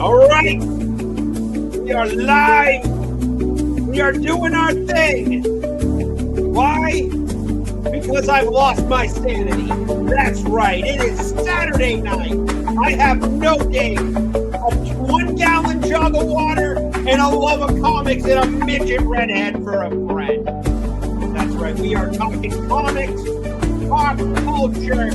All right, we are live. We are doing our thing. Why? Because I've lost my sanity. That's right. It is Saturday night. I have no days. A 1-gallon jug of water and a love of comics and a midget redhead for a friend. That's right. We are talking comics, pop culture,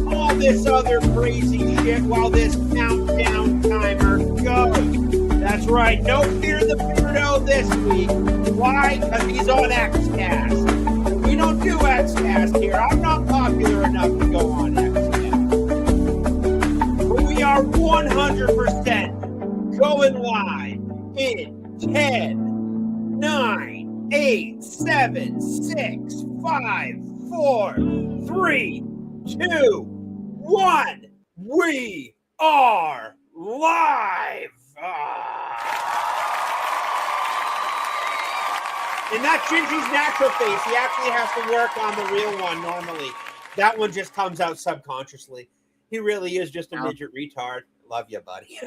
all this other crazy shit while this countdown timer goes. That's right. No Fear the Beardo this week. Why? Because he's on XCast. We don't do XCast here. I'm not popular enough to go on XCast. But we are 100% going live in 10, 9, 8, 7, 6, 5, 4, 3, 2, 1. We are live. And that's Gingy's natural face. He actually has to work on the real one normally. That one just comes out subconsciously. He really is just a midget retard. Love you, buddy.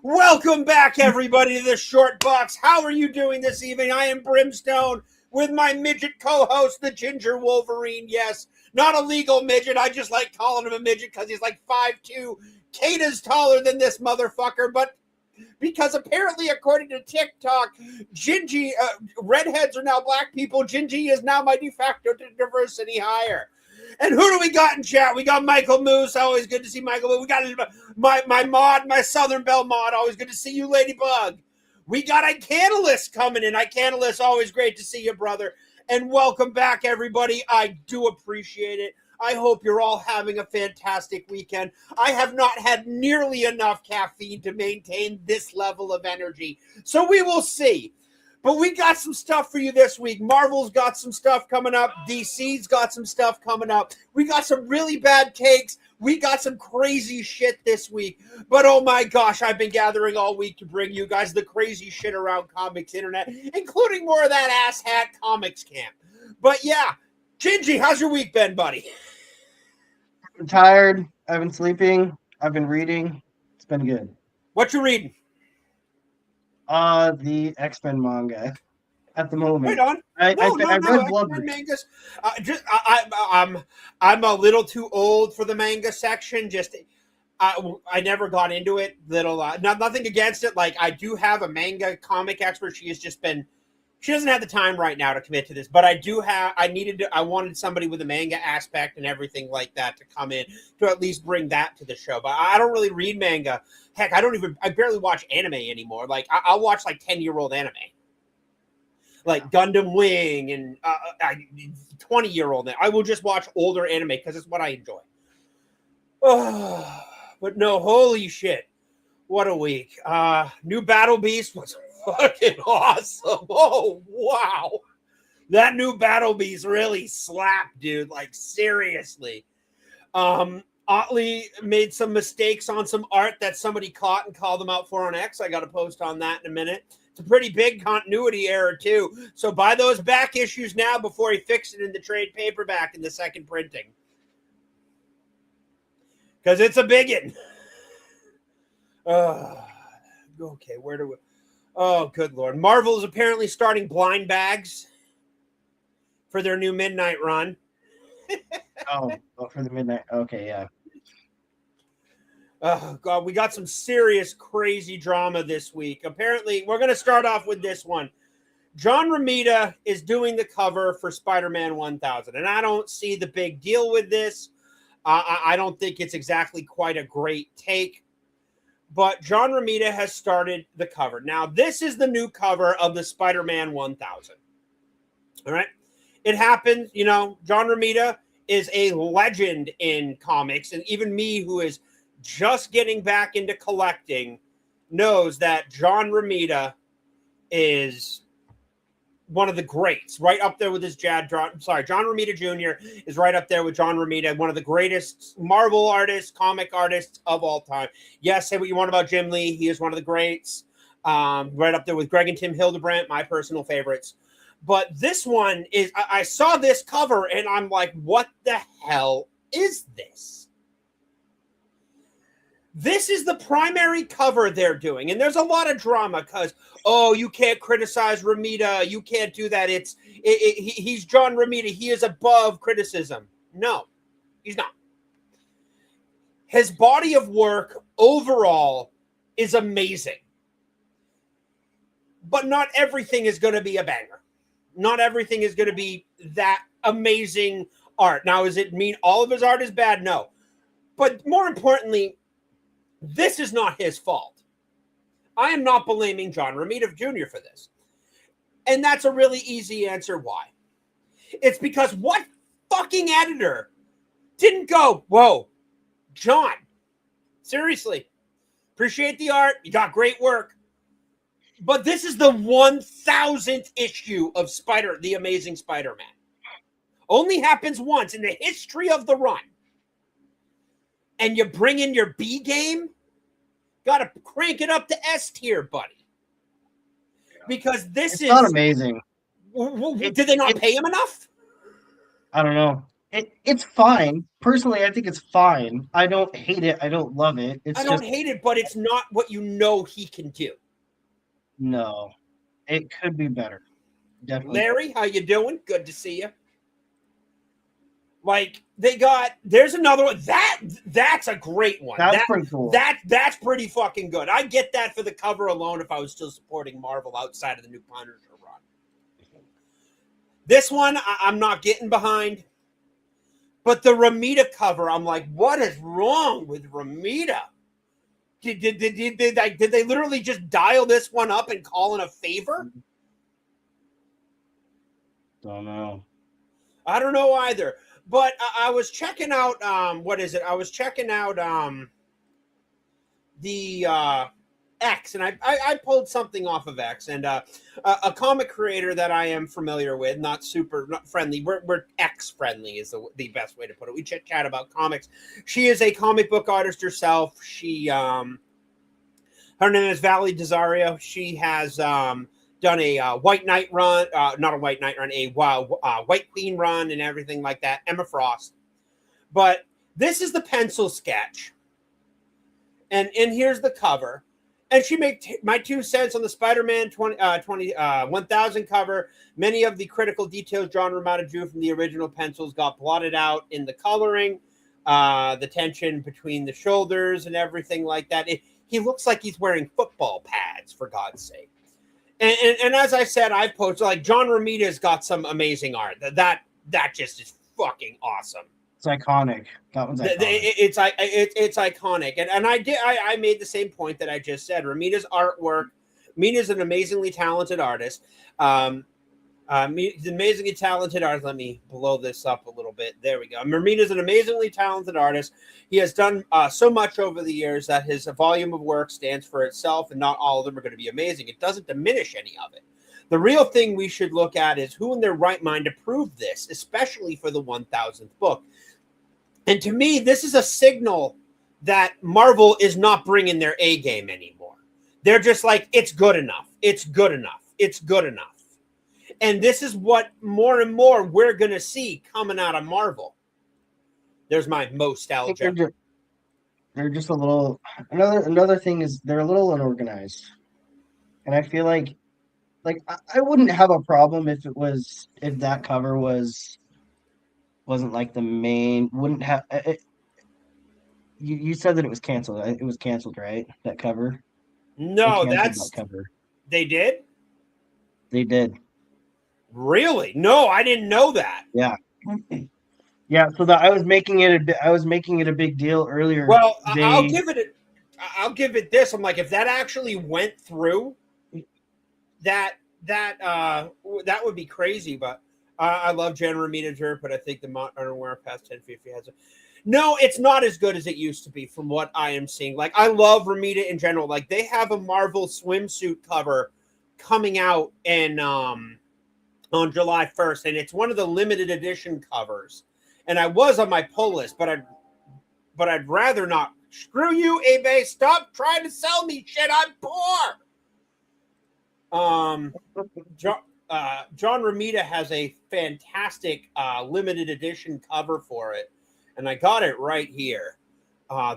Welcome back, everybody, to the Short Box. How are you doing this evening? I am Brimstone with my midget co-host, the Ginger Wolverine. Yes, not a legal midget. I just like calling him a midget because he's like 5'2". Kata's taller than this motherfucker, but because apparently, according to TikTok, Gingy, redheads are now black people. Gingy is now my de facto diversity hire. And who do we got in chat? We got Michael Moose. Always good to see Michael. We got my mod, my Southern Belle mod. Always good to see you, Ladybug. We got Icanalist coming in. Icanalist, always great to see you, brother. And welcome back, everybody. I do appreciate it. I hope you're all having a fantastic weekend. I have not had nearly enough caffeine to maintain this level of energy. So we will see. But we got some stuff for you this week. Marvel's got some stuff coming up. DC's got some stuff coming up. We got some really bad takes. We got some crazy shit this week. But oh my gosh, I've been gathering all week to bring you guys the crazy shit around comics internet, including more of that asshat comics camp. But yeah, Gingy, how's your week been, buddy? I'm tired. I've been sleeping. I've been reading. It's been good. What you reading? The X-Men manga at the moment. Wait on. I read Blood mangas. I'm a little too old for the manga section. Just I never got into it. Nothing against it. Like I do have a manga comic expert. She doesn't have the time right now to commit to this, but I wanted somebody with a manga aspect and everything like that to come in to at least bring that to the show. But I don't really read manga. Heck, I barely watch anime anymore. Like I'll watch like 10-year-old anime, like Gundam Wing and 20-year-old. I will just watch older anime because it's what I enjoy. Oh, but no, holy shit. What a week. New Battle Beast was fucking awesome. Oh, wow. That new Battle Beast really slapped, dude. Like, seriously. Otley made some mistakes on some art that somebody caught and called them out for on X. I got to post on that in a minute. It's a pretty big continuity error, too. So buy those back issues now before he fixes it in the trade paperback in the second printing. Because it's a biggin. Okay, where do we... Oh, good Lord. Marvel is apparently starting blind bags for their new midnight run. oh, for the midnight. Okay, yeah. Oh, God. We got some serious, crazy drama this week. Apparently, we're going to start off with this one. John Romita is doing the cover for Spider-Man 1000, and I don't see the big deal with this. I don't think it's exactly quite a great take. But John Romita has started the cover. Now, this is the new cover of the Spider-Man 1000. All right? It happened, John Romita is a legend in comics. And even me, who is just getting back into collecting, knows that John Romita is one of the greats, right up there with his John Romita Jr. is right up there with John Romita, one of the greatest Marvel artists, comic artists of all time. Yes, say what you want about Jim Lee. He is one of the greats. Right up there with Greg and Tim Hildebrandt, my personal favorites. But this one is, I saw this cover and I'm like, what the hell is this? This is the primary cover they're doing, and there's a lot of drama because, oh, you can't criticize Romita, you can't do that. He's John Romita, he is above criticism. No, he's not. His body of work overall is amazing, but not everything is going to be a banger. Not everything is going to be that amazing art. Now, does it mean all of his art is bad? No, but more importantly, this is not his fault. I am not blaming John Romita Jr. for this. And that's a really easy answer why. It's because what fucking editor didn't go, whoa, John, seriously, appreciate the art. You got great work. But this is the 1000th issue of The Amazing Spider-Man. Only happens once in the history of the run. And you bring in your B game, got to crank it up to S tier, buddy. Because it's not amazing. Did they not pay him enough? I don't know. It's fine. Personally, I think it's fine. I don't hate it. I don't love it. I don't hate it, but it's not what you know he can do. No, it could be better. Definitely. Larry, how you doing? Good to see you. Like there's another one. That's a great one. That's pretty cool. That's pretty fucking good. I get that for the cover alone if I was still supporting Marvel outside of the new Punisher run. This one I'm not getting behind. But the Romita cover, I'm like, what is wrong with Romita? Did they literally just dial this one up and call in a favor? Don't know. I don't know either. But I was checking out, what is it? I was checking out the X, and I pulled something off of X, and a comic creator that I am familiar with, not friendly. We're X friendly is the best way to put it. We chat about comics. She is a comic book artist herself. She her name is Valerie Desario. She has done a White Knight run, not a White Knight run, a White Queen run, and everything like that. Emma Frost. But this is the pencil sketch, and here's the cover. And she made my 2 cents on the Spider-Man 1000 cover. Many of the critical details John Romita drew from the original pencils got blotted out in the coloring, the tension between the shoulders and everything like that. He looks like he's wearing football pads, for God's sake. And as I said, I posted, like, John Romita's got some amazing art. That just is fucking awesome. It's iconic. That one's iconic. It's iconic, and I made the same point that I just said. Romita's artwork. Romita's an amazingly talented artist. He's amazingly talented artist. Let me blow this up a little bit. There we go. Romita's an amazingly talented artist. He has done so much over the years that his volume of work stands for itself, and not all of them are going to be amazing. It doesn't diminish any of it. The real thing we should look at is who in their right mind approved this, especially for the 1000th book. And to me, this is a signal that Marvel is not bringing their A game anymore. They're just like, it's good enough. It's good enough. It's good enough. And this is what more and more we're going to see coming out of Marvel. There's my nostalgia. They're just a little... Another thing is they're a little unorganized. And I feel like I wouldn't have a problem if that cover wasn't like the main, wouldn't have it. You said that it was canceled. It was canceled, right? That cover. No, that cover. They did. They did. Really? No, I didn't know that. Yeah. Yeah. So that I was making it a big deal earlier. Well, I'll give it this. I'm like, if that actually went through, that would be crazy. But I love Jan Romita, but I think the Modern Warfare past 1050 has it. No, it's not as good as it used to be from what I am seeing. Like, I love Romita in general. Like, they have a Marvel swimsuit cover coming out on July 1st, and it's one of the limited edition covers. And I was on my pull list, but I'd rather not. Screw you, eBay. Stop trying to sell me shit. I'm poor. John Romita has a fantastic limited edition cover for it, and I got it right here.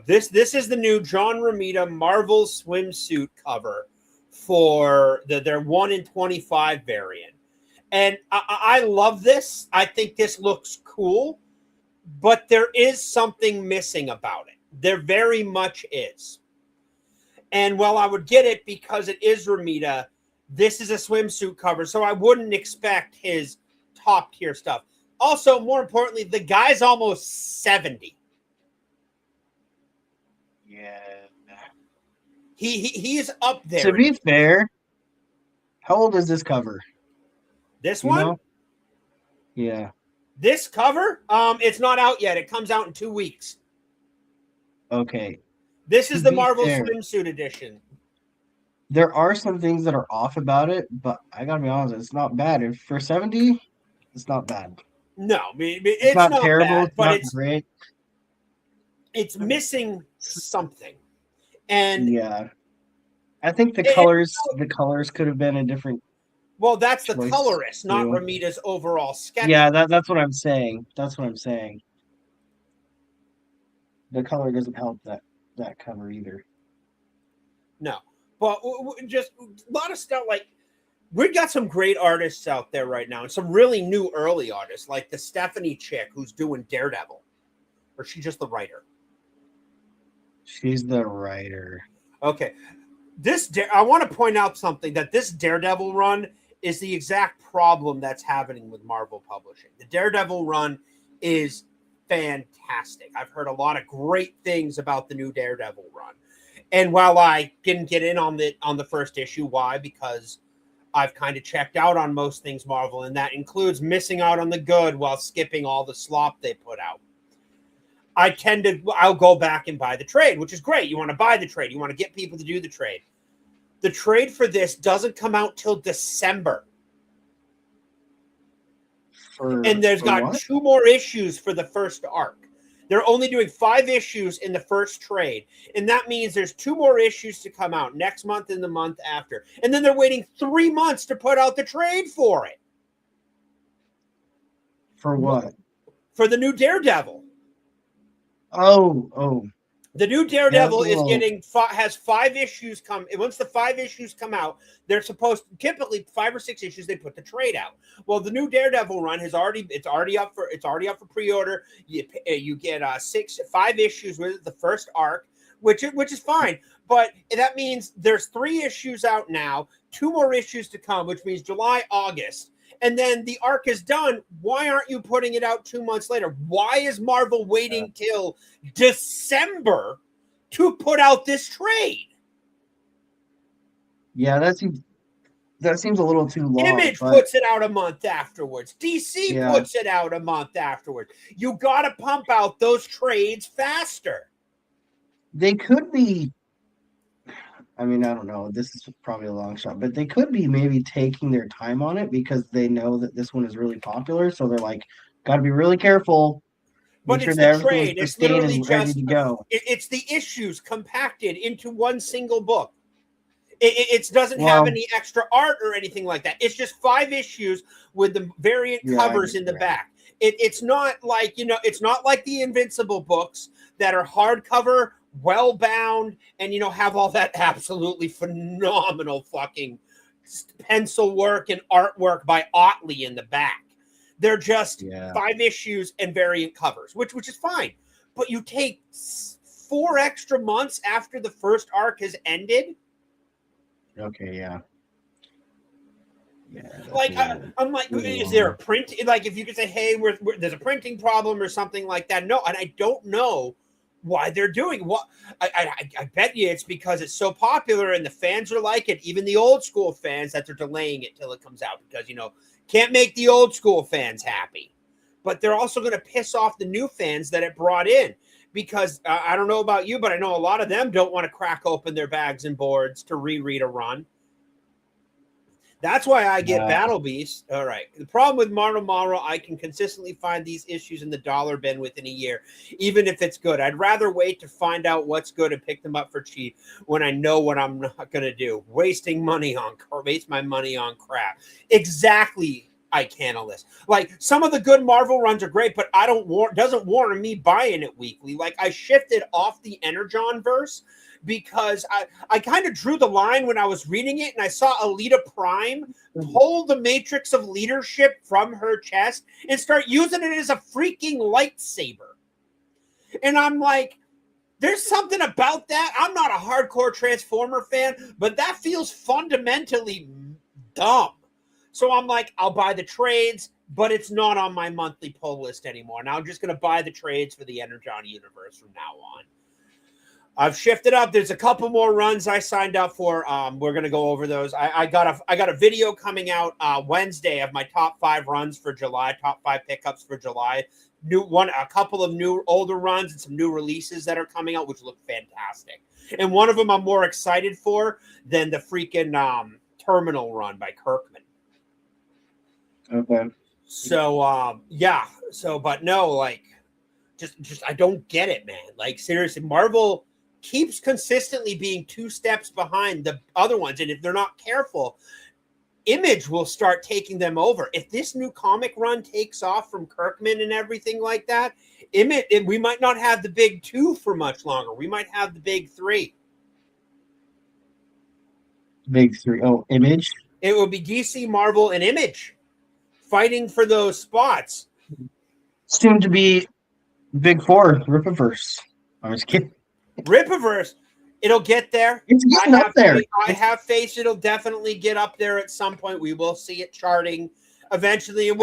This is the new John Romita Marvel swimsuit cover for their 1 in 25 variant. And I love this. I think this looks cool, but there is something missing about it. There very much is. And while I would get it because it is Romita, this is a swimsuit cover, so I wouldn't expect his top tier stuff. Also, more importantly, the guy's almost 70. Yeah. He's up there. To be fair, how old is this cover? This You one? know? Yeah. This cover? It's not out yet. It comes out in 2 weeks. Okay. This To is the be Marvel fair, swimsuit edition. there are some things that are off about it, but I gotta be honest, it's not bad. If for 70, it's not bad. No, I mean, It's it's not not terrible. bad, It's but not great. it's missing something. And Yeah. I think the it, colors could have been a different well, that's the choice colorist, not too. Romita's overall sketch. Yeah, that's what I'm saying. That's what I'm saying. The color doesn't help that cover either. No, but just a lot of stuff. Like we've got some great artists out there right now, and some really new early artists, like the Stephanie chick who's doing Daredevil, or she's just the writer. She's the writer. Okay, I want to point out something that this Daredevil run is the exact problem that's happening with Marvel Publishing. The Daredevil run is fantastic. I've heard a lot of great things about the new Daredevil run. And while I didn't get in on the first issue, why? Because I've kind of checked out on most things Marvel, and that includes missing out on the good while skipping all the slop they put out. I'll go back and buy the trade, which is great. You want to buy the trade. You want to get people to do the trade. The trade for this doesn't come out till December. And there's got what? 2 more issues for the first arc. They're only doing 5 issues in the first trade. And that means there's 2 more issues to come out next month and the month after. And then they're waiting 3 months to put out the trade for it. For what? For the new Daredevil. Oh. The new Daredevil Daredevil. has 5 issues come. Once the 5 issues come out, they're supposed to, typically 5 or 6 issues they put the trade out. Well, the new Daredevil run it's already up for pre-order. You get 5 issues with the first arc, which is fine. But that means there's 3 issues out now, 2 more issues to come, which means July, August. And then the arc is done. Why aren't you putting it out 2 months later? Why is Marvel waiting till December to put out this trade? Yeah, that seems a little too long. Image puts it out a month afterwards. DC Yeah. puts it out a month afterwards. You got to pump out those trades faster. They could be. I mean, I don't know. This is probably a long shot, but they could be maybe taking their time on it because they know that this one is really popular. So they're like, got to be really careful. But it's the trade. It's literally ready to go. It's the issues compacted into one single book. It doesn't have any extra art or anything like that. It's just 5 issues with the variant covers in the back. It's not like, it's not like the Invincible books that are hardcover, well bound, and have all that absolutely phenomenal fucking pencil work and artwork by Otley in the back. They're just 5 issues and variant covers, which is fine. But you take 4 extra months after the first arc has ended. Okay, yeah. Like I'm like, is there a print? Like, if you could say, hey, there's a printing problem or something like that. No, and I don't know why they're doing what. I bet you it's because it's so popular and the fans are like it. Even the old school fans, that they're delaying it till it comes out because can't make the old school fans happy. But they're also going to piss off the new fans that it brought in. Because I don't know about you, but I know a lot of them don't want to crack open their bags and boards to reread a run. That's why I get Battle Beast. All right. The problem with Marvel, I can consistently find these issues in the dollar bin within a year, even if it's good. I'd rather wait to find out what's good and pick them up for cheap when I know what I'm not going to do. Waste my money on crap. Exactly, list. Like some of the good Marvel runs are great, but doesn't warrant me buying it weekly. Like I shifted off the Energon verse because I kind of drew the line when I was reading it and I saw Alita Prime pull the matrix of leadership from her chest and start using it as a freaking lightsaber. And I'm like, there's something about that. I'm not a hardcore Transformer fan, but that feels fundamentally dumb. So I'm like, I'll buy the trades, but it's not on my monthly pull list anymore. Now I'm just going to buy the trades for the Energon universe from now on. I've shifted up. There's a couple more runs I signed up for. We're going to go over those. I got a video coming out Wednesday of my top 5 runs for July, top 5 pickups for July. A couple of new older runs and some new releases that are coming out, which look fantastic. And one of them I'm more excited for than the freaking Terminal run by Kirkman. Okay. So yeah. So, but no, like, just I don't get it, man. Like seriously, Marvel keeps consistently being 2 steps behind the other ones, and if they're not careful, Image will start taking them over. If this new comic run takes off from Kirkman and everything like that, we might not have the big 2 for much longer. We might have the big 3. Big 3. Oh, Image. It will be DC, Marvel, and Image fighting for those spots. Soon to be Big 4, Rippaverse. I was kidding. Rippaverse, it'll get there. It's getting up there. I have faith it'll definitely get up there at some point. We will see it charting eventually, and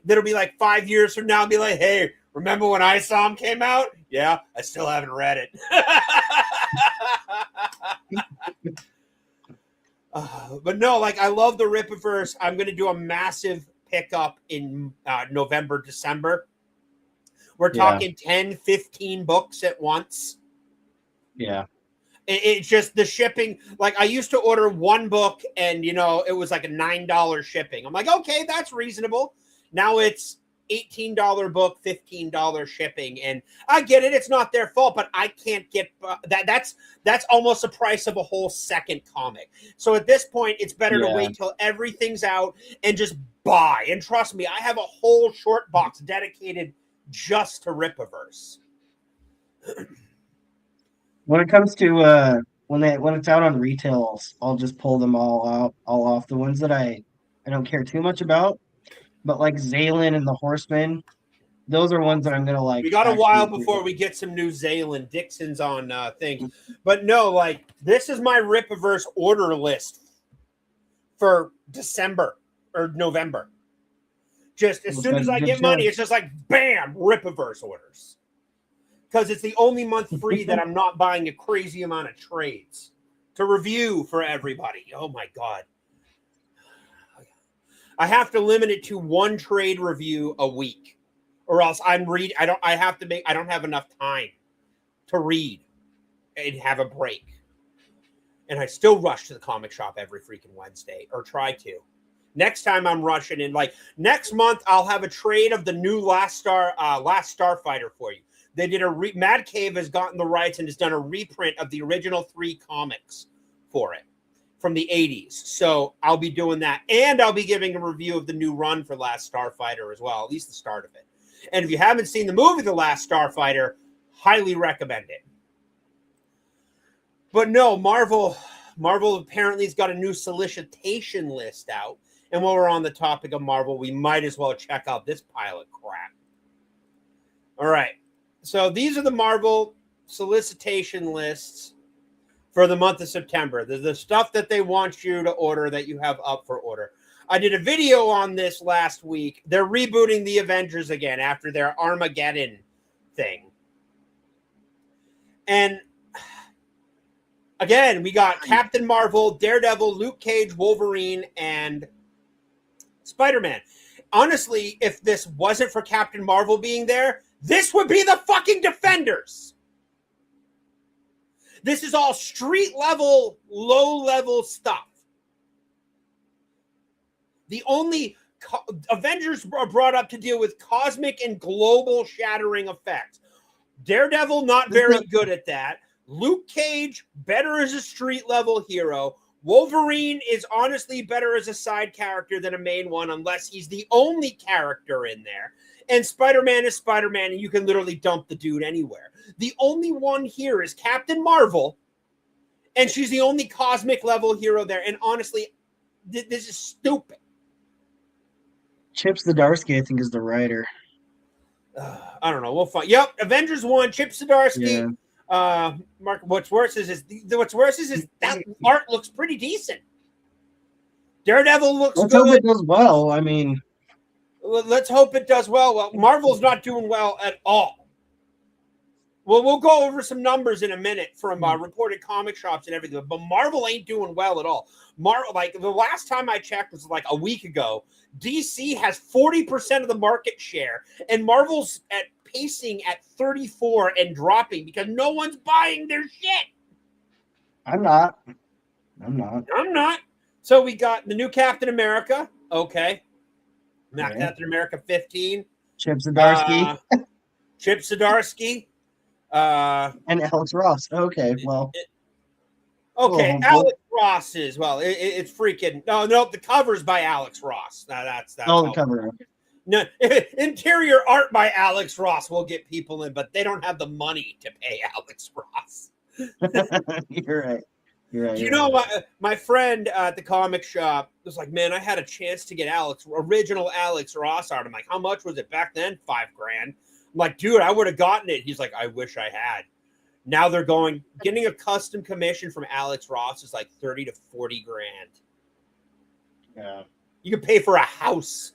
that'll be like 5 years from now. Be like, hey, remember when I Saw Him came out? Yeah, I still haven't read it. But no, like I love the Rippaverse. I'm going to do a massive pickup in November, December. We're talking 10, 15 books at once. Yeah. It's just the shipping. Like I used to order 1 book and, it was like a $9 shipping. I'm like, okay, that's reasonable. Now it's $18 book, $15 shipping. And I get it. It's not their fault, but I can't get that. That's almost the price of a whole second comic. So at this point, it's better to wait till everything's out and just buy. And trust me, I have a whole short box dedicated just to Rippaverse. When it comes to when it's out on retail, I'll just pull them all off. The ones that I don't care too much about, but like Zaylin and the Horsemen, those are ones that I'm gonna like. We got a while before we get some new Zaylin. Dixon's on thing, but no, like this is my Rippaverse order list for December or November. Just as soon as I get money, it's just like bam, Rippaverse orders. Because it's the only month free that I'm not buying a crazy amount of trades to review for everybody. Oh my God. I have to limit it to 1 trade review a week, or else I don't have enough time to read and have a break. And I still rush to the comic shop every freaking Wednesday, or try to. Next time I'm rushing in, like next month, I'll have a trade of the new Last Starfighter for you. They did Mad Cave has gotten the rights and has done a reprint of the original 3 comics for it from the 80s. So I'll be doing that. And I'll be giving a review of the new run for Last Starfighter as well, at least the start of it. And if you haven't seen the movie The Last Starfighter, highly recommend it. But no, Marvel apparently has got a new solicitation list out. And while we're on the topic of Marvel, we might as well check out this pile of crap. All right. So these are the Marvel solicitation lists for the month of September. The stuff that they want you to order that you have up for order. I did a video on this last week. They're rebooting the Avengers again after their Armageddon thing. And again, we got Captain Marvel, Daredevil, Luke Cage, Wolverine, and Spider-Man. Honestly, if this wasn't for Captain Marvel being there, this would be the fucking Defenders. This is all street level, low level stuff. The only Avengers are brought up to deal with cosmic and global shattering effects. Daredevil, not very good at that. Luke Cage, better as a street level hero. Wolverine is honestly better as a side character than a main one, unless he's the only character in there. And Spider-Man is Spider-Man, and you can literally dump the dude anywhere. The only one here is Captain Marvel, and she's the only cosmic level hero there. And honestly, this is stupid. Chip Zdarsky, I think, is the writer. I don't know. We'll find. Yep, Avengers 1, Chip Zdarsky. Yeah. Mark, what's worse is that art looks pretty decent. Daredevil looks Let's good. hope it does well. I mean, let's hope it does well. Well, Marvel's not doing well at all. Well, we'll go over some numbers in a minute from reported comic shops and everything, but Marvel ain't doing well at all. Marvel, like the last time I checked was like a week ago. DC has 40% of the market share, and Marvel's at pacing at 34 and dropping because no one's buying their shit. I'm not. So we got the new Captain America. Okay. Yeah. Captain America 15. Chip Zdarsky. Chip Zdarsky. And Alex Ross. Okay, well. Alex Ross is, well, it's freaking, no, the cover's by Alex Ross. That's the cover. No, interior art by Alex Ross will get people in, but they don't have the money to pay Alex Ross. You're right. Do you know my friend at the comic shop was like, man, I had a chance to get original Alex Ross art. I'm like, how much was it back then? $5,000. I'm like, dude, I would have gotten it. He's like, I wish I had. Now they're getting a custom commission from Alex Ross is like 30 to 40 grand. Yeah. You can pay for a house.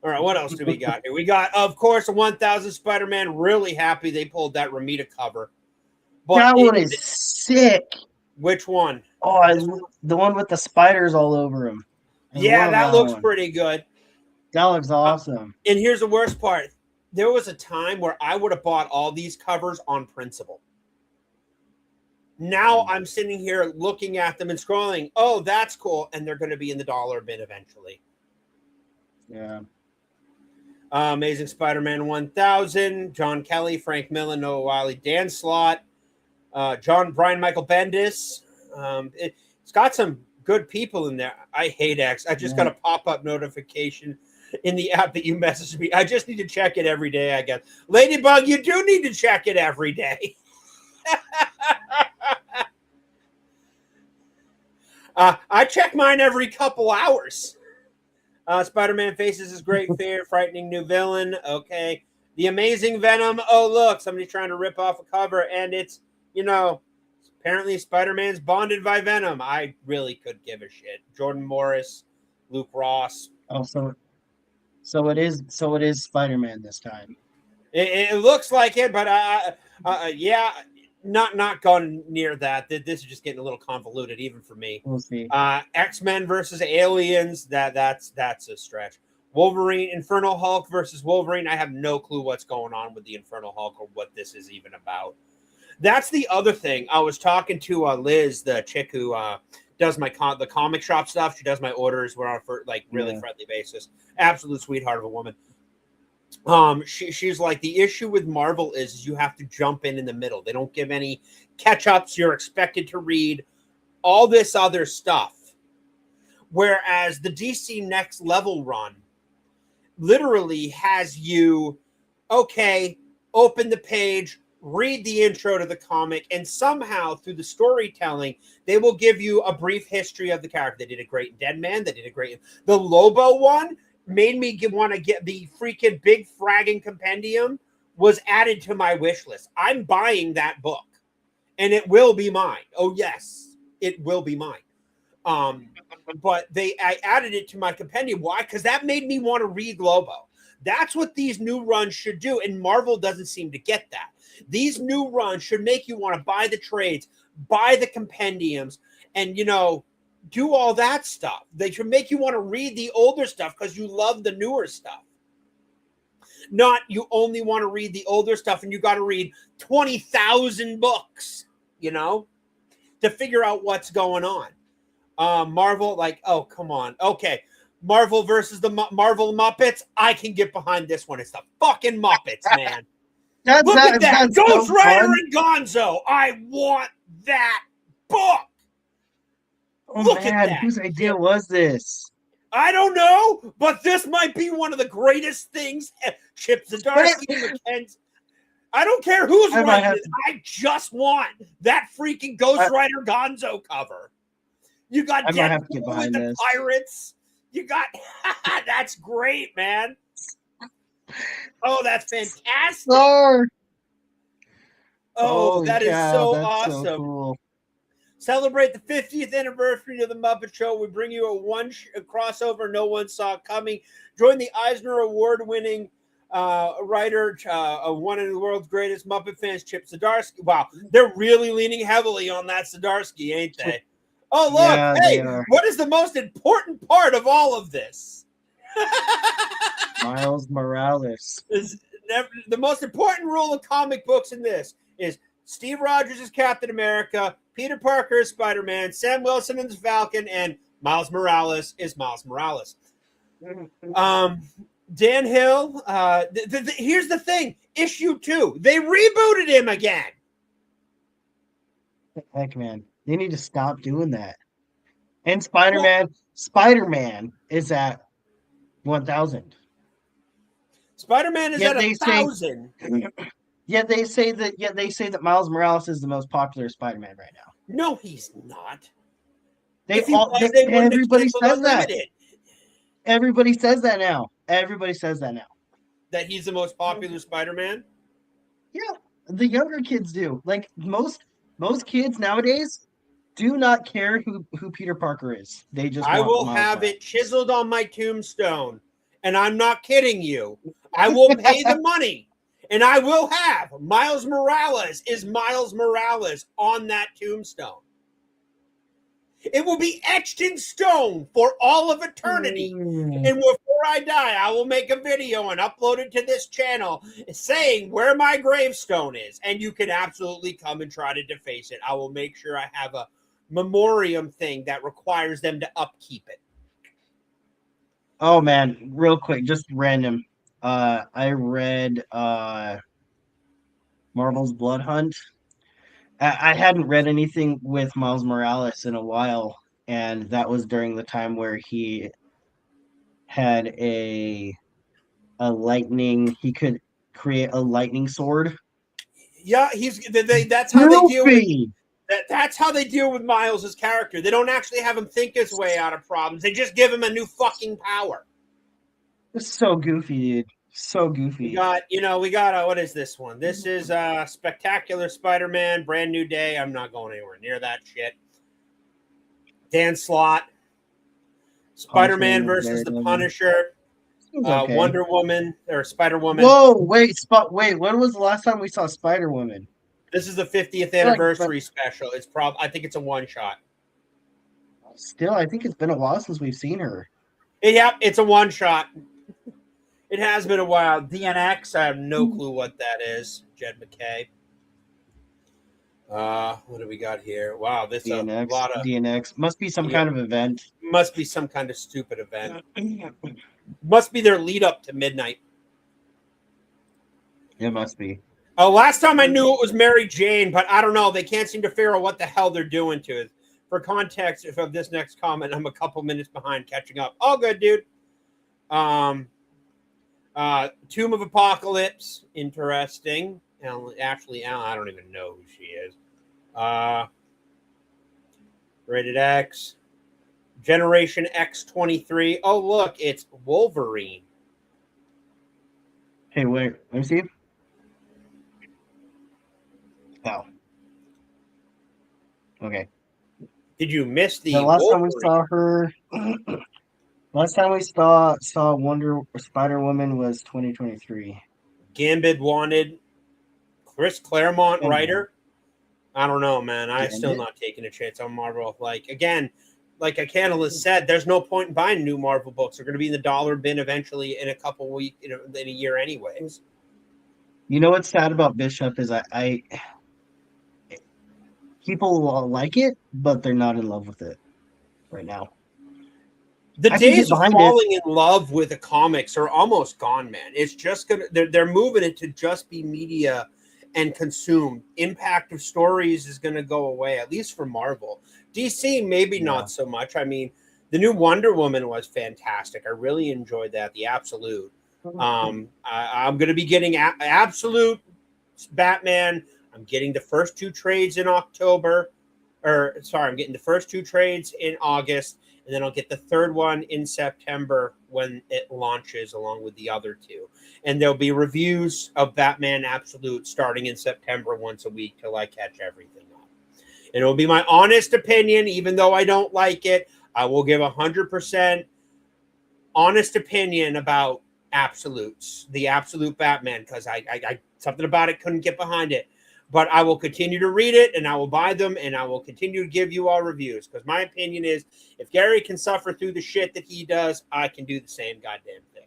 All right, what else do we got here? We got, of course, 1000 Spider-Man. Really happy they pulled that Ramita cover. But that one is sick. Which one? Oh, the one with the spiders all over him. Yeah, that looks pretty good. That looks awesome. And here's the worst part. There was a time where I would have bought all these covers on principle. Now I'm sitting here looking at them and scrolling. Oh, that's cool. And they're going to be in the dollar bin eventually. Yeah. Amazing Spider-Man 1000, John Kelly, Frank Miller, Noah Wiley, Dan Slott, Brian Michael Bendis. It's got some good people in there. I hate X. I just got a pop-up notification in the app that you messaged me. I just need to check it every day, I guess. Ladybug, you do need to check it every day. I check mine every couple hours. Spider-Man faces his great fear, frightening new villain. Okay. The Amazing Venom. Oh, look, somebody's trying to rip off a cover, and it's, apparently Spider-Man's bonded by Venom. I really could give a shit. Jordan Morris, Luke Ross. Oh, so it is Spider-Man this time. It looks like it, but yeah, not gone near that. This is just getting a little convoluted, even for me. We'll see. X-Men versus Aliens. That's a stretch. Wolverine, Infernal Hulk versus Wolverine. I have no clue what's going on with the Infernal Hulk or what this is even about. That's the other thing. I was talking to Liz, the chick who does the comic shop stuff. She does my orders. We're on a really friendly basis. Absolute sweetheart of a woman. She's like, the issue with Marvel is you have to jump in the middle. They don't give any catch-ups. You're expected to read all this other stuff. Whereas the DC Next Level run literally has you, open the page, read the intro to the comic, and somehow through the storytelling, they will give you a brief history of the character. They did a great Dead Man. They did a great... The Lobo one made me want to get the freaking big fragging compendium was added to my wish list. I'm buying that book, and it will be mine. Oh, yes, it will be mine. But I added it to my compendium. Why? Because that made me want to read Lobo. That's what these new runs should do, and Marvel doesn't seem to get that. These new runs should make you want to buy the trades, buy the compendiums, and, do all that stuff. They should make you want to read the older stuff because you love the newer stuff. Not you only want to read the older stuff and you got to read 20,000 books, to figure out what's going on. Marvel, oh, come on. Okay. Marvel versus the Marvel Muppets. I can get behind this one. It's the fucking Muppets, man. Look at that. Ghost Rider and Gonzo. I want that book. Oh Look at man, that. whose idea was this? I don't know, but this might be one of the greatest things. Chip Zdarsky, McKenzie. I don't care who's writing it. I just want that freaking Ghost Rider Gonzo cover. You got Deadpool with the pirates. You got that's great, man. Oh, that's fantastic. Oh, that is so awesome. So cool. Celebrate the 50th anniversary of the Muppet Show. We bring you a crossover no one saw coming. Join the Eisner Award-winning writer, one of the world's greatest Muppet fans, Chip Zdarsky. Wow, they're really leaning heavily on that Zdarsky, ain't they? Oh, look, yeah, hey, what is the most important part of all of this? Miles Morales. The most important rule of comic books in this is Steve Rogers is Captain America, Peter Parker is Spider-Man, Sam Wilson is Falcon, and Miles Morales is Miles Morales. Dan Hill, here's the thing. Issue 2, they rebooted him again. Heck, man. They need to stop doing that. And Spider-Man is at 1,000. Spider-Man is at 1,000. Yet they say that Miles Morales is the most popular Spider-Man right now. No, he's not. Everybody says that. Everybody says that now. Everybody says that now. That he's the most popular Spider-Man? Yeah, the younger kids do. Like most kids nowadays do not care who Peter Parker is. They just I will have it chiseled on my tombstone. And I'm not kidding you. I will pay the money. And I will have Miles Morales is Miles Morales on that tombstone. It will be etched in stone for all of eternity. And before I die, I will make a video and upload it to this channel saying where my gravestone is. And you can absolutely come and try to deface it. I will make sure I have a memoriam thing that requires them to upkeep it. Oh, man. Real quick, just random. I read Marvel's Blood Hunt. I hadn't read anything with Miles Morales in a while, and that was during the time where he had a lightning. He could create a lightning sword. Yeah, that's how they deal with that's how they deal with Miles' character. They don't actually have him think his way out of problems. They just give him a new fucking power. It's so goofy, dude. So goofy. We got what is this one? This is Spectacular Spider-Man, Brand New Day. I'm not going anywhere near that shit. Dan Slott, Spider-Man versus the Punisher, Wonder Woman or Spider-Woman. Whoa, wait, when was the last time we saw Spider-Woman? This is the 50th anniversary special. I think it's a one-shot. Still, I think it's been a while since we've seen her. Yep, it's a one-shot. It has been a while. DNX, I have no clue what that is. Jed McKay. What do we got here? Wow, this DNX, a lot of DNX must be some kind of event. Must be some kind of stupid event. Must be their lead up to midnight. It must be. Oh, last time I knew it was Mary Jane, but I don't know. They can't seem to figure out what the hell they're doing to it. For context of this next comment, I'm a couple minutes behind catching up. All good, dude. Tomb of Apocalypse, interesting. Ashley Allen, I don't even know who she is. Rated X. Generation X23. Oh, look, it's Wolverine. Hey, wait, let me see. Oh. Okay. Did you miss the last Wolverine? Time we saw her? Last time we saw Spider-Woman was 2023. Gambit wanted Chris Claremont writer. I don't know, man. I'm still not taking a chance on Marvel. Like a Canalist said, there's no point in buying new Marvel books. They're going to be in the dollar bin eventually in a couple weeks, in a year anyways. You know what's sad about Bishop is I people will like it, but they're not in love with it right now. The days of falling in love with the comics are almost gone, man. It's just they're moving it to just be media and consumed. Impact of stories is going to go away, at least for Marvel. DC, maybe not so much. I mean, the new Wonder Woman was fantastic. I really enjoyed that. The Absolute. I'm going to be getting Absolute Batman. I'm getting the first 2 trades in October. I'm getting the first 2 trades in August, and then I'll get the third one in September when it launches along with the other 2. And there'll be reviews of Batman Absolute starting in September once a week till I catch everything up. And it'll be my honest opinion, even though I don't like it. I will give 100% honest opinion about Absolutes, the Absolute Batman, because I something about it couldn't get behind it. But I will continue to read it, and I will buy them, and I will continue to give you all reviews. Because my opinion is, if Gary can suffer through the shit that he does, I can do the same goddamn thing.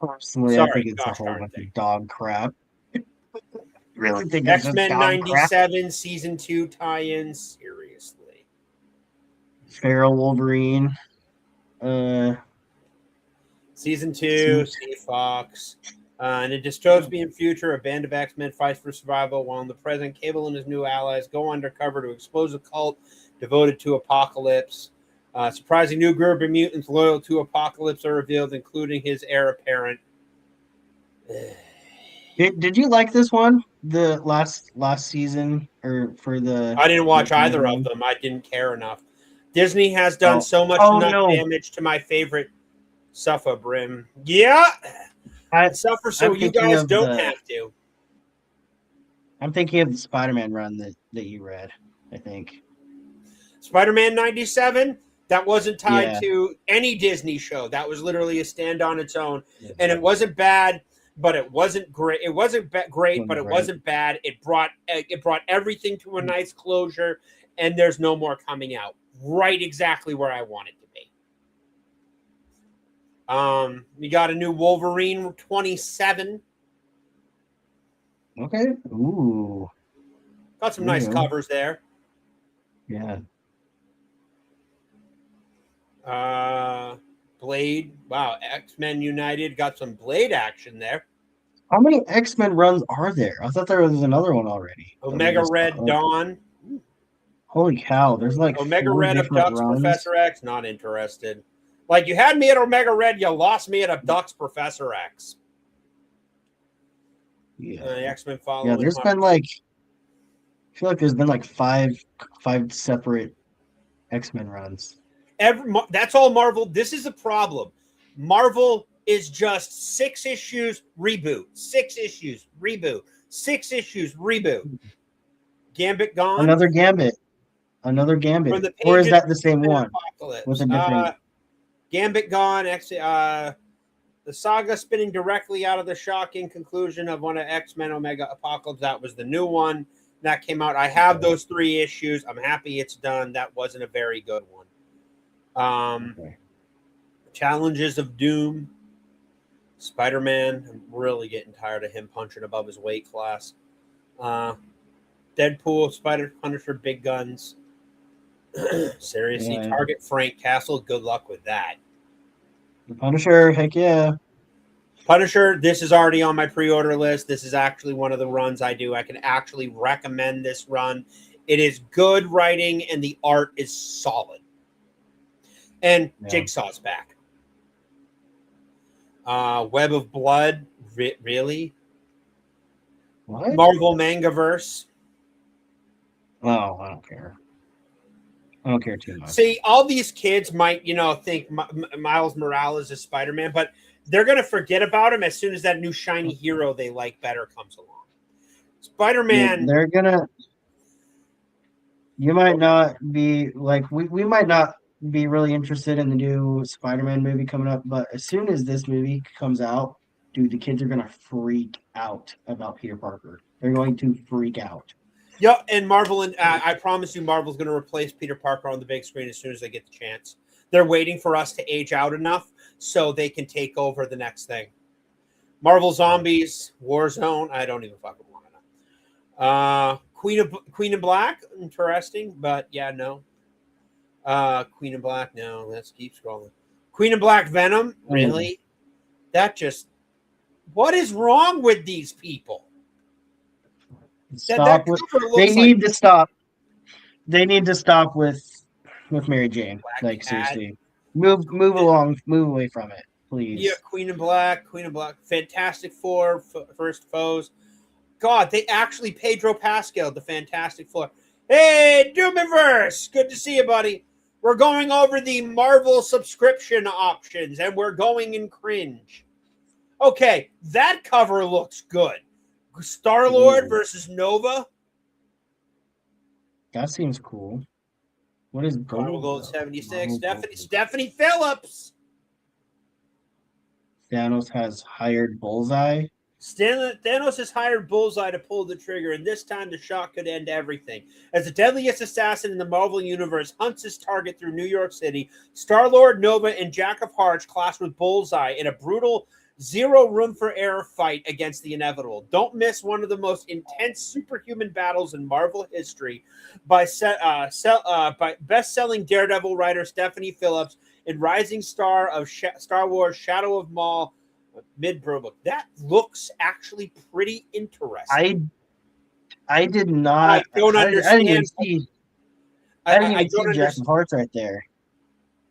Personally, I think it's a whole bunch of dog crap. Really think it's X-Men 97 Season 2 tie-in. Seriously. Feral Wolverine. Season 2, Steve Fox. In a dystopian future, a band of X-Men fights for survival while in the present, Cable and his new allies go undercover to expose a cult devoted to Apocalypse. Surprising new group of mutants loyal to Apocalypse are revealed, including his heir apparent. Did you like this one? The last season, or for the? I didn't watch either of them. I didn't care enough. Disney has done so much damage to my favorite Suffer Brim. Yeah. Suffer so you guys don't have to. I'm thinking of the Spider-Man run that you read, I think. Spider-Man 97, that wasn't tied to any Disney show. That was literally a stand on its own. Yeah. And it wasn't bad, but it wasn't great. It wasn't great, but it wasn't bad. It brought everything to a nice closure, and there's no more coming out. Right exactly where I want it to be. We got a new Wolverine 27. Okay. Ooh. Got some nice covers there. Yeah. Blade. Wow. X-Men United got some Blade action there. How many X-Men runs are there? I thought there was another one already. Omega Red Dawn. Holy cow. There's like Omega Red abducts Professor X. Not interested. Like, you had me at Omega Red, you lost me at abducts Professor X. Yeah. X-Men following. Yeah, there's been like, I feel like there's been like five separate X-Men runs. That's all Marvel. This is a problem. Marvel is just 6 issues, reboot. 6 issues, reboot. 6 issues, reboot. Gambit gone. Another Gambit. Or is that the same one? With a different... Gambit gone. The saga spinning directly out of the shocking conclusion of one of X-Men Omega Apocalypse. That was the new one that came out. I have those 3 issues. I'm happy it's done. That wasn't a very good one. Challenges of Doom. Spider-Man. I'm really getting tired of him punching above his weight class. Deadpool, Punisher, Big Guns. Seriously, target Frank Castle. Good luck with that. The Punisher, heck yeah. Punisher, this is already on my pre-order list. This is actually one of the runs I do. I can actually recommend this run. It is good writing, and the art is solid. And Jigsaw's back. Web of Blood, really? What? Marvel Mangaverse. Oh, I don't care. I don't care too much. See, all these kids might, think Miles Morales is Spider-Man, but they're going to forget about him as soon as that new shiny hero they like better comes along. Spider-Man. They're going to. You might not be like, we might not be really interested in the new Spider-Man movie coming up, but as soon as this movie comes out, dude, the kids are going to freak out about Peter Parker. They're going to freak out. Yeah, and Marvel, and I promise you, Marvel's going to replace Peter Parker on the big screen as soon as they get the chance. They're waiting for us to age out enough so they can take over the next thing. Marvel Zombies, Warzone. I don't even fucking want to know. Queen in Black, interesting, but yeah, no. Queen in Black, no. Let's keep scrolling. Queen in Black Venom, really? That just. What is wrong with these people? That Stop with. cover They looks like need to stop. They need to stop with Mary Jane. Black Like Cat. seriously, move along, move away from it, Yeah, please. Queen of Black, Fantastic Four, First Foes. God, they actually Pedro Pascal, the Fantastic Four. Hey, Doomiverse! Good to see you, buddy. We're going over the Marvel subscription options, and we're going in cringe. Okay, that cover looks good. Star-Lord Ooh, versus Nova. that seems cool. What is Marvel gold Gold though? 76. Marvel gold. Stephanie Phillips. Thanos has hired Bullseye. Thanos has hired Bullseye to pull the trigger, and this time the shot could end everything. As the deadliest assassin in the Marvel Universe hunts his target through New York City, Star-Lord, Nova, and Jack of Hearts clash with Bullseye in a brutal zero room for error fight against the inevitable. Don't miss one of the most intense superhuman battles in Marvel history by best-selling Daredevil writer Stephanie Phillips and rising star of Star Wars Shadow of Maul, mid-bro. That looks actually pretty interesting. I did I not. don't I didn't even understand. see. I didn't I even see don't Jack of understand. Hearts right there.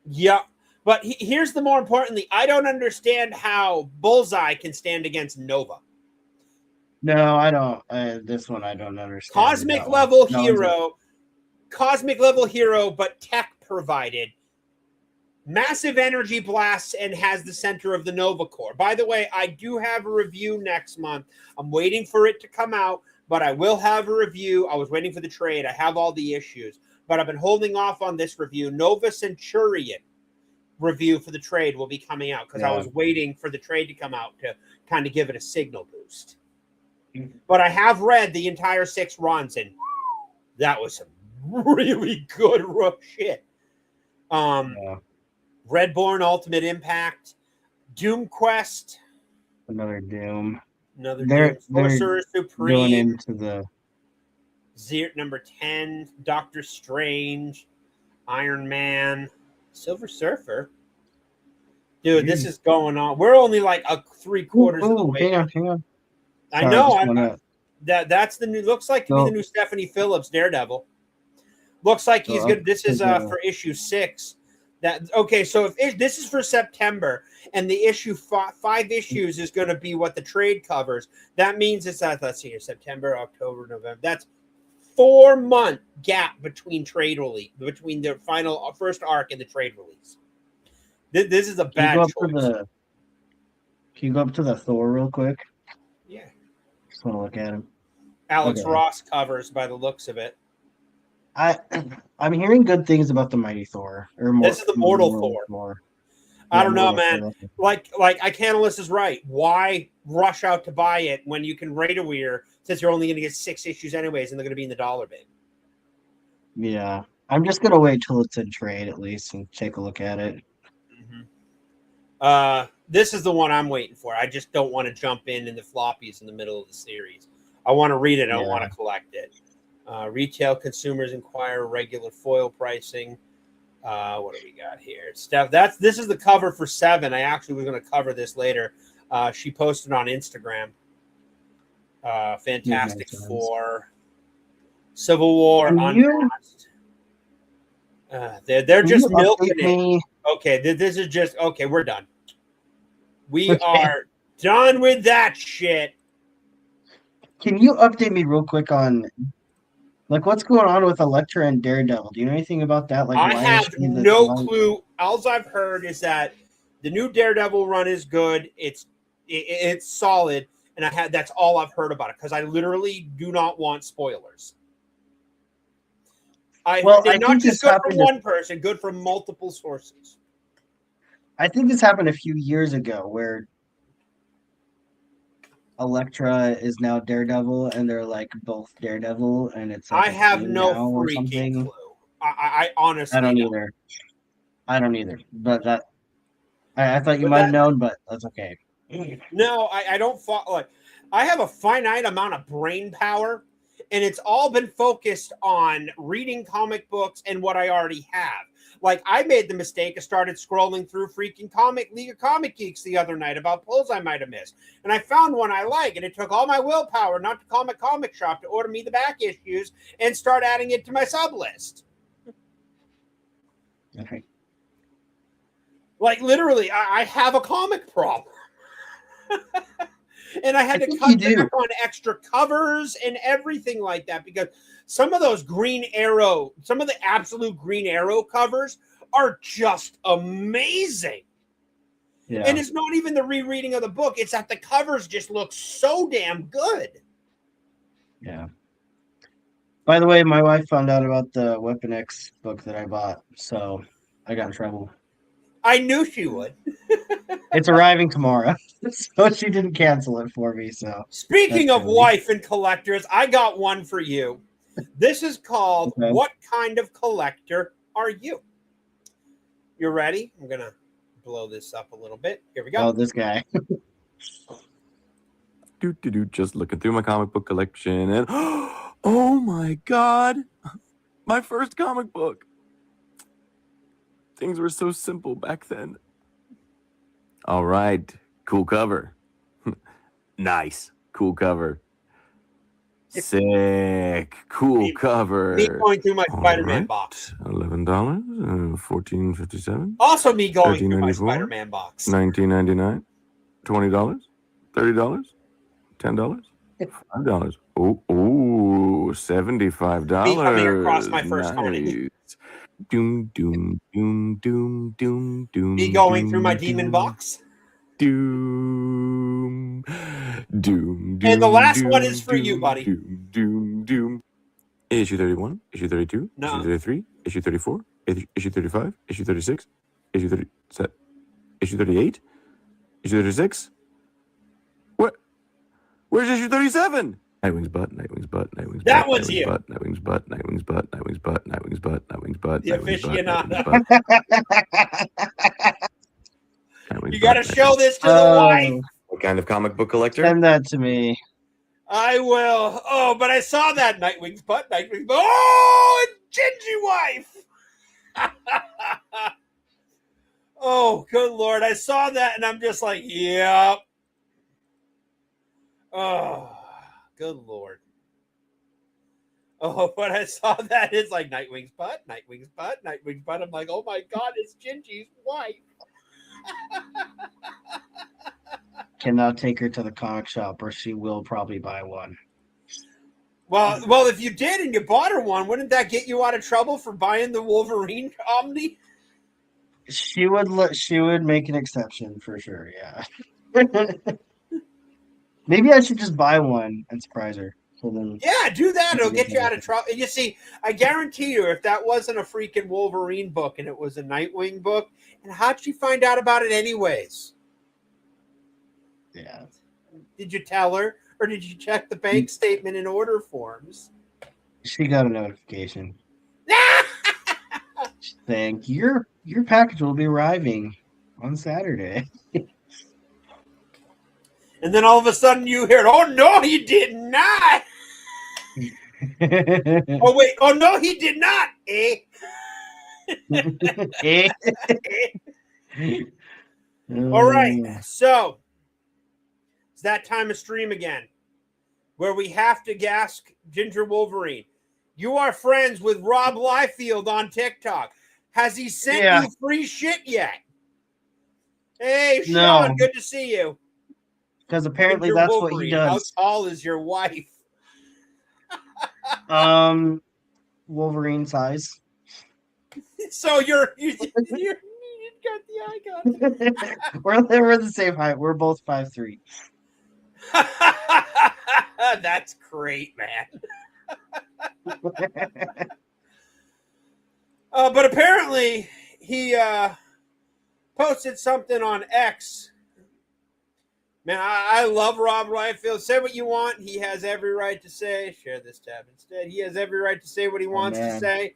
Yeah, but here's the more importantly. I don't understand how Bullseye can stand against Nova. No, I don't. This one I don't understand. Cosmic That one. level That one's a hero, cosmic level hero, but tech provided. Massive energy blasts and has the center of the Nova Core. By the way, I do have a review next month. I'm waiting for it to come out, but I will have a review. I was waiting for the trade. I have all the issues, but I've been holding off on this review. Nova Centurion review for the trade will be coming out because I yeah. was waiting for the trade to come out to kind of give it a signal boost. But I have read the entire 6 runs, and that was some really good shit. Yeah. Redborn Ultimate Impact, Doom Quest, Another Doom. another Doom, They're Sorcerer going Supreme, into the number 10, Doctor Strange, Iron Man, Silver Surfer. Dude, this is going on. We're only like a 3/4 of the way. Hang on. I Sorry, I know. just wanna That's the new. Looks like to be the go new Stephanie Phillips Daredevil. Looks like he's go up good. This to is the for issue 6. That okay? So if this is for September, and the issue 5 issues is going to be what the trade covers, that means it's let's see here, September, October, November. That's 4-month gap between trade release, between the final first arc and the trade release. This is a can you go bad up to choice. the can you go up to the Thor real quick? Yeah, Just want to look at him. Alex Okay. Ross covers by the looks of it. I'm hearing good things about the Mighty Thor or more. This is the Mortal Thor. More. I Yeah, don't know, Mortal man. Thor. Like Icanolus is right. Why rush out to buy it when you can rate a weir since you're only going to get 6 issues anyways, and they're going to be in the dollar bin? Yeah, I'm just gonna wait till it's in trade at least and take a look at it. This is the one I'm waiting for. I just don't want to jump in the floppies in the middle of the series. I want to read it. I don't want to collect it. Retail consumers inquire regular foil pricing. What do we got here? Steph, this is the cover for 7. I actually was going to cover this later. She posted on Instagram. Fantastic Four, Civil War Unmasked. They're just milking it. Okay, this is just okay. We're done. We are done with that shit. Can you update me real quick on like what's going on with Elektra and Daredevil? Do you know anything about that? Like, I why have is she no clue. All I've heard is that the new Daredevil run is good. It's solid, and that's all I've heard about it because I literally do not want spoilers. They're not just good from one person, good from multiple sources. I think this happened a few years ago where Elektra is now Daredevil, and they're like both Daredevil, and it's like I have no freaking clue. I honestly I don't either. But that I thought you might have known, but that's okay. No, I don't. Like, I have a finite amount of brain power, and it's all been focused on reading comic books and what I already have. Like, I made the mistake of started scrolling through freaking League of Comic Geeks the other night about pulls I might have missed. And I found one I like, and it took all my willpower not to call my comic shop to order me the back issues and start adding it to my sub list. Okay. Like, literally, I have a comic problem. And I had to cut back on extra covers and everything like that, because some of those some of the absolute Green Arrow covers are just amazing. Yeah. And it's not even the rereading of the book. It's that the covers just look so damn good. Yeah. By the way, my wife found out about the Weapon X book that I bought, so I got in trouble. I knew she would. It's arriving tomorrow, so she didn't cancel it for me. So, speaking of wife and collectors, I got one for you. This is called What Kind of Collector Are You? You ready? I'm going to blow this up a little bit. Here we go. Oh, this guy. Just looking through my comic book collection, and oh my God, my first comic book. Things were so simple back then. All right, cool cover. Nice, cool cover. Sick, cool cover. Me going through my Spider-Man box. $11, $14.57. Also me going through my Spider-Man box. $19.99, $20, $30, $10, $5. Oh, $75. Me coming across my first comic. Doom, doom, doom, doom, doom, doom. Me going through my demon box. Doom, doom, doom. And the last one is for you, buddy. Doom, doom, doom. Issue 31, issue 32, issue 33, issue 34, issue 35, issue 36, issue 37, issue 38, issue 36. Where's issue 37? Nightwing's butt, Nightwing's butt, Nightwing's butt. That one's you. Nightwing's butt, Nightwing's butt, Nightwing's butt, Nightwing's butt, Nightwing's butt. The aficionado. You got to show this to the wife. What kind of comic book collector? Send that to me. I will. Oh, but I saw that Nightwing's butt, Nightwing's butt. Oh, Gingy wife. Oh, good Lord. I saw that and I'm just like, yep. Oh, good Lord. Oh, but I saw that it's like Nightwing's butt, Nightwing's butt, Nightwing's butt. I'm like, oh my God, it's Gingy's wife. Cannot take her to the comic shop or she will probably buy one. Well, if you did and you bought her one, wouldn't that get you out of trouble for buying the Wolverine Omni? She would make an exception for sure, yeah. Maybe I should just buy one and surprise her. So then, yeah, do that. It'll get you out of trouble. You see, I guarantee you, if that wasn't a freaking Wolverine book and it was a Nightwing book, and how'd she find out about it anyways? Yeah. Did you tell her, or did you check the bank statement and order forms? She got a notification. Thank you. Your package will be arriving on Saturday. And then all of a sudden you hear, oh, no, he did not. Oh, wait. Oh, no, he did not. All right. So it's that time of stream again where we have to ask Ginger Wolverine. You are friends with Rob Liefeld on TikTok. Has he sent you free shit yet? Hey, Sean, good to see you. Because apparently that's Wolverine. What he does. How tall is your wife? Wolverine size. So you got the icon. We're the same height. We're both 5'3". That's great, man. But apparently he posted something on X. Man, I love Rob Liefeld. Say what you want. He has every right to say. Share this tab instead. He has every right to say what he wants to say.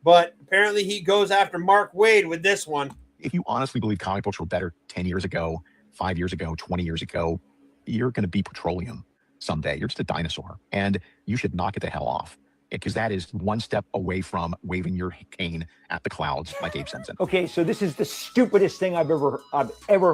But apparently he goes after Mark Waid with this one. If you honestly believe comic books were better 10 years ago, 5 years ago, 20 years ago, you're going to be petroleum someday. You're just a dinosaur. And you should knock it the hell off. because that is one step away from waving your cane at the clouds like Abe Simpson. Okay, so this is the stupidest thing I've ever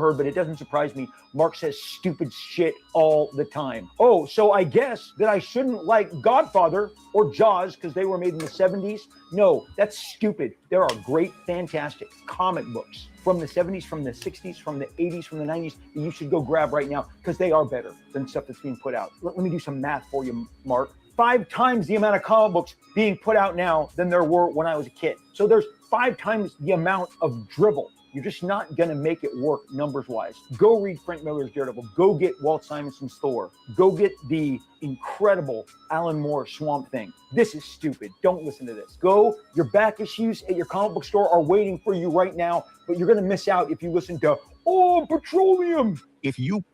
heard, but it doesn't surprise me. Mark says stupid shit all the time. Oh, so I guess that I shouldn't like Godfather or Jaws because they were made in the 70s? No, that's stupid. There are great, fantastic comic books from the 70s, from the 60s, from the 80s, from the 90s that you should go grab right now because they are better than stuff that's being put out. Let me do some math for you, Mark. 5 times the amount of comic books being put out now than there were when I was a kid. So there's 5 times the amount of dribble. You're just not going to make it work numbers-wise. Go read Frank Miller's Daredevil. Go get Walt Simonson's Thor. Go get the incredible Alan Moore Swamp Thing. This is stupid. Don't listen to this. Go. Your back issues at your comic book store are waiting for you right now, but you're going to miss out if you listen to, oh, petroleum. If you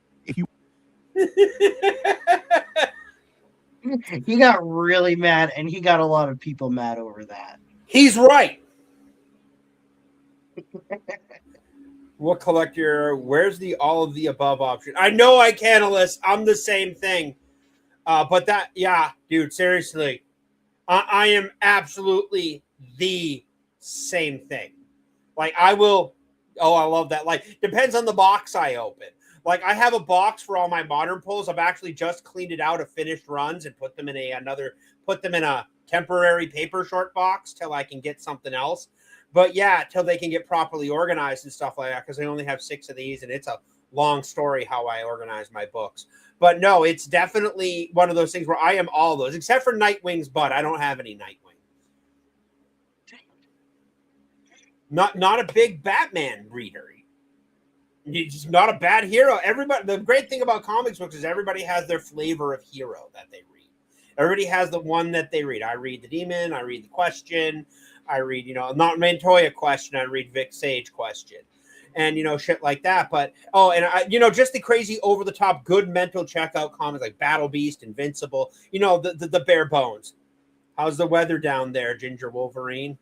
He got really mad, and he got a lot of people mad over that. He's right. What collector? Where's the all of the above option? I know I can't list. I'm the same thing. But that, yeah, dude, seriously. I am absolutely the same thing. Like, I will, oh, I love that. Like, depends on the box I open. Like, I have a box for all my modern pulls. I've actually just cleaned it out of finished runs and put them in a temporary paper short box till I can get something else. But yeah, till they can get properly organized and stuff like that, because I only have 6 of these, and it's a long story how I organize my books. But no, it's definitely one of those things where I am all those, except for Nightwing's butt. I don't have any Nightwing. Not a big Batman reader. He's not a bad hero. Everybody. The great thing about comics books is everybody has their flavor of hero that they read. Everybody has the one that they read. I read the Demon. I read the Question. I read, not Montoya Question. I read Vic Sage Question, and shit like that. But just the crazy over the top good mental checkout comics like Battle Beast, Invincible. The bare bones. How's the weather down there, Ginger Wolverine?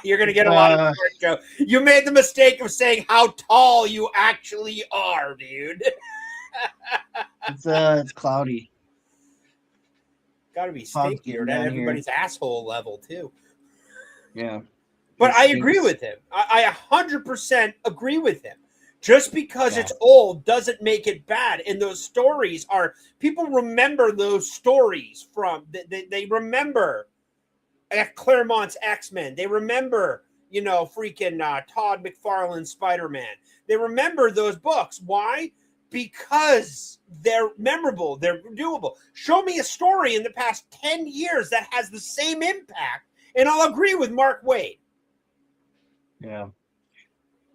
You're gonna get a lot of Joe. You made the mistake of saying how tall you actually are, dude. It's cloudy. Gotta be stinkier at everybody's asshole level too. Yeah. But I agree with him. I 100% agree with him. Just because it's old doesn't make it bad. And those stories are, people remember those stories from, they remember Claremont's X-Men. They remember, freaking Todd McFarlane's Spider-Man. They remember those books. Why? Because they're memorable. They're doable. Show me a story in the past 10 years that has the same impact, and I'll agree with Mark Waid. Yeah.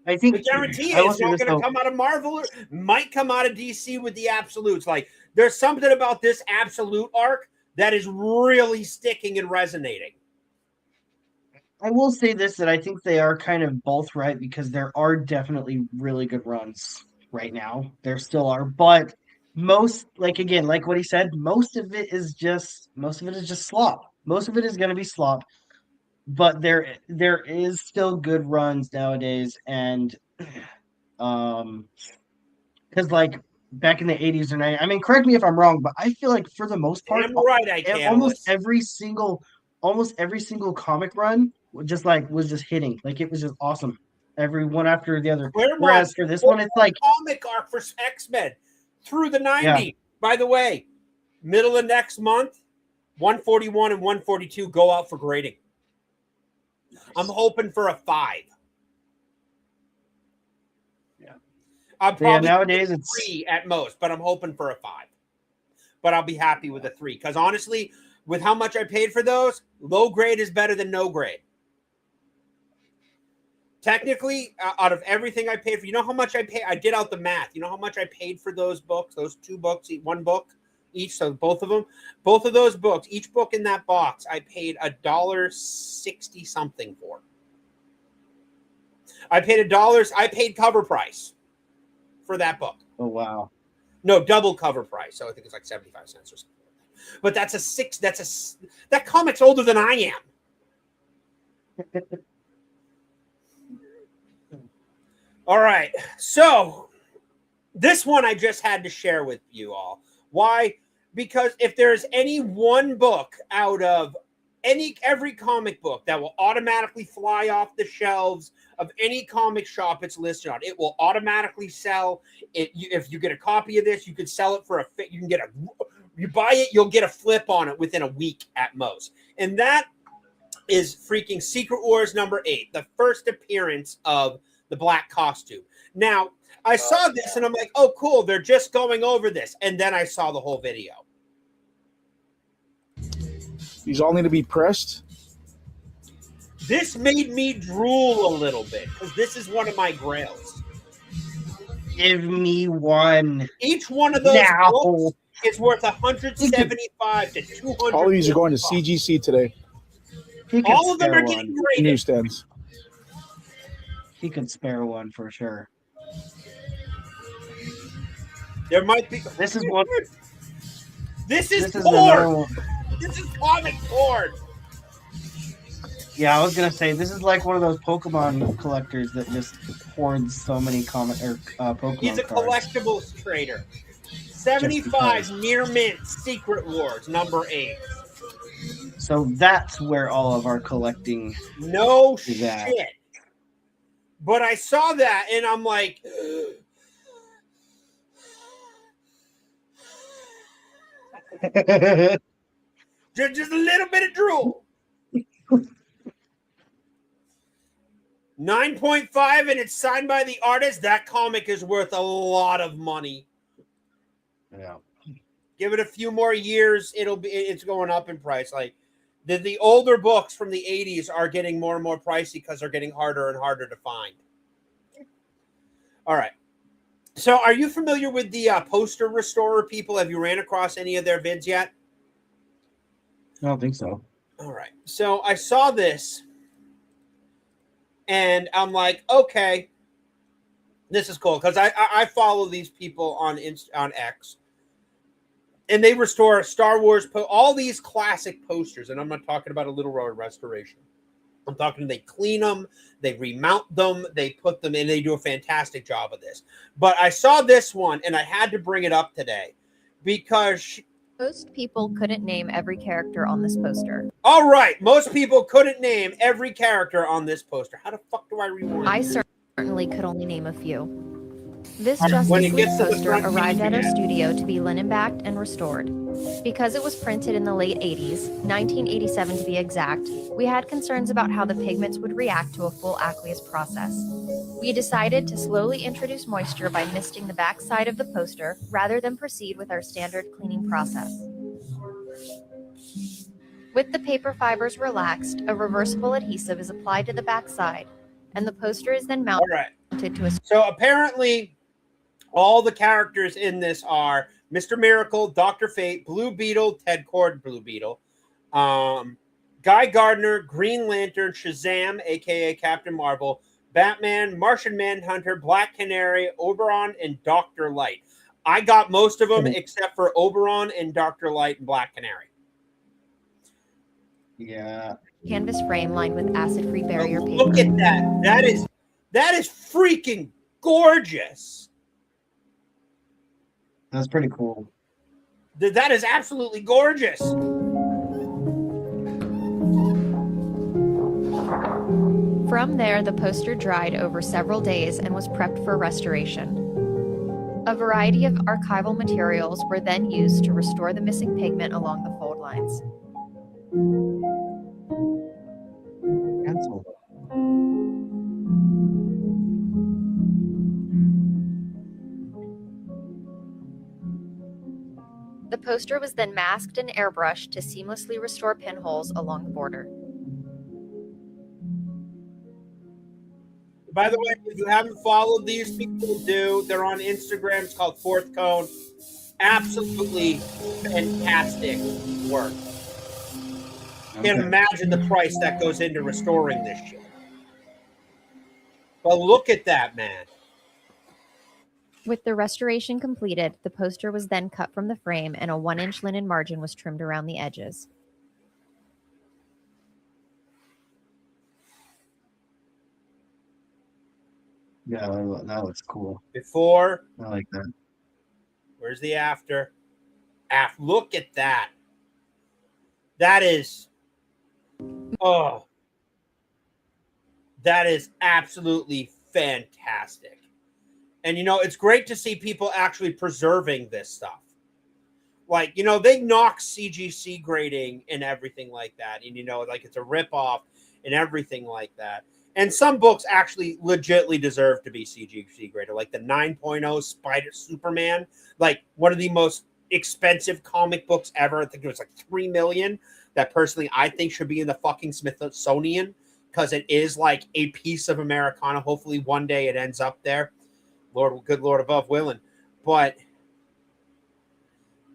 I think the guarantee it's not going to come out of Marvel. Or might come out of DC with the absolutes. Like, there's something about this absolute arc that is really sticking and resonating. I will say this, that I think they are kind of both right, because there are definitely really good runs right now. There still are, but most, like what he said, most of it is just slop. Most of it is going to be slop, but there is still good runs nowadays, and because like back in the 80s or 90s, I mean, correct me if I'm wrong, but I feel like for the most part, almost every single comic run was just hitting. Like, it was just awesome. Every one after the other. Whereas for this one, it's like comic arc for X-Men through the 90s. Yeah. By the way, middle of next month, 141 and 142 go out for grading. Nice. I'm hoping for a 5. Yeah. I'm probably nowadays it's 3 at most, but I'm hoping for a 5. But I'll be happy with a 3, because honestly, with how much I paid for those, low grade is better than no grade. Technically, out of everything I paid for, you know how much I paid? I did out the math. You know how much I paid for those books, those 2 books, 1 book each, so both of them? Both of those books, each book in that box, I paid $1.60 something for. I paid I paid cover price for that book. Oh, wow. No, double cover price. So I think it's like 75 cents or something. But that comic's older than I am. All right. So this one I just had to share with you all. Why? because if there's any one book out of every comic book that will automatically fly off the shelves of any comic shop it's listed on, it will automatically sell it. If you get a copy of this, you can sell it for you buy it, you'll get a flip on it within a week at most. And that is freaking Secret Wars #8, the first appearance of the black costume. Now, I saw this and I'm like, oh, cool, they're just going over this. And then I saw the whole video. These all need to be pressed. This made me drool a little bit because this is one of my grails. Give me one. Each one of those books is worth $175 to $200. All of these are going to CGC today. All of them are getting graded. Newsstands. He could spare one for sure. There might be. This is one. This is porn. This is comic porn. Yeah, I was gonna say this is like one of those Pokemon collectors that just hoards so many Pokemon. He's a cards. collectibles trader. 75 near mint Secret Wars #8. So that's where all of our collecting. No is shit. at. But I saw that and I'm like, just a little bit of drool. 9.5 and it's signed by the artist. That comic is worth a lot of money. Yeah. Give it a few more years, it's going up in price. Like the older books from the 80s are getting more and more pricey because they're getting harder and harder to find. All right. So are you familiar with the poster restorer people? Have you ran across any of their vids yet? I don't think so. All right. So I saw this and I'm like, okay, this is cool because I follow these people on X. And they restore Star Wars, all these classic posters. And I'm not talking about a Little Road restoration. I'm talking they clean them, they remount them, they put them in. They do a fantastic job of this. But I saw this one, and I had to bring it up today because most people couldn't name every character on this poster. All right, most people couldn't name every character on this poster. How the fuck do I rewind? I certainly could only name a few. This When Justice it League gets to the poster front arrived page at our again. studio to be linen-backed and restored. Because it was printed in the late 80s, 1987 to be exact, we had concerns about how the pigments would react to a full aqueous process. We decided to slowly introduce moisture by misting the back side of the poster rather than proceed with our standard cleaning process. With the paper fibers relaxed, a reversible adhesive is applied to the back side, and the poster is then All mounted right. to a So apparently, all the characters in this are Mr. Miracle, Dr. Fate, Blue Beetle, Ted Kord, Blue Beetle, Guy Gardner, Green Lantern, Shazam, aka Captain Marvel, Batman, Martian Manhunter, Black Canary, Oberon, and Dr. Light. I got most of them except for Oberon and Dr. Light and Black Canary. Yeah. canvas frame lined with acid-free barrier paper. Look at that. That is freaking gorgeous. That's pretty cool. That is absolutely gorgeous. From there, the poster dried over several days and was prepped for restoration. A variety of archival materials were then used to restore the missing pigment along the fold lines. Pencil. The poster was then masked and airbrushed to seamlessly restore pinholes along the border. By the way, if you haven't followed these people, do. They're on Instagram. It's called Fourth Cone. Absolutely fantastic work. Can't imagine the price that goes into restoring this shit. But look at that, man. With the restoration completed, the poster was then cut from the frame and a 1-inch linen margin was trimmed around the edges. Yeah, that looks cool. Before, I like that. where's the after? Look at that. That is, oh, that is absolutely fantastic. And, you know, it's great to see people actually preserving this stuff. Like, you know, they knock CGC grading and everything like that. And, you know, like it's a ripoff and everything like that. And some books actually legitimately deserve to be CGC graded, like the 9.0 Spider Superman, like one of the most expensive comic books ever. I think it was like $3 million. That personally I think should be in the fucking Smithsonian because it is like a piece of Americana. Hopefully one day it ends up there. Lord, good Lord above willing. But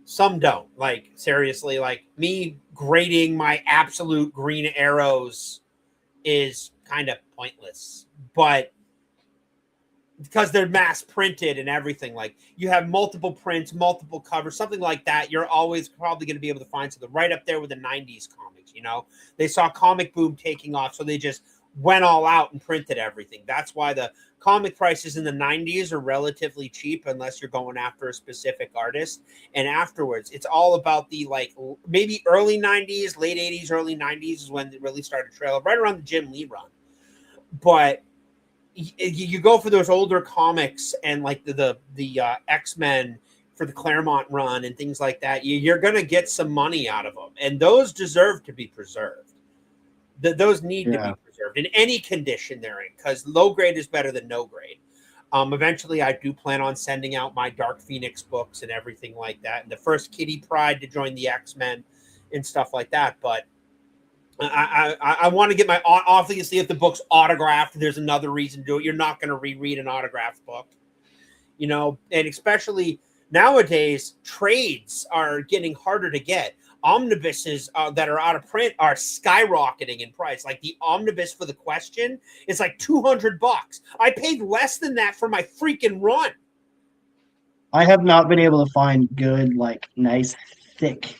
some don't. Like, seriously, like me grading my absolute Green Arrows is kind of pointless. But because they're mass printed and everything, like you have multiple prints, multiple covers, something like that, you're always probably going to be able to find something right up there with the 90s comics, you know? They saw comic boom taking off, so they just went all out and printed everything. That's why the comic prices in the 90s are relatively cheap unless you're going after a specific artist. And afterwards, it's all about the like maybe early 90s, late 80s, early 90s is when it really started to trail, right around the Jim Lee run. But you go for those older comics and like the X-Men for the Claremont run and things like that, you're going to get some money out of them. And those deserve to be preserved. Those need to be preserved in any condition they're in, because low grade is better than no grade. Eventually, I do plan on sending out my Dark Phoenix books and everything like that, and the first Kitty Pryde to join the X-Men and stuff like that. But I want to get my, obviously, if the book's autographed, there's another reason to do it. You're not going to reread an autographed book, you know, and especially nowadays, trades are getting harder to get. Omnibuses that are out of print are skyrocketing in price. Like the omnibus for The Question is like $200. I paid less than that for my freaking run. I have not been able to find good, like, nice, thick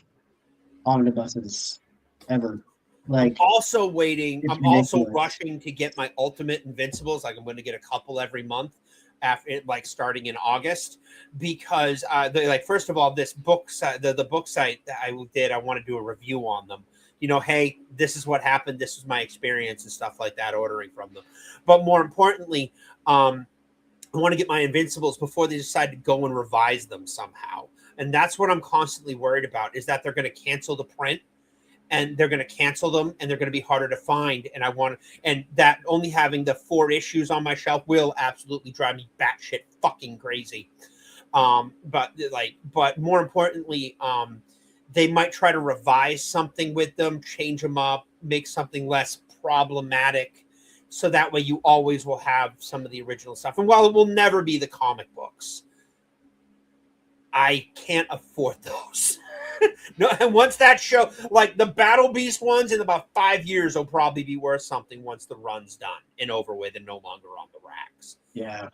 omnibuses ever. Like, I'm also waiting. I'm ridiculous. also rushing to get my Ultimate Invincibles. Like I'm going to get a couple every month after, like starting in August, because like first of all, this book site, the book site that I did, I want to do a review on them. You know, hey, this is what happened. This is my experience and stuff like that, ordering from them. But more importantly, I want to get my Invincibles before they decide to go and revise them somehow. And that's what I'm constantly worried about, is that they're going to cancel the print. And they're going to cancel them, and they're going to be harder to find. And I want, and that only having the 4 issues on my shelf will absolutely drive me batshit fucking crazy. But more importantly, they might try to revise something with them, change them up, make something less problematic, so that way you always will have some of the original stuff. And while it will never be the comic books, I can't afford those. No, and once that show, like the Battle Beast ones, in about 5 years, will probably be worth something once the run's done and over with and no longer on the racks. Yeah.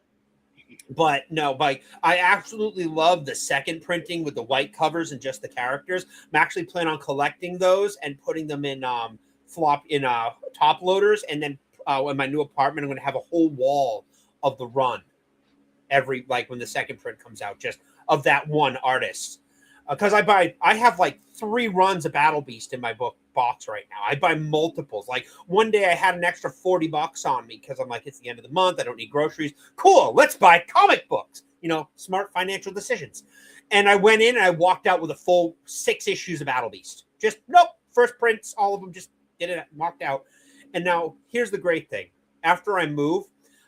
But no, like I absolutely love the second printing with the white covers and just the characters. I'm actually planning on collecting those and putting them in top loaders, and then in my new apartment, I'm going to have a whole wall of the run every, like when the second print comes out, just of that one artist. Because I have like 3 runs of Battle Beast in my box right now. I buy multiples. Like one day I had an extra $40 on me because I'm like, it's the end of the month. I don't need groceries. Cool. Let's buy comic books. You know, smart financial decisions. And I went in and I walked out with a full 6 issues of Battle Beast. Just, nope. First prints, all of them, just did it, walked out. And now here's the great thing. After I move,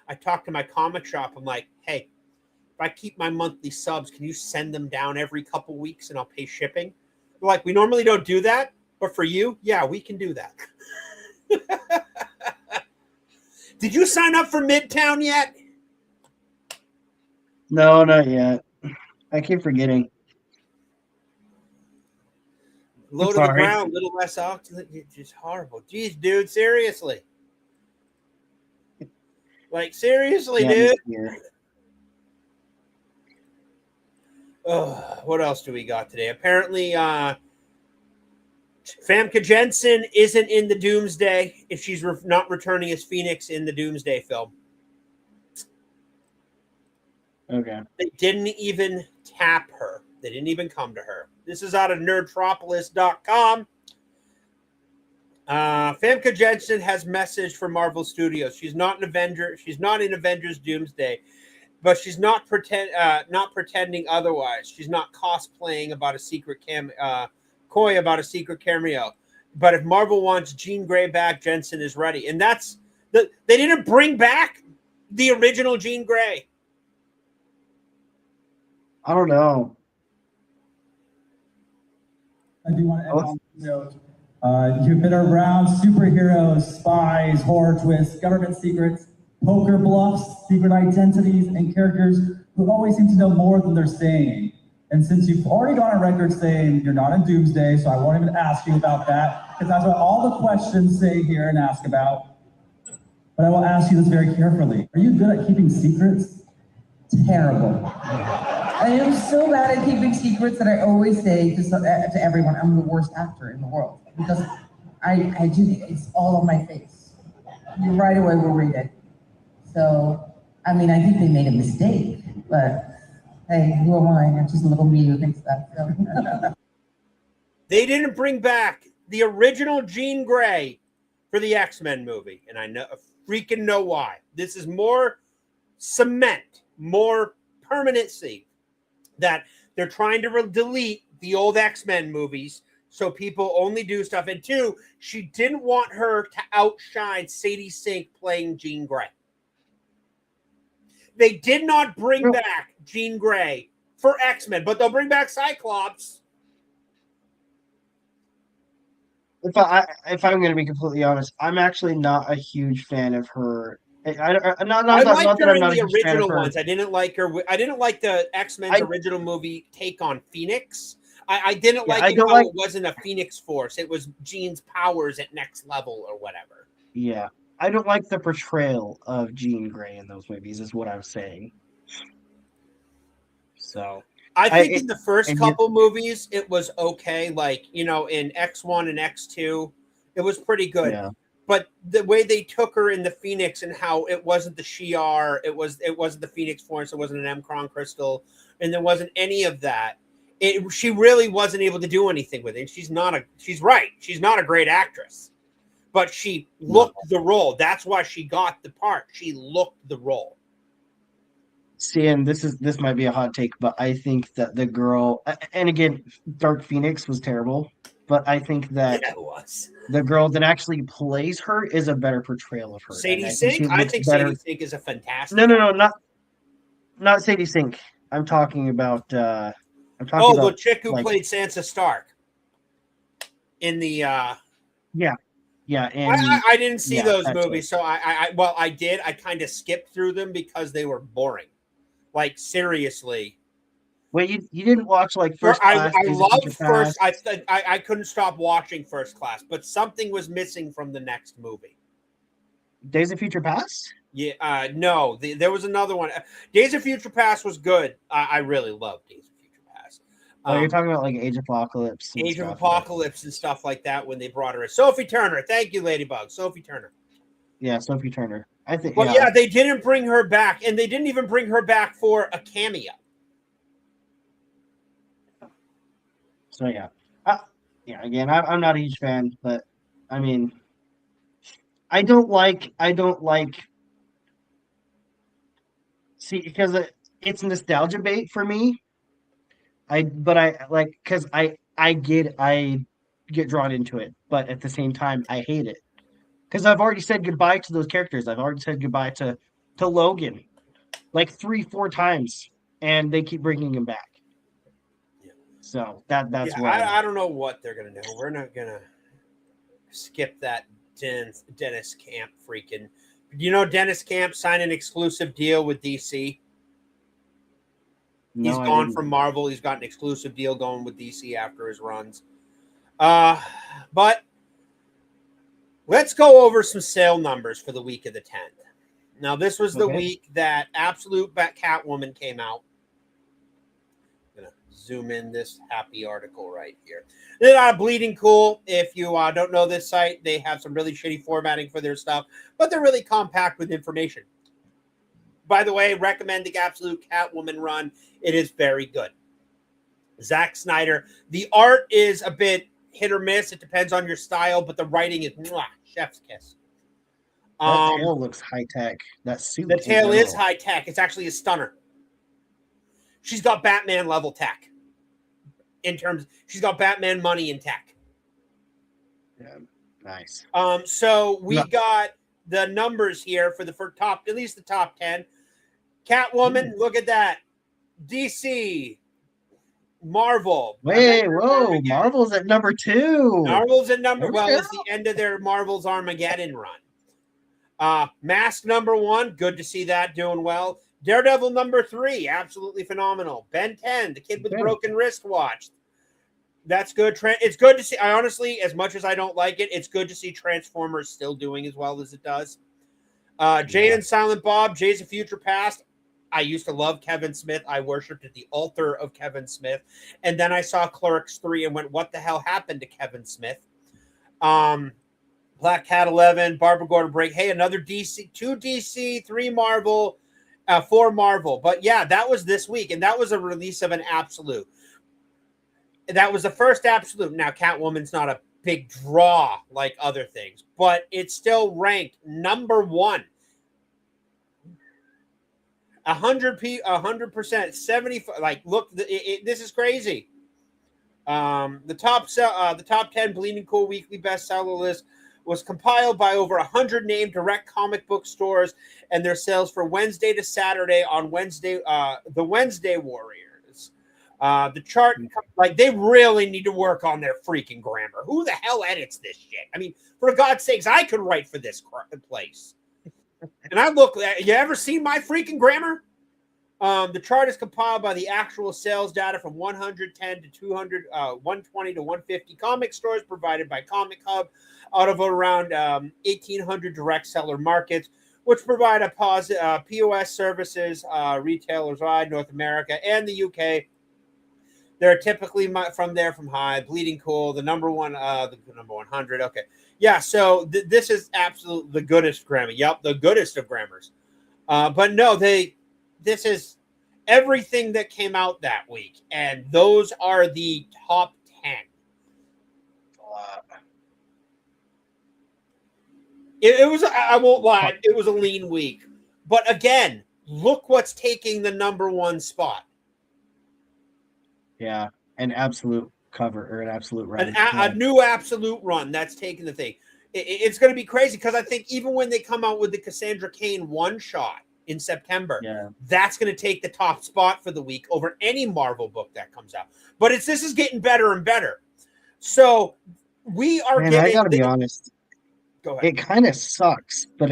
I talked to my comic shop. I'm like, hey, if I keep my monthly subs, can you send them down every couple weeks and I'll pay shipping? They're like, we normally don't do that, but for you, yeah, we can do that. Did you sign up for Midtown yet? No, not yet. I keep forgetting. Low to the ground, little less oxygen. It's just horrible. Jeez, dude, seriously. Like, seriously, dude. Oh, what else do we got today? Apparently, Famke Jensen isn't in the Doomsday if she's not returning as Phoenix in the Doomsday film. Okay. They didn't even tap her. They didn't even come to her. This is out of nerdtropolis.com. Famke Jensen has messaged for Marvel Studios. She's not an Avenger. She's not in Avengers Doomsday, but she's not pretending otherwise. She's not cosplaying about a secret coy about a secret cameo. But if Marvel wants Jean Grey back, Jensen is ready. And that's they didn't bring back the original Jean Grey. I don't know. I do want to end on this note. You've been around superheroes, spies, horror twists, government secrets, poker bluffs, secret identities, and characters who always seem to know more than they're saying. And since you've already gone on record saying you're not in Doomsday, so I won't even ask you about that, because that's what all the questions say here and ask about. But I will ask you this very carefully. Are you good at keeping secrets? Terrible. I am so bad at keeping secrets that I always say to everyone, I'm the worst actor in the world. Because I do, it's all on my face. You right away will read it. So, I mean, I think they made a mistake, but hey, who am I? I'm just a little me who thinks that. So. They didn't bring back the original Jean Grey for the X-Men movie, and I freaking know why. This is more cement, more permanency, that they're trying to delete the old X-Men movies so people only do stuff. And two, she didn't want her to outshine Sadie Sink playing Jean Grey. They did not bring back Jean Grey for X-Men, but they'll bring back Cyclops. If I'm going to be completely honest, I'm actually not a huge fan of her. I liked her in the original ones. I didn't like her. I didn't like the X-Men's original movie take on Phoenix. I didn't like it how it wasn't a Phoenix Force. It was Jean's powers at next level or whatever. Yeah. I don't like the portrayal of Jean Grey in those movies, is what I was saying. So I think in the first couple movies, it was okay. Like, in X1 and X2, it was pretty good. Yeah. But the way they took her in the Phoenix and how it wasn't the Shi'ar, it wasn't the Phoenix Force, it wasn't an M-Cron crystal, and there wasn't any of that. She really wasn't able to do anything with it. She's not a great actress. But she looked the role. That's why she got the part. She looked the role. See, and this might be a hot take, but I think that the girl, and again, Dark Phoenix was terrible, but I think that the girl that actually plays her is a better portrayal of her. Sadie Sink? I think Sadie Sink is a fantastic. No, not Sadie Sink. I'm talking about. The chick who played Sansa Stark in the. Yeah, and I didn't see those movies, so I did. I kind of skipped through them because they were boring. Like, seriously. Wait, you didn't watch like First Class? I loved First. I couldn't stop watching First Class, but something was missing from the next movie. Days of Future Past? Yeah, no, there was another one. Days of Future Past was good. I really loved Days of Future Past. You're talking about like Age of Apocalypse. Age of Apocalypse and stuff like that when they brought her in. Sophie Turner. Thank you, Ladybug. Sophie Turner. Yeah, Sophie Turner. I think. Well, yeah, they didn't bring her back, and they didn't even bring her back for a cameo. So yeah, Again, I'm not a huge fan, but I mean, I don't like. See, because it's nostalgia bait for me. Because I get drawn into it, but at the same time, I hate it. Because I've already said goodbye to those characters. I've already said goodbye to Logan like 3-4 times, and they keep bringing him back. Yeah. So that's why I don't know what they're gonna do. We're not gonna skip that Dennis Camp freaking. Dennis Camp signed an exclusive deal with DC. He's gone from Marvel. He's got an exclusive deal going with DC after his runs. But let's go over some sale numbers for the week of the 10th. Now, this was the week that Absolute Catwoman came out. I'm going to zoom in this happy article right here. They're Bleeding Cool. If you don't know this site, they have some really shitty formatting for their stuff, but they're really compact with information. By the way, recommend the Absolute Catwoman run. It is very good. Zack Snyder. The art is a bit hit or miss. It depends on your style, but the writing is chef's kiss. That tail looks high tech. That suit. The tail is high tech. It's actually a stunner. She's got Batman level tech. She's got Batman money in tech. Yeah, nice. So we got the numbers here for at least the top 10. Catwoman, look at that. DC, Marvel. Whoa! Marvel's at number 2. Marvel's at number. Well, it's the end of their Marvel's Armageddon run. Mask number 1. Good to see that doing well. Daredevil number 3. Absolutely phenomenal. Ben 10, the kid with the broken wristwatch. That's good. It's good to see. I honestly, as much as I don't like it, it's good to see Transformers still doing as well as it does. Jade and Silent Bob, Jay's a Future Past. I used to love Kevin Smith. I worshipped at the altar of Kevin Smith. And then I saw Clerks 3 and went, what the hell happened to Kevin Smith? Black Cat 11, Barbara Gordon break. Hey, another DC, 2 DC, 3 Marvel, 4 Marvel. But yeah, that was this week. And that was a release of an absolute. That was the first absolute. Now, Catwoman's not a big draw like other things, but it's still ranked number 1. 100%, 75. Like, look, this is crazy. The top 10 Bleeding Cool weekly bestseller list was compiled by over 100 named direct comic book stores and their sales for Wednesday to Saturday on Wednesday. The Wednesday Warriors. The chart, like, they really need to work on their freaking grammar. Who the hell edits this shit? I mean, for God's sakes, I could write for this place. And I look, you ever seen my freaking grammar? The chart is compiled by the actual sales data from 110 to 200, 120 to 150 comic stores provided by Comic Hub out of around 1,800 direct seller markets, which provide a POS services, retailers wide North America and the UK. They're typically from high, Bleeding Cool, the number 100. Okay. Yeah, so this is absolutely the goodest grammar. Yep, the goodest of grammars. But no, this is everything that came out that week, and those are the top 10. It was, I won't lie, it was a lean week. But again, look what's taking the number 1 spot. Yeah, an absolute cover or an absolute run. A new absolute run that's taking the thing. It's going to be crazy because I think even when they come out with the Cassandra Cain one-shot in September, that's going to take the top spot for the week over any Marvel book that comes out. But this is getting better and better. So we are getting... I got to be honest. Go ahead. It kind of sucks, but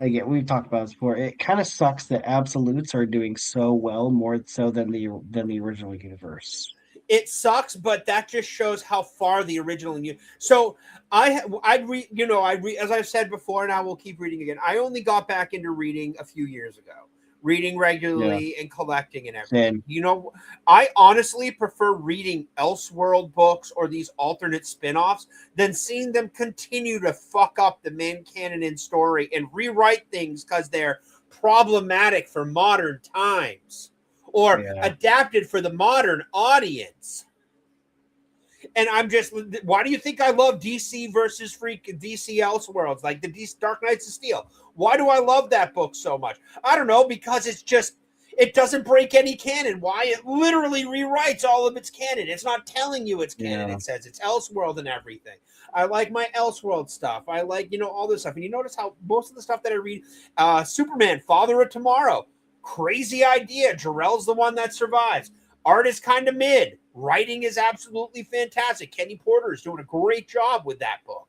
again, we've talked about this before. It kind of sucks that absolutes are doing so well, more so than the original universe. It sucks, but that just shows how far the original. So I'd read, as I've said before, and I will keep reading again. I only got back into reading a few years ago, reading regularly and collecting and everything. Same. I honestly prefer reading Elseworld books or these alternate spin-offs than seeing them continue to fuck up the main canon and story and rewrite things because they're problematic for modern times or adapted for the modern audience. And I'm just, why do you think I love DC versus DC Elseworlds, like the DC Dark Knights of Steel? Why do I love that book so much? I don't know, because it doesn't break any canon. Why? It literally rewrites all of its canon. It's not telling you it's canon. It says it's Elseworld and everything. I like my Elseworld stuff. I like, all this stuff. And you notice how most of the stuff that I read, Superman, Father of Tomorrow, crazy idea. Jor-El's the one that survives. Art is kind of mid. Writing is absolutely fantastic. Kenny Porter is doing a great job with that book.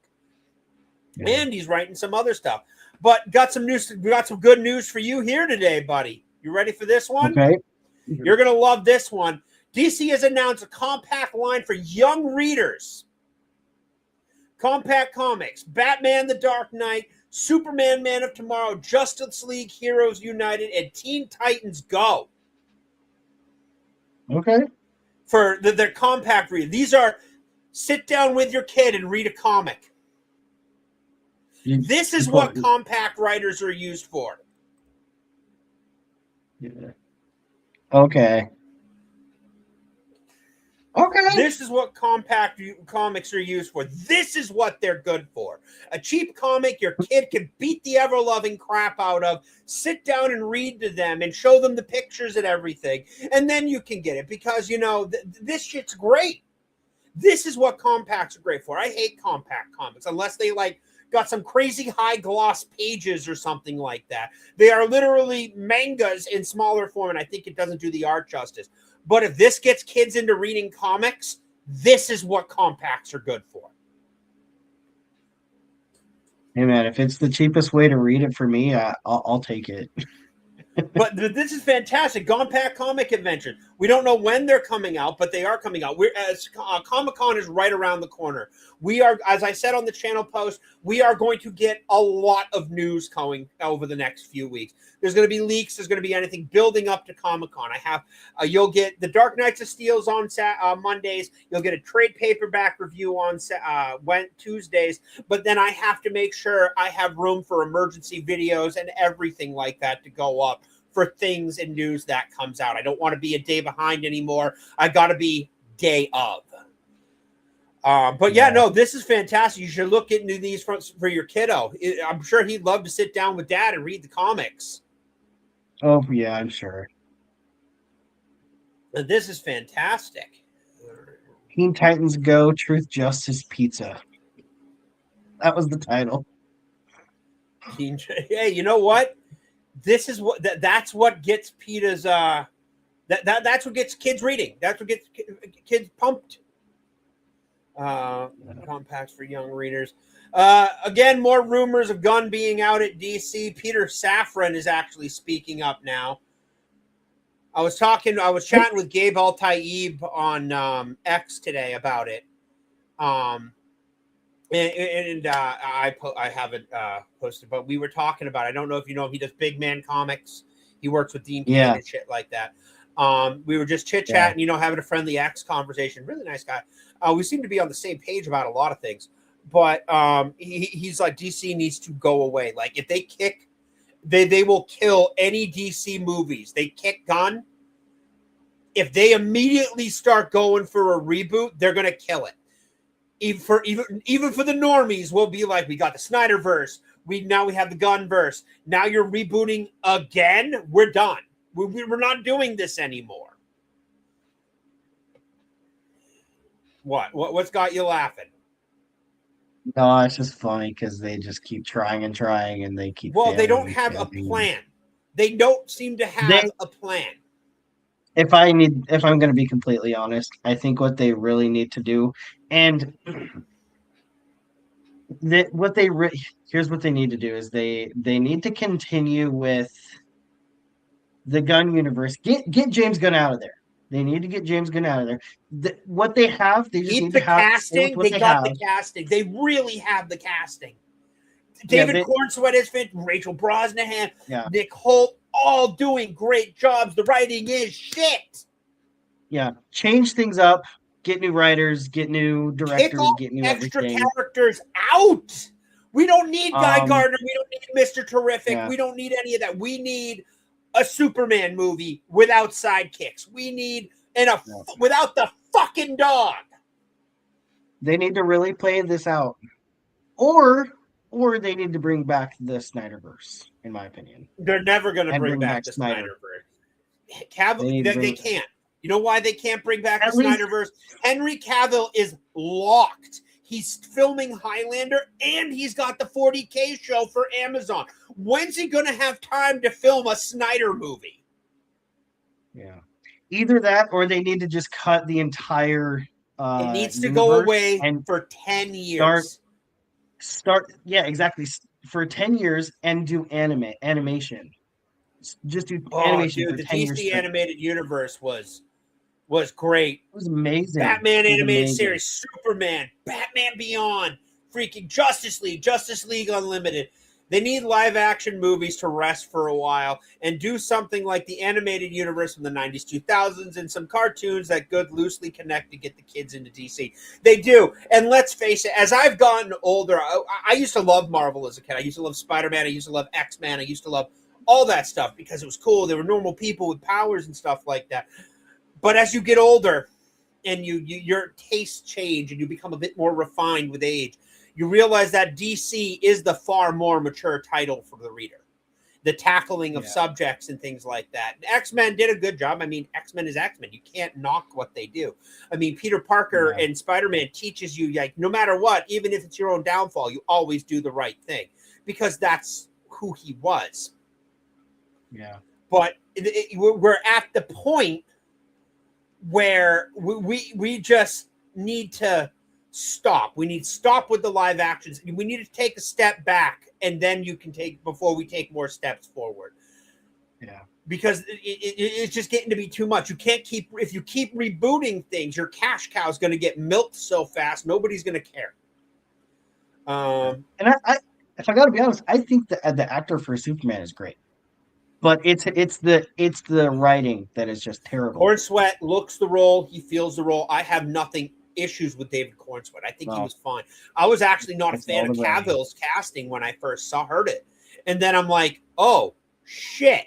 And he's writing some other stuff. But got some good news for you here today, buddy. You ready for this one? Okay. You're going to love this one. DC has announced a compact line for young readers. Compact Comics, Batman the Dark Knight, Superman Man of Tomorrow, Justice League Heroes United, and Teen Titans Go. Okay. For their compact read. These are sit down with your kid and read a comic. This is what compact writers are used for. Yeah. Okay. Okay. This is what compact comics are used for. This is what they're good for. A cheap comic your kid can beat the ever-loving crap out of, sit down and read to them and show them the pictures and everything, and then you can get it because, this shit's great. This is what compacts are great for. I hate compact comics unless they, got some crazy high gloss pages or something like that. They are literally mangas in smaller form, and I think it doesn't do the art justice. But if this gets kids into reading comics, this is what compacts are good for. Hey man, if it's the cheapest way to read it for me, I'll take it. But this is fantastic. Compact Comic Convention. We don't know when they're coming out, but they are coming out. Comic-Con is right around the corner. We are, as I said on the channel post, we are going to get a lot of news coming over the next few weeks. There's going to be leaks. There's going to be anything building up to Comic-Con. I have, you'll get the Dark Knights of Steel's on Mondays. You'll get a trade paperback review on Tuesdays. But then I have to make sure I have room for emergency videos and everything like that to go up for things and news that comes out. I don't want to be a day behind anymore. I got to be day of. But yeah, no, this is fantastic. You should look into these for your kiddo. I'm sure he'd love to sit down with dad and read the comics. Oh, yeah, I'm sure. And this is fantastic. Teen Titans Go, Truth, Justice, Pizza. That was the title. Hey, you know what? This is what that's what gets PETA's that's what gets kids reading. That's what gets kids pumped. Compacts for young readers. Again, more rumors of Gunn being out at DC. Peter Safran is actually speaking up now. I was chatting with Gabe Al-Taib on X today about it. I haven't posted, but we were talking about it. I don't know if you know him. He does Big Man Comics. He works with Dean Cain and shit like that. We were just chit-chatting, having a friendly X conversation. Really nice guy. We seem to be on the same page about a lot of things. But he's like, DC needs to go away. Like, if they kick, they will kill any DC movies. They kick Gunn. If they immediately start going for a reboot, they're going to kill it. Even for the normies, we'll be like, we got the Snyderverse. Now we have the Gunverse. Now you're rebooting again. We're done. We're not doing this anymore. What's got you laughing? No, it's just funny because they just keep trying and trying, and they keep. Well, they don't have a plan. They don't seem to have a plan. If I'm going to be completely honest, I think what they really need to do, and here's what they need to do is they need to continue with the Gunn universe. Get James Gunn out of there. They need to get James Gunn out of there. What they have, they just need to have casting. They got the casting. They really have the casting. David Cornsweet is fit. Rachel Brosnahan. Yeah. Nick Holt. All doing great jobs. The writing is shit. Yeah, change things up. Get new writers. Get new directors. Get new extra everything. Characters out. We don't need Guy Gardner. We don't need Mr. Terrific. Yeah. We don't need any of that. We need a Superman movie without sidekicks. We need without the fucking dog. They need to really play this out, or they need to bring back the Snyderverse. In my opinion, they're never going to bring back the Snyderverse. They can't. You know why they can't bring back the Snyderverse? Henry Cavill is locked. He's filming Highlander, and he's got the 40K show for Amazon. When's he going to have time to film a Snyder movie? Yeah, either that, or they need to just cut the entire. It needs to go away for 10 years. Start. Yeah, exactly. For 10 years and do animation. Just do animation. Dude, the DC animated universe was great. It was amazing. Batman animated series, Superman, Batman Beyond, freaking Justice League Unlimited. They need live action movies to rest for a while and do something like the animated universe from the 90s, 2000s, and some cartoons that could loosely connect to get the kids into DC. They do. And let's face it, as I've gotten older, I used to love Marvel as a kid. I used to love Spider-Man. I used to love X-Men. I used to love all that stuff because it was cool. They were normal people with powers and stuff like that. But as you get older, and your tastes change and you become a bit more refined with age, you realize that DC is the far more mature title for the reader. The tackling of subjects and things like that. X-Men did a good job. I mean, X-Men is X-Men. You can't knock what they do. I mean, Peter Parker and Spider-Man teaches you, like, no matter what, even if it's your own downfall, you always do the right thing because that's who he was. Yeah. But we're at the point where we just need to stop. We need to stop with the live actions. We need to take a step back, and then you can before we take more steps forward. Yeah. Because it's just getting to be too much. You can't if you keep rebooting things, your cash cow is going to get milked so fast, nobody's going to care. And I if I got to be honest, I think the actor for Superman is great. But it's the writing that is just terrible. Corn Sweat looks the role. He feels the role. I have nothing issues with David Cornsweet. I think he was fine. I was actually not a fan of Cavill's casting when I first heard it. And then I'm like, oh, shit.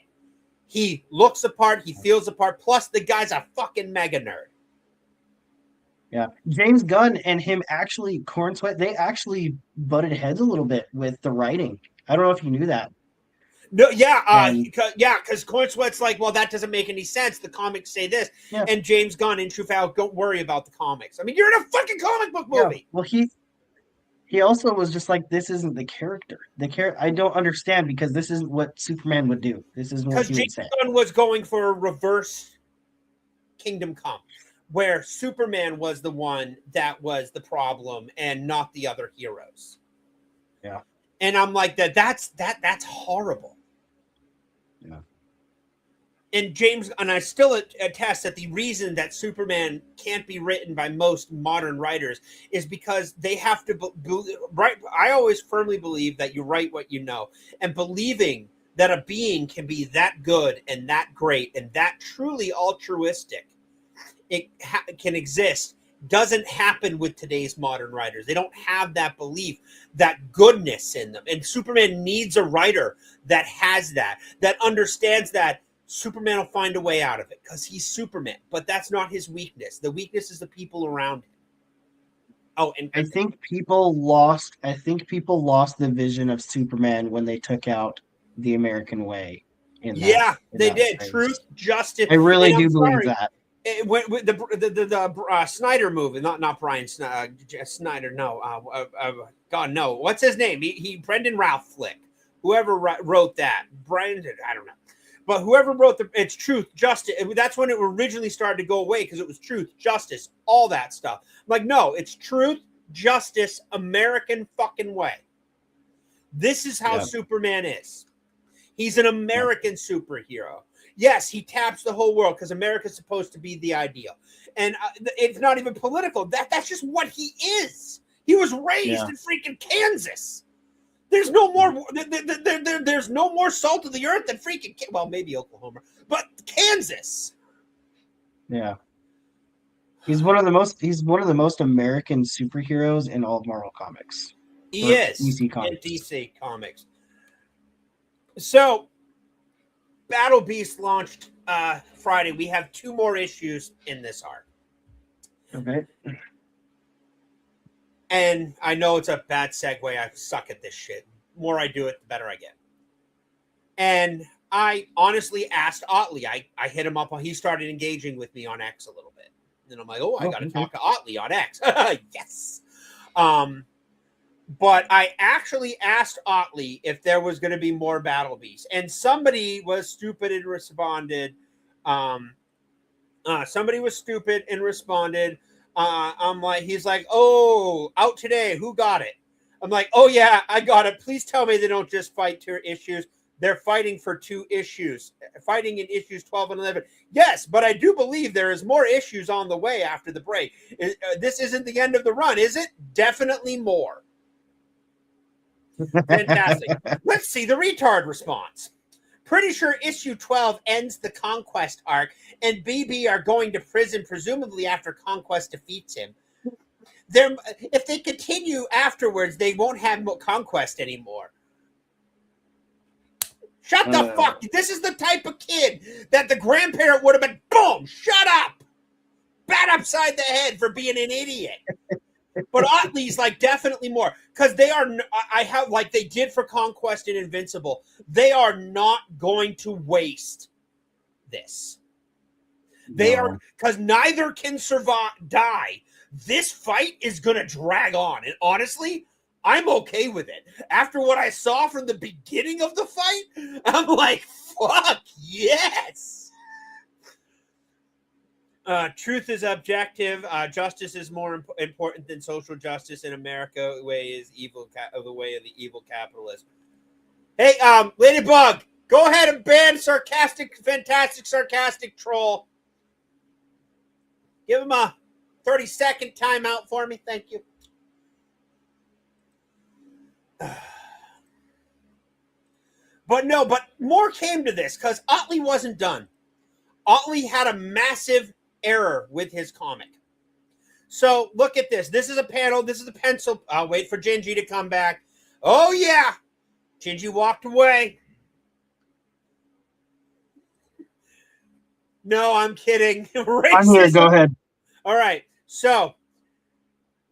He looks the part. He feels the part. Plus, the guy's a fucking mega nerd. Yeah. James Gunn and him actually, Cornsweet, they actually butted heads a little bit with the writing. I don't know if you knew that. No, because Cornsweet's like, well, that doesn't make any sense. The comics say this, and James Gunn and Truffaut, don't worry about the comics. I mean, you're in a fucking comic book movie. Well, he also was just like, this isn't the character. I don't understand because this isn't what Superman would do. This isn't what he would say. James Gunn was going for a reverse Kingdom Come, where Superman was the one that was the problem and not the other heroes. Yeah. And I'm like, that's horrible. Yeah. And I still attest that the reason that Superman can't be written by most modern writers is because they have to write. I always firmly believe that you write what you know, and believing that a being can be that good and that great and that truly altruistic, it can exist. Doesn't happen with today's modern writers. They don't have that belief, that goodness in them. And Superman needs a writer that has that understands that Superman will find a way out of it because he's Superman. But that's not his weakness. The weakness is the people around him. Oh, and I think people lost the vision of Superman when they took out the American way. They did. Space. Truth, justice. I really do believe that. With the Snyder movie, not Brian Snyder. No, God, no. What's his name? He Brendan Ralph flick. Whoever wrote that, Brian, I don't know, but whoever wrote it's Truth, Justice. That's when it originally started to go away because it was Truth, Justice, all that stuff. I'm like, no, it's Truth, Justice, American fucking way. This is how Superman is. He's an American superhero. Yes, he taps the whole world because America's supposed to be the ideal. And it's not even political. That's just what he is. He was raised in freaking Kansas. There's no more there's no more salt of the earth than freaking maybe Oklahoma, but Kansas. Yeah. He's one of the most American superheroes in all of Marvel Comics. He is in DC Comics. So Battle Beast launched Friday. We have 2 more issues in this arc. Okay. And I know it's a bad segue. I suck at this shit. The more I do it, the better I get. And I honestly asked Otley. I hit him up. He started engaging with me on X a little bit. And I'm like, I got to talk to Otley on X. Yes. But I actually asked Otley if there was going to be more Battle Beasts. And somebody was stupid and responded. I'm like, he's like, oh, out today. Who got it? I'm like, oh, yeah, I got it. Please tell me they don't just fight 2 issues. They're fighting for 2 issues, fighting in issues 12 and 11. Yes, but I do believe there is more issues on the way after the break. This isn't the end of the run, is it? Definitely more. Fantastic. Let's see the retard response. Pretty sure issue 12 ends the Conquest arc, and BB are going to prison, presumably after Conquest defeats him. If they continue afterwards, they won't have Conquest anymore. Shut the fuck. This is the type of kid that the grandparent would have been, boom, shut up. bat upside the head for being an idiot. But Otley's like definitely more because they are. I have like they did for Conquest and Invincible. They are not going to waste this. They are because neither can die. This fight is going to drag on, and honestly, I'm okay with it. After what I saw from the beginning of the fight, I'm like, fuck yes. Truth is objective. Justice is more important than social justice in America. The way is evil. The way of the evil capitalist. Hey, Ladybug, go ahead and ban fantastic, sarcastic troll. Give him a 30-second timeout for me. Thank you. But more came to this because Otley wasn't done. Otley had a massive error with his comic. So look at this. This is a panel. This is a pencil. I'll wait for Gingy to come back. Oh, yeah. Gingy walked away. No, I'm kidding. I'm here. Go ahead. All right. So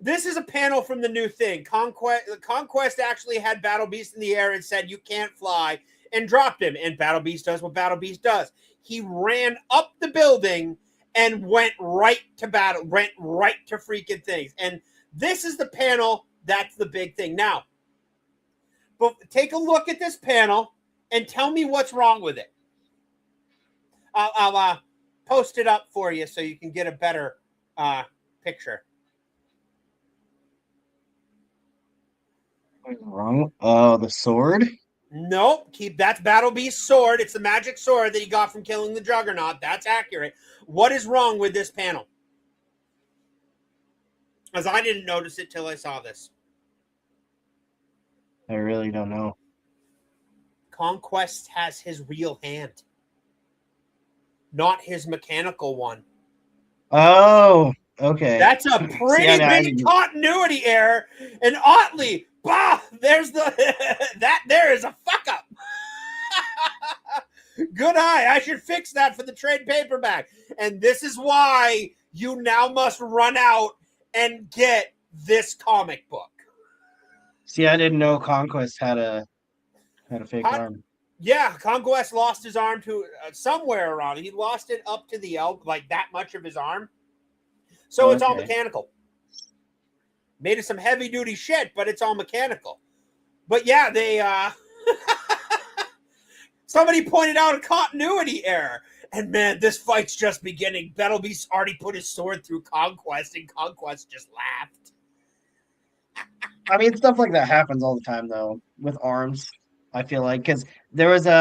this is a panel from the new thing. Conquest actually had Battle Beast in the air and said, you can't fly, and dropped him. And Battle Beast does what Battle Beast does. He ran up the building and went right to freaking things. And this is the panel. That's the big thing. Now, but take a look at this panel and tell me what's wrong with it. I'll post it up for you so you can get a better picture. What's wrong? Oh, the sword? Nope. That's Battle Beast's sword. It's the magic sword that he got from killing the Juggernaut. That's accurate. What is wrong with this panel? As I didn't notice it till I saw this. I really don't know. Conquest has his real hand, not his mechanical one. Oh, okay. That's a pretty big continuity error. And Otley, there's there is a fuck up. Good eye. I should fix that for the trade paperback. And this is why you now must run out and get this comic book. See, I didn't know Conquest had a fake arm. Yeah, Conquest lost his arm to somewhere around. He lost it up to the elbow, like that much of his arm. So it's all mechanical. Made it some heavy duty shit, but it's all mechanical. But yeah, they somebody pointed out a continuity error. And man, this fight's just beginning. Battle Beast already put his sword through Conquest, and Conquest just laughed. I mean, stuff like that happens all the time, though, with arms. I feel like because there was in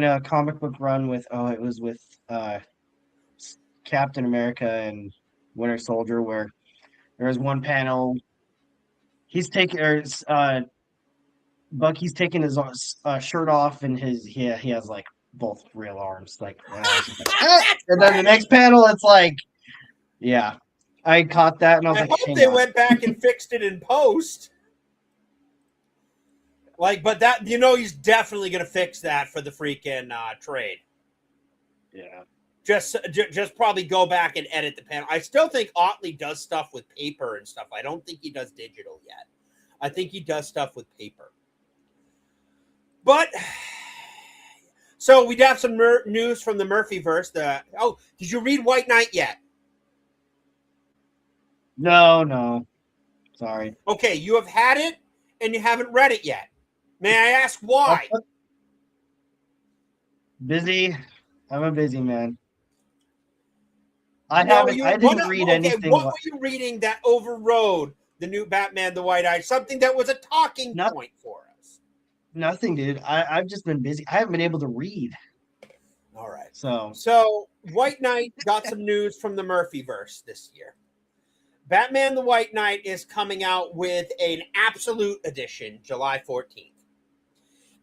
a comic book run with it was with Captain America and Winter Soldier where there was one panel. He's taking Bucky's taking his shirt off and he has like both real arms, like, and then the next panel it's like, yeah, I caught that and I was like, hope they went back and fixed it in post. Like, but that he's definitely gonna fix that for the freaking trade. Yeah. Just probably go back and edit the panel. I still think Otley does stuff with paper and stuff. I don't think he does digital yet. I think he does stuff with paper. But so we have some news from the Murphyverse. Did you read White Knight yet? No. Sorry. Okay, you have had it and you haven't read it yet. May I ask why? Busy. I'm a busy man. I didn't read anything. What were you reading that overrode the new Batman, the White Eye? Something that was a talking point for us. Nothing, dude. I've just been busy. I haven't been able to read. All right. So White Knight got some news from the Murphyverse this year. Batman, the White Knight is coming out with an absolute edition, July 14th.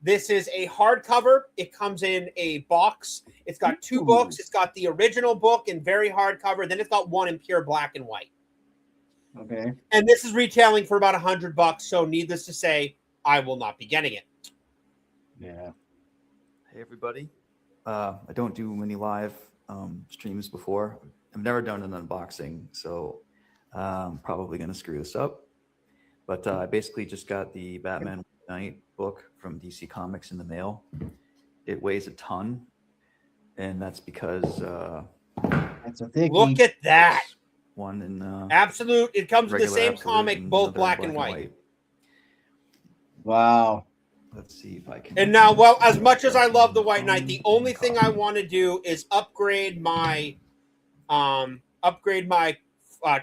This is a hardcover. It comes in a box. It's got two books. It's got the original book in very hardcover. Then it's got one in pure black and white. Okay. And this is retailing for about $100. So needless to say, I will not be getting it. Yeah. Hey, everybody. I don't do many live streams before. I've never done an unboxing, so I'm probably going to screw this up. But I basically just got the Batman Knight book from DC Comics in the mail. It weighs a ton, and that's because That's a thickie. Look at that. one in Absolute. It comes with the regular same Absolute comic, and both another black and white. Wow. Let's see if I can. And now, well, as much as I love the White Knight, the only thing I want to do is upgrade my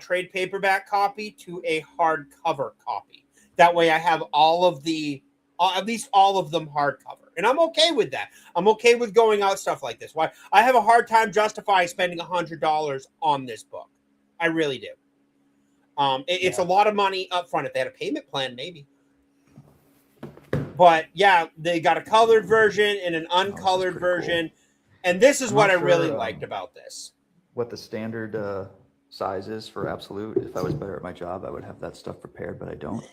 trade paperback copy to a hardcover copy. That way, I have all of the, at least all of them hardcover, and I'm okay with that. I'm okay with going out stuff like this. Why? I have a hard time justifying spending $100 on this book. I really do. It's a lot of money up front. If they had a payment plan, maybe. But yeah, they got a colored version and an uncolored version. Cool. And this is what I really liked about this. What the standard size is for Absolute. If I was better at my job, I would have that stuff prepared, but I don't.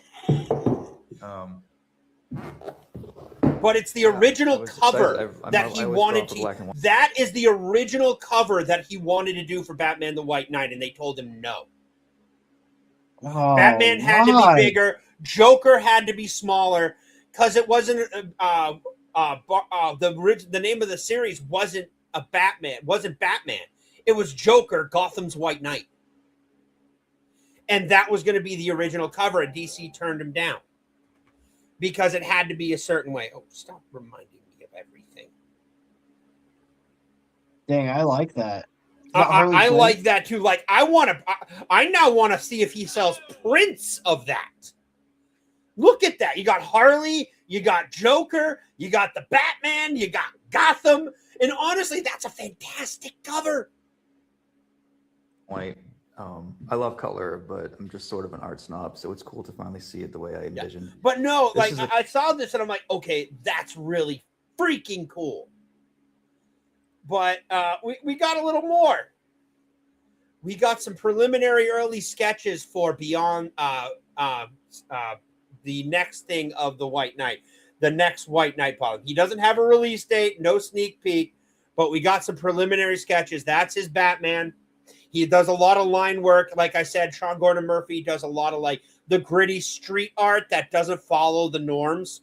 But it's the original cover that he wanted to. That is the original cover that he wanted to do for Batman the White Knight, and they told him no. Oh, Batman had to be bigger. Joker had to be smaller. Because it wasn't the name of the series wasn't Batman. It was Joker, Gotham's White Knight, and that was going to be the original cover. And DC turned him down because it had to be a certain way. Oh, stop reminding me of everything. Dang, I like that. I like that too. Like I now want to see if he sells prints of that. Look at that. You got Harley, you got Joker, you got the Batman, you got Gotham. And honestly, that's a fantastic cover. White. I love color, but I'm just sort of an art snob, so it's cool to finally see it the way I envisioned. Yeah. But no, I saw this and I'm like, okay, that's really freaking cool. But we got a little more. We got some preliminary early sketches for Beyond the next thing of the White Knight, the next White Knight product. He doesn't have a release date, no sneak peek, but we got some preliminary sketches. That's his Batman. He does a lot of line work. Like I said, Sean Gordon Murphy does a lot of like the gritty street art that doesn't follow the norms.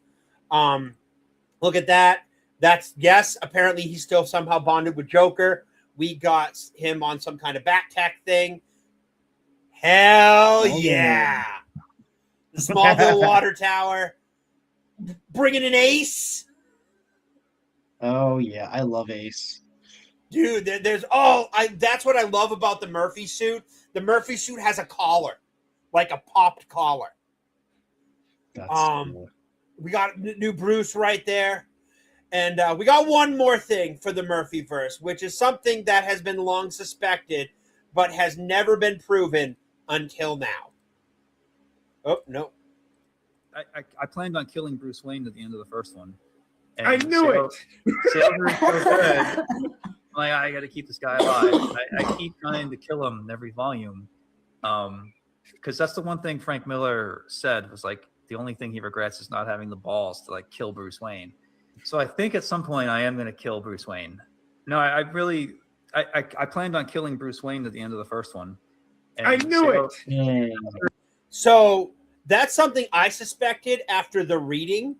Look at that. That's, yes, apparently he's still somehow bonded with Joker. We got him on some kind of bat tech thing. Hell yeah. The Smallville water tower. Bringing an Ace. Oh, yeah. I love Ace. Dude, that's what I love about the Murphy suit. The Murphy suit has a collar, like a popped collar. That's cool. We got new Bruce right there. And we got one more thing for the Murphyverse, which is something that has been long suspected, but has never been proven until now. Oh, no. I planned on killing Bruce Wayne at the end of the first one. And I knew it. Sales were so good. I'm like, I got to keep this guy alive. I keep trying to kill him in every volume. Because that's the one thing Frank Miller said was like, the only thing he regrets is not having the balls to like kill Bruce Wayne. So I think at some point I am going to kill Bruce Wayne. No, I planned on killing Bruce Wayne at the end of the first one. And I knew it. So that's something I suspected after the reading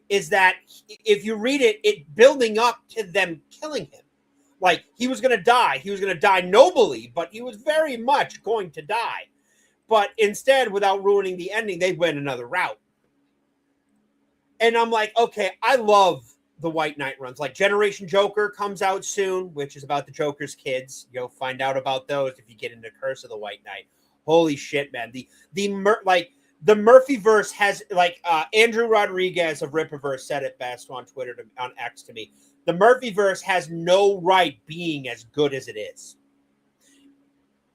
is that if you read it, it building up to them killing him. Like he was going to die. He was going to die nobly, but he was very much going to die. But instead, without ruining the ending, they went another route. And I'm like, okay, I love the White Knight runs. Like Generation Joker comes out soon, which is about the Joker's kids. You'll find out about those if you get into Curse of the White Knight. Holy shit, man. The Murphyverse has, like Andrew Rodriguez of Rippaverse said it best on Twitter, on X to me. The Murphyverse has no right being as good as it is.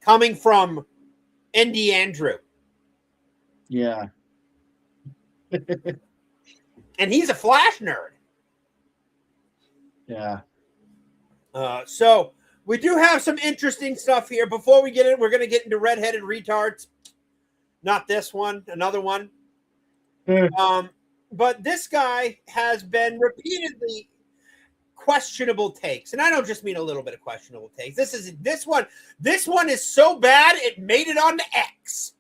Coming from Andy Andrew. Yeah. And he's a Flash nerd. Yeah. So we do have some interesting stuff here. Before we get in, we're going to get into redheaded retards. Not this one, another one. But this guy has been repeatedly questionable takes, and I don't just mean a little bit of questionable takes. This one is so bad it made it onto X.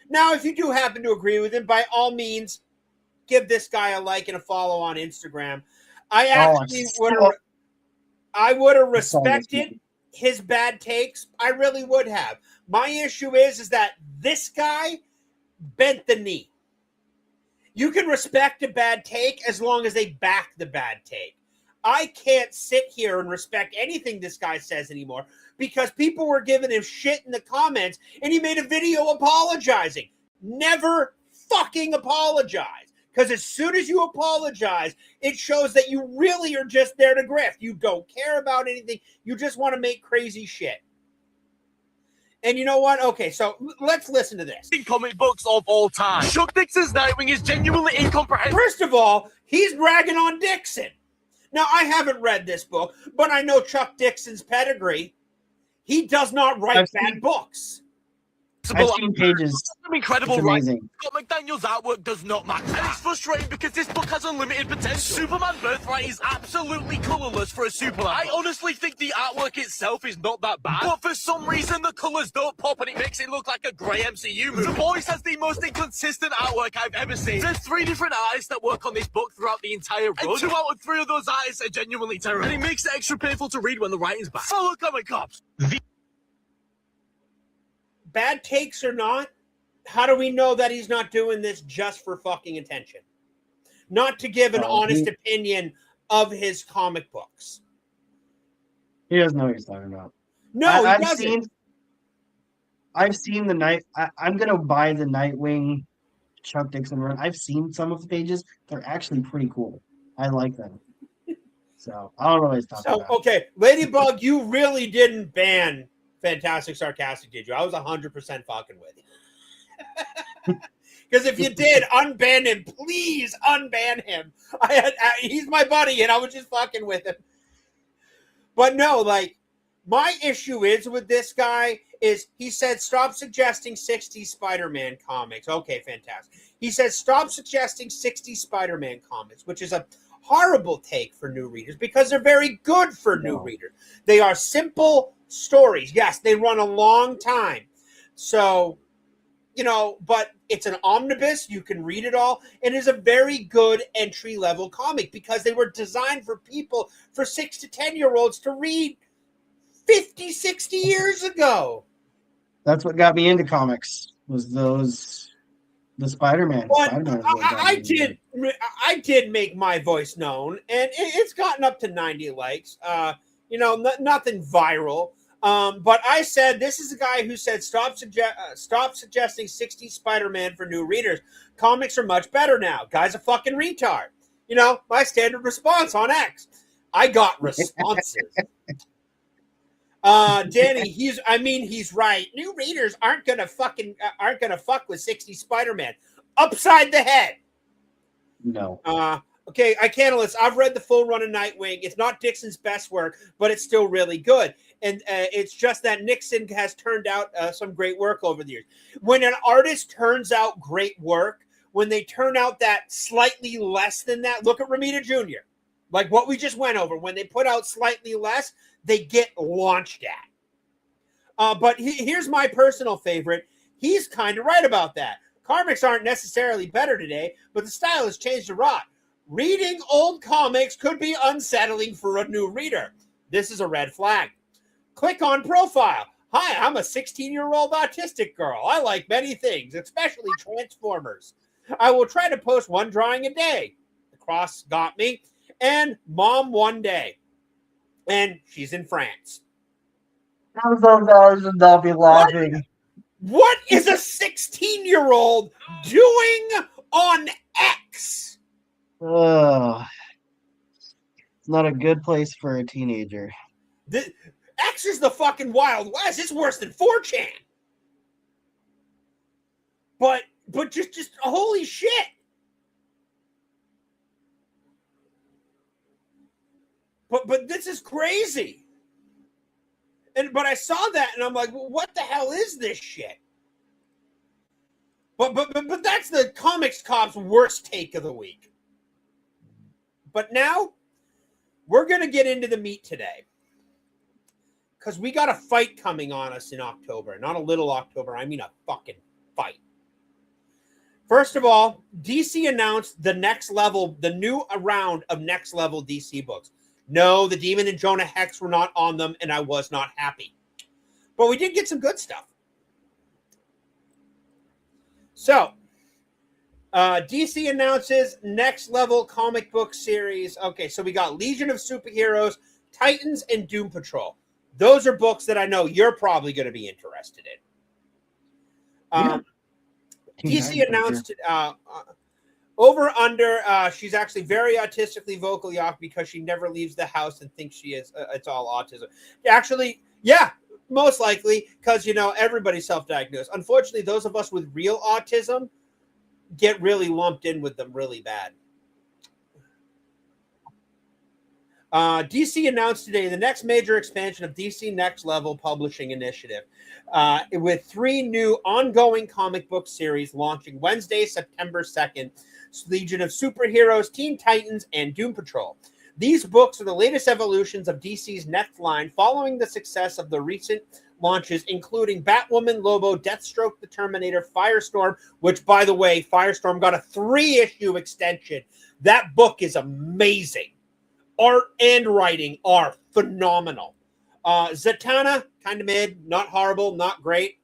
Now, if you do happen to agree with him, by all means, give this guy a like and a follow on Instagram. I would have respected his bad takes. I really would have. My issue is that this guy bent the knee. You can respect a bad take as long as they back the bad take. I can't sit here and respect anything this guy says anymore because people were giving him shit in the comments and he made a video apologizing. Never fucking apologize. Because as soon as you apologize, it shows that you really are just there to grift. You don't care about anything. You just want to make crazy shit. And you know what? Okay, so let's listen to this. Comic books of all time. Chuck Dixon's Nightwing is genuinely incomprehensible. First of all, he's bragging on Dixon. Now, I haven't read this book, but I know Chuck Dixon's pedigree. He does not write bad books. I've seen pages. Incredible, it's amazing. Scott McDaniel's artwork does not matter. And it's frustrating because this book has unlimited potential. Superman Birthright is absolutely colourless for a Superman. I honestly think the artwork itself is not that bad. But for some reason, the colours don't pop and it makes it look like a grey MCU movie. The Boys has the most inconsistent artwork I've ever seen. There's 3 different artists that work on this book throughout the entire run. And 2 out of 3 of those artists are genuinely terrible. And it makes it extra painful to read when the writing's bad. Follow Comic Cops. Bad takes or not, how do we know that he's not doing this just for fucking attention? Not to give an honest opinion of his comic books. He doesn't know what he's talking about. No, he doesn't. I've seen the night. I'm gonna buy the Nightwing Chuck Dixon run. I've seen some of the pages. They're actually pretty cool. I like them. So I don't know what he's talking about. Okay, Ladybug, you really didn't ban Fantastic Sarcastic, did you? I was 100% fucking with you. Because if you did, unban him. Please unban him. He's my buddy, and I was just fucking with him. But no, like, my issue is with this guy is he said, stop suggesting 60s Spider-Man comics. Okay, fantastic. He says, stop suggesting 60s Spider-Man comics, which is a horrible take for new readers because they're very good for new readers. They are simple stories. Yes, they run a long time. So, you know, but it's an omnibus. You can read it all. It is a very good entry-level comic because they were designed for people, for 6 to 10-year-olds to read 50, 60 years ago. That's what got me into comics, was the Spider-Man. But I did make my voice known, and it's gotten up to 90 likes. You know, nothing viral. But I said, this is a guy who said, stop suggesting 60s Spider-Man for new readers. Comics are much better now. Guy's a fucking retard. You know, my standard response on X. I got responses. Danny, he's right. New readers aren't gonna fuck with 60s Spider-Man. Upside the head. No. Okay, I can't list. I've read the full run of Nightwing. It's not Dixon's best work, but it's still really good. And it's just that Nixon has turned out some great work over the years. When an artist turns out great work, when they turn out that slightly less than that, look at Ramita Jr., like what we just went over. When they put out slightly less, they get launched at. But here's my personal favorite. He's kind of right about that. Comics aren't necessarily better today, but the style has changed a lot. Reading old comics could be unsettling for a new reader. This is a red flag. Click on profile. Hi, I'm a 16-year-old autistic girl. I like many things, especially Transformers. I will try to post one drawing a day. The cross got me. And mom one day. And she's in France. I'll be laughing. What is a 16-year-old doing on X? It's not a good place for a teenager. X is the fucking Wild West. It's worse than 4chan. But just holy shit. But this is crazy. But I saw that and I'm like, well, what the hell is this shit? But that's the Comics Cop's worst take of the week. But now we're going to get into the meat today because we got a fight coming on us in October. Not a little October. I mean a fucking fight. First of all, DC announced the new round of next level DC books. No, the Demon and Jonah Hex were not on them, and I was not happy. But we did get some good stuff. So, DC announces next level comic book series. Okay, so we got Legion of Superheroes, Titans, and Doom Patrol. Those are books that I know you're probably going to be interested in. DC announced over under. She's actually very autistically vocally off because she never leaves the house and thinks she is. It's all autism. Actually, yeah, most likely because everybody's self-diagnosed. Unfortunately, those of us with real autism get really lumped in with them really bad. DC announced today the next major expansion of DC Next Level Publishing Initiative with 3 new ongoing comic book series launching Wednesday, September 2nd, Legion of Superheroes, Teen Titans, and Doom Patrol. These books are the latest evolutions of DC's next line following the success of the recent launches, including Batwoman, Lobo, Deathstroke, the Terminator, Firestorm, which, by the way, Firestorm got a 3-issue extension. That book is amazing. Art and writing are phenomenal. Zatanna, kind of mid, not horrible, not great.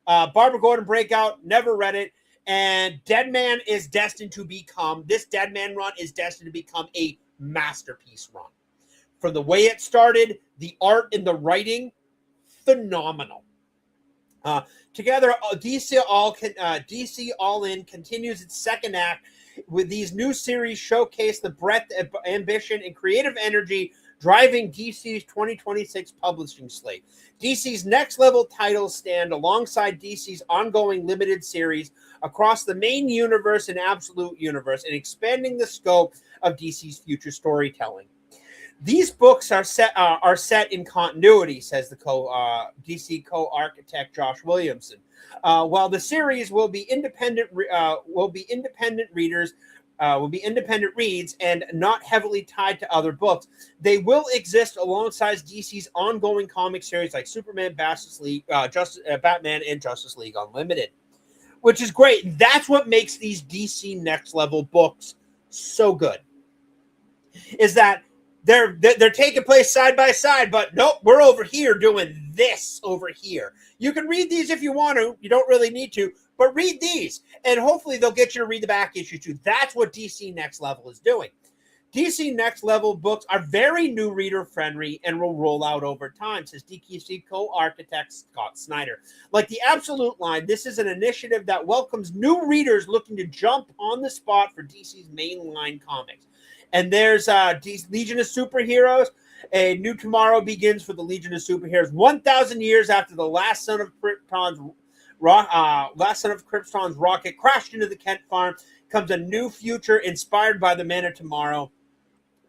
Barbara Gordon Breakout, never read it. And Deadman is destined to become, this Deadman run is destined to become a masterpiece run. From the way it started, the art and the writing, phenomenal. Together, DC All In continues its second act with these new series showcase the breadth, ambition, and creative energy driving DC's 2026 publishing slate. DC's next level titles stand alongside DC's ongoing limited series across the main universe and absolute universe and expanding the scope of DC's future storytelling. These books are set in continuity, says the DC co-architect Josh Williamson. While the series will be independent reads and not heavily tied to other books, they will exist alongside DC's ongoing comic series like Superman, Batman, and Justice League Unlimited, which is great. That's what makes these DC Next Level books so good. Is that they're taking place side by side, but nope, we're over here doing this over here. You can read these if you want to. You don't really need to, but read these, and hopefully they'll get you to read the back issue too. That's what DC Next Level is doing. DC Next Level books are very new reader-friendly and will roll out over time, says DCC co-architect Scott Snyder. Like the Absolute line, this is an initiative that welcomes new readers looking to jump on the spot for DC's mainline comics. And there's Legion of Superheroes. A new tomorrow begins for the Legion of Superheroes. 1,000 years after the last son of Krypton's rocket crashed into the Kent farm, comes a new future inspired by the Man of Tomorrow.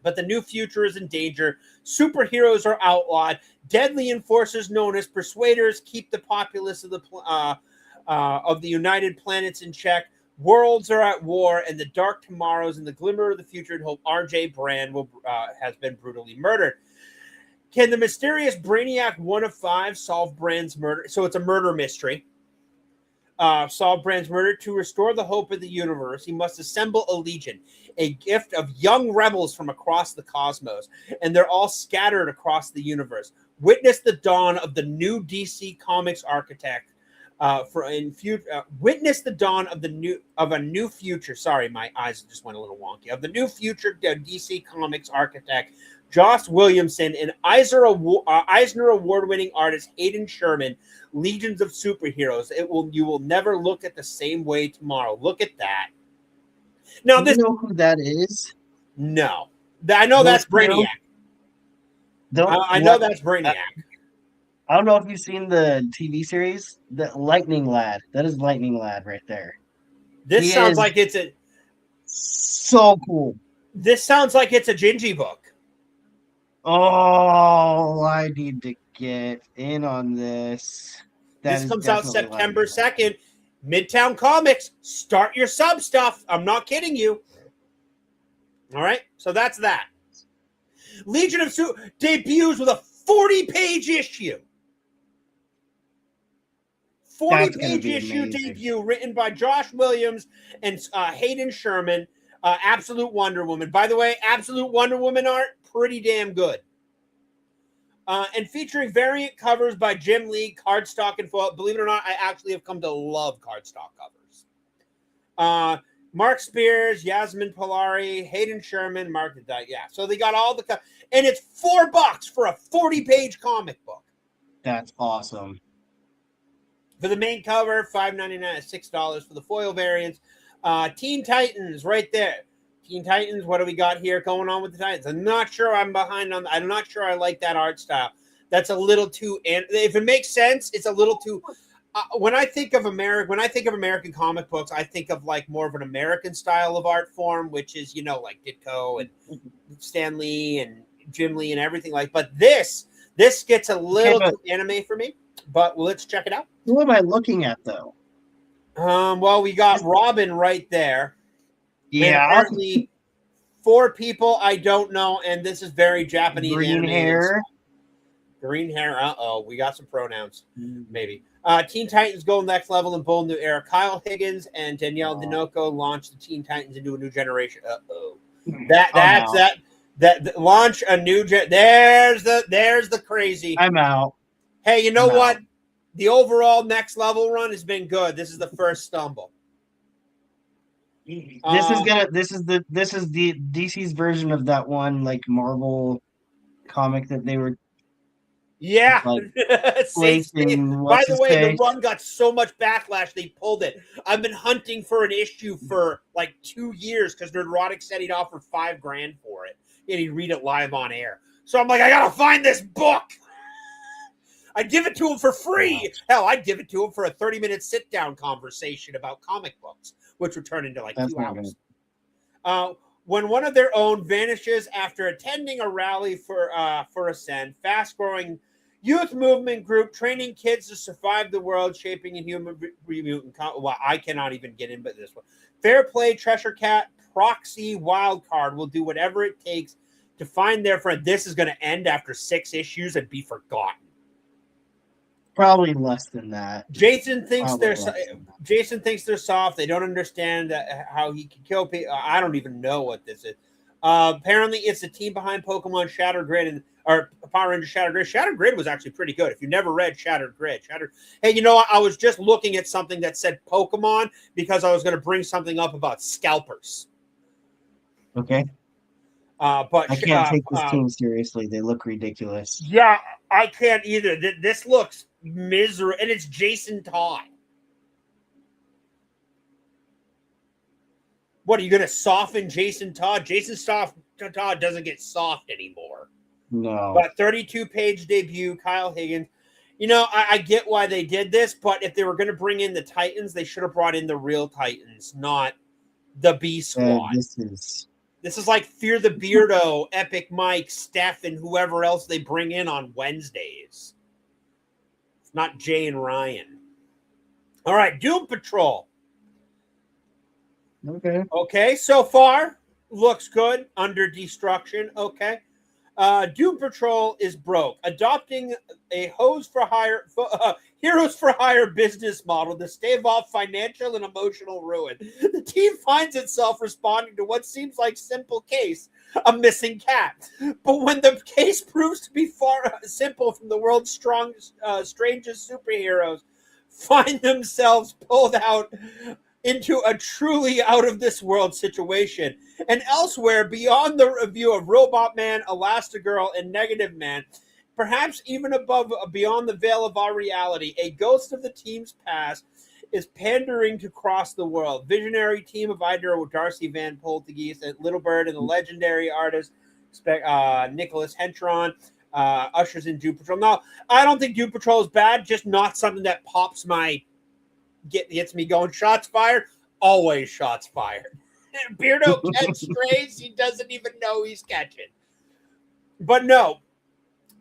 But the new future is in danger. Superheroes are outlawed. Deadly enforcers known as Persuaders keep the populace of the United Planets in check. Worlds are at war, and the dark tomorrows and the glimmer of the future and hope R.J. Brand has been brutally murdered. Can the mysterious Brainiac 1 of 5 solve Brand's murder? So it's a murder mystery. Solve Brand's murder. To restore the hope of the universe, he must assemble a legion, a gift of young rebels from across the cosmos, and they're all scattered across the universe. Witness the dawn of the new DC Comics architect. Witness the dawn of a new future. Sorry, my eyes just went a little wonky. Of the new future DC Comics architect Josh Williamson and Eisner Award-winning artist Hayden Sherman. Legions of Superheroes. You will never look at the same way tomorrow. Look at that. Now, Do you know who that is? No, I know that's Brainiac. I know that's Brainiac. I don't know if you've seen the TV series, the Lightning Lad. That is Lightning Lad right there. This sounds like it's so cool. This sounds like it's a Gingy book. Oh, I need to get in on this. This comes out September 2nd. Midtown Comics. Start your sub stuff. I'm not kidding you. All right, so that's that. Legion of debuts with a 40-page issue. 40-page issue debut written by Josh Williams and Hayden Sherman. Absolute Wonder Woman. By the way, Absolute Wonder Woman art, pretty damn good. And featuring variant covers by Jim Lee, cardstock and foil. Believe it or not, I actually have come to love cardstock covers. Mark Spears, Yasmin Polari, Hayden Sherman, Mark the Dyke. Yeah, so they got all the and it's $4 for a 40-page comic book. That's awesome. For the main cover, $5.99, $6 for the foil variants. Teen Titans, right there. Teen Titans, what do we got here going on with the Titans? I'm not sure I'm behind on. I'm not sure I like that art style. That's a little too. And if it makes sense, it's a little too. When I think of American comic books, I think of like more of an American style of art form, which is like Ditko and Stan Lee and Jim Lee and everything like. But this gets a little too anime for me. But let's check it out. Who am I looking at though? Well, we got Robin right there. Yeah. And apparently 4 people I don't know, and this is very Japanese. Green hair. Green hair. We got some pronouns. Maybe. Teen Titans go next level in bold new era. Kyle Higgins and Danielle Dinoco launched the Teen Titans into a new generation. That launch a new there's the crazy. I'm out. Hey, you know what? The overall next level run has been good. This is the first stumble. This is the DC's version of that one like Marvel comic that they were. Yeah. Like, by the way, the run got so much backlash they pulled it. I've been hunting for an issue for like 2 years because Nerdrotic said he'd offer $5,000 for it and he'd read it live on air. So I'm like, I gotta find this book. I'd give it to him for free. Hell, I'd give it to him for a 30-minute sit-down conversation about comic books, which would turn into like 2 hours. When one of their own vanishes after attending a rally for Ascend, fast-growing youth movement group training kids to survive the world, shaping a human mutant. Well, I cannot even get into this one. Fair Play, Treasure Cat, Proxy, Wildcard will do whatever it takes to find their friend. This is going to end after 6 issues and be forgotten. Probably less than that. Jason thinks they're soft. They don't understand how he can kill people. I don't even know what this is. Apparently, it's the team behind Pokemon Shattered Grid or Power Rangers Shattered Grid. Shattered Grid was actually pretty good. If you never read Shattered Grid, Hey, you know what? I was just looking at something that said Pokemon because I was going to bring something up about scalpers. Okay. But I can't take this team seriously. They look ridiculous. Yeah, I can't either. This looks miserable, and it's Jason Todd. What, are you going to soften Jason Todd? Jason Todd doesn't get soft anymore. No. But 32-page debut, Kyle Higgins. I get why they did this, but if they were going to bring in the Titans, they should have brought in the real Titans, not the B Squad. This is like Fear the Beardo, Epic Mike, Steph, and whoever else they bring in on Wednesdays. It's not Jay and Ryan. All right, Doom Patrol. Okay, so far, looks good. Under Destruction, okay. Doom Patrol is broke. Adopting a heroes for hire business model to stave off financial and emotional ruin. The team finds itself responding to what seems like simple case, a missing cat. But when the case proves to be far simple from the world's strangest superheroes, find themselves pulled out into a truly out-of-this-world situation. And elsewhere, beyond the review of Robot Man, Elastigirl, and Negative Man, perhaps even beyond the veil of our reality, a ghost of the team's past is pandering to cross the world. Visionary team of Idra with Darcy Van Poltergeist and Little Bird and the legendary artist Nicholas Hentron ushers in Doom Patrol. No, I don't think Doom Patrol is bad, just not something that pops my... gets me going. Shots fired, always shots fired. Beardo catches strays he doesn't even know he's catching. But no,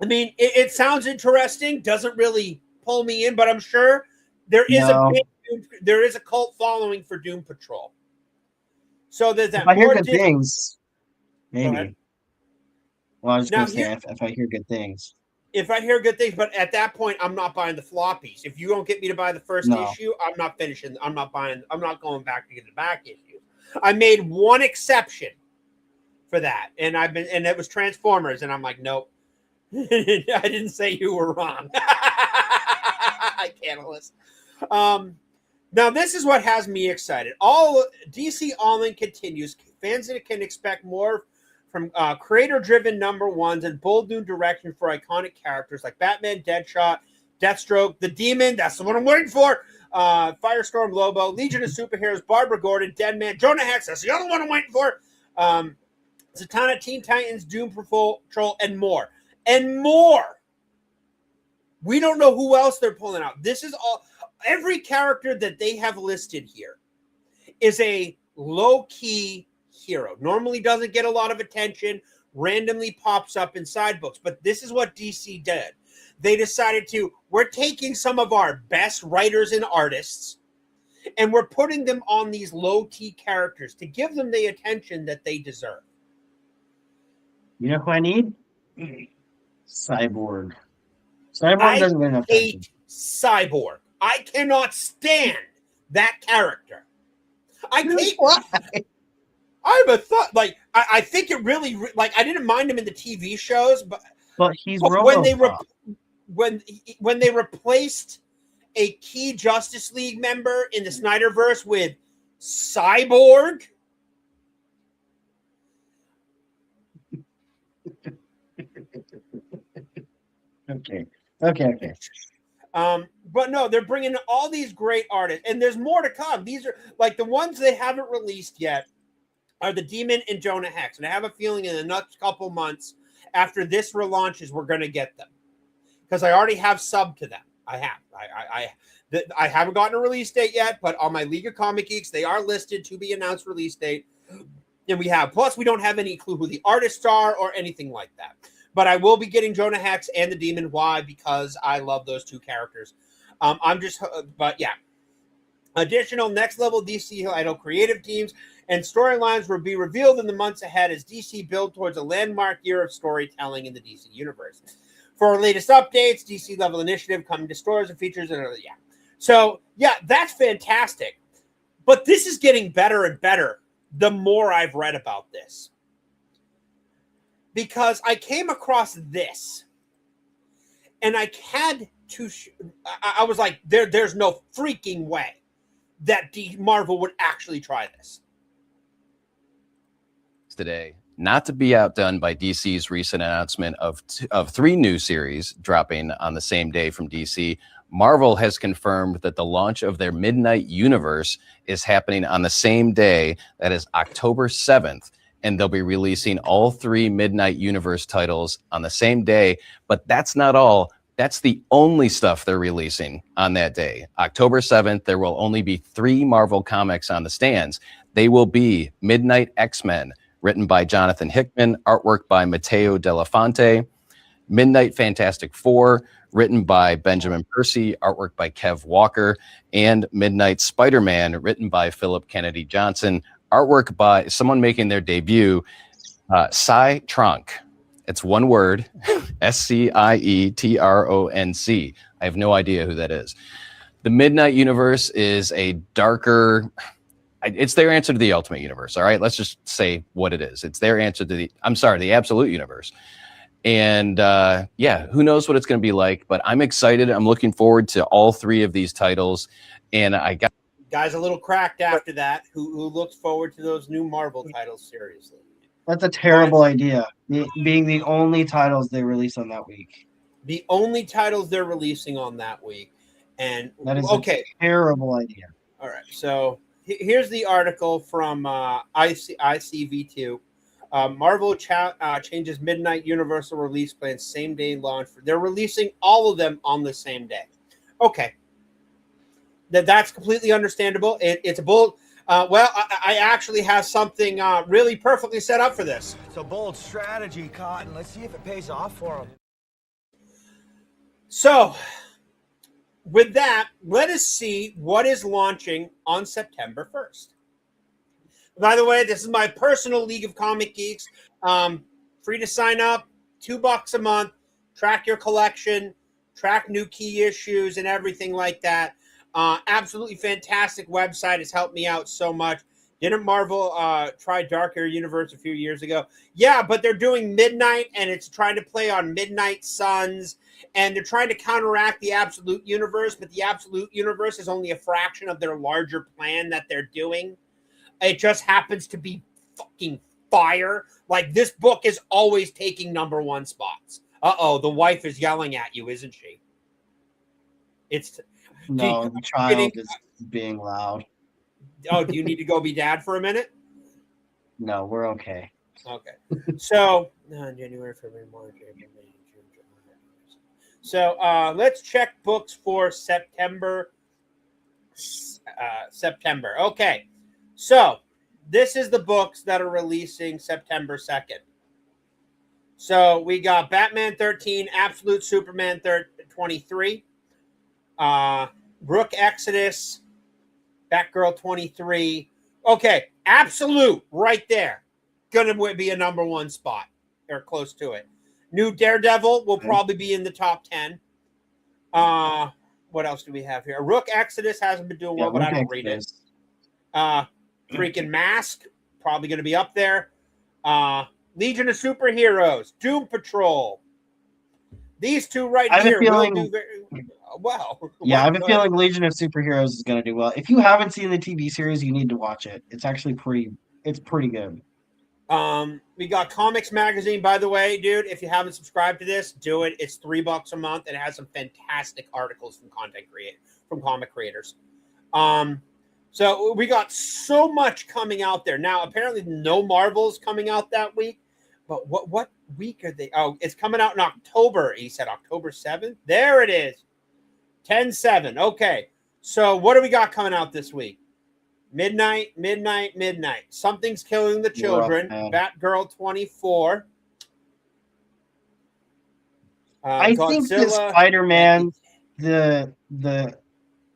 I mean, it sounds interesting. Doesn't really pull me in, but I'm sure there is a cult following for Doom Patrol. So there's that. I hear good things. Maybe. Well, I was Now, going to say if I hear good things. If I hear good things, but at that point, I'm not buying the floppies. If you don't get me to buy the first No. issue, I'm not finishing. I'm not buying. I'm not going back to get the back issue. I made one exception for that, and it was Transformers, and I'm like, nope. I didn't say you were wrong. I can't listen. Now this is what has me excited. All DC All In continues. Fans can expect more from creator-driven number ones and bold new direction for iconic characters like Batman, Deadshot, Deathstroke, the Demon. That's the one I'm waiting for. Firestorm, Lobo, Legion of Superheroes, Barbara Gordon, Deadman, Jonah Hex. That's the other one I'm waiting for. Zatanna, Teen Titans, Doom Patrol, and more. And more. We don't know who else they're pulling out. This is all. Every character that they have listed here is a low-key hero. Normally doesn't get a lot of attention, randomly pops up in side books. But this is what DC did. They decided we're taking some of our best writers and artists, and we're putting them on these low-key characters to give them the attention that they deserve. You know who I need? Cyborg. Cyborg doesn't get enough attention. Cyborg. I cannot stand that character. I hate. I'm a thought. Like I think it really like I didn't mind him in the TV shows, but he's when they replaced a key Justice League member in the Snyderverse with Cyborg. Okay. But no, they're bringing all these great artists, and there's more to come. These are like the ones they haven't released yet are the Demon and Jonah Hex, and I have a feeling in the next couple months after this relaunches, we're going to get them because I already have subbed to them. I haven't gotten a release date yet, but on my League of Comic Geeks, they are listed to be announced release date, and plus we don't have any clue who the artists are or anything like that. But I will be getting Jonah Hex and the Demon. Why? Because I love those two characters. But yeah. Additional next level DC title creative teams and storylines will be revealed in the months ahead as DC build towards a landmark year of storytelling in the DC universe. For our latest updates, DC level initiative coming to stores and features and yeah. So yeah, that's fantastic. But this is getting better and better the more I've read about this. Because I came across this, and I had to. I was like, "There's no freaking way that Marvel would actually try this." Today, not to be outdone by DC's recent announcement of 3 new series dropping on the same day from DC, Marvel has confirmed that the launch of their Midnight Universe is happening on the same day. That is October 7th. And they'll be releasing all 3 Midnight Universe titles on the same day. But that's not all. That's the only stuff they're releasing on that day. October 7th, there will only be 3 Marvel comics on the stands. They will be Midnight X-Men, written by Jonathan Hickman, artwork by Matteo Delafonte. Midnight Fantastic Four, written by Benjamin Percy, artwork by Kev Walker. And Midnight Spider-Man, written by Philip Kennedy Johnson, artwork by someone making their debut, Cy Tronc. It's one word, Scietronc. I have no idea who that is. The Midnight Universe is a darker, it's their answer to the Ultimate Universe, all right? Let's just say what it is. It's their answer to the Absolute Universe. And yeah, who knows what it's going to be like, but I'm excited. I'm looking forward to all 3 of these titles. And I got guys a little cracked after that who looks forward to those new Marvel titles seriously. That's a terrible idea, being the only titles they release on that week. The only titles they're releasing on that week. And that is a terrible idea. All right, so here's the article from ICV2. Marvel changes Midnight Universal release plans, same day launch. They're releasing all of them on the same day. Okay. That's completely understandable. It's a bold. I actually have something really perfectly set up for this. It's a bold strategy, Cotton. Let's see if it pays off for them. So, with that, let us see what is launching on September 1st. By the way, this is my personal League of Comic Geeks. For free to sign up, $2 a month, track your collection, track new key issues and everything like that. Absolutely fantastic website. Has helped me out so much. Didn't Marvel try Darker Universe a few years ago? Yeah, but they're doing Midnight, and it's trying to play on Midnight Suns, and they're trying to counteract the Absolute Universe, but the Absolute Universe is only a fraction of their larger plan that they're doing. It just happens to be fucking fire. Like, this book is always taking #1 spots. Uh-oh, the wife is yelling at you, isn't she? It's... No, the child is being loud. Oh, do you need to go be dad for a minute? No, we're okay. Okay. So, January, February, March, April, May, June, July. So, let's check books for September. September. Okay. So, this is the books that are releasing September 2nd. So, we got Batman 13, Absolute Superman 23, Brook Exodus, Batgirl 23. Okay, Absolute right there. Gonna be a #1 spot or close to it. New Daredevil will probably be in the top 10. What else do we have here? Rook Exodus hasn't been doing well, but I don't read it. Freaking Mask, probably gonna be up there. Legion of Superheroes, Doom Patrol. These two right here will do very well. Yeah, I have a feeling Legion of Superheroes is going to do well. If you haven't seen the TV series, you need to watch it. It's actually pretty good. We got Comics Magazine, by the way, dude. If you haven't subscribed to this, do it. It's $3 a month, and it has some fantastic articles from comic creators. So we got so much coming out there. Now, apparently no Marvel's coming out that week. But what week are they? Oh, it's coming out in October. He said October 7th. There it is. 10/7. Okay. So what do we got coming out this week? Midnight. Something's Killing the Children. Batgirl 24. I think the Spider-Man, the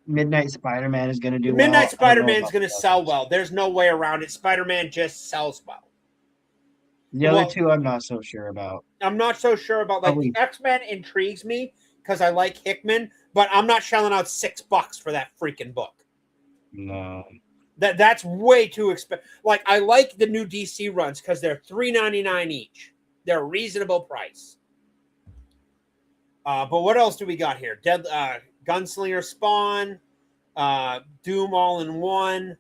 Midnight Spider-Man is going to do well. Midnight Spider-Man is going to sell well. There's no way around it. Spider-Man just sells well. The other two, I'm not so sure about. I'm not so sure about. Like, the X-Men intrigues me because I like Hickman, but I'm not shelling out $6 for that freaking book. No. That's way too expensive. Like, I like the new DC runs because they're $3.99 each. They're a reasonable price. But what else do we got here? Gunslinger Spawn, Doom All-in-One,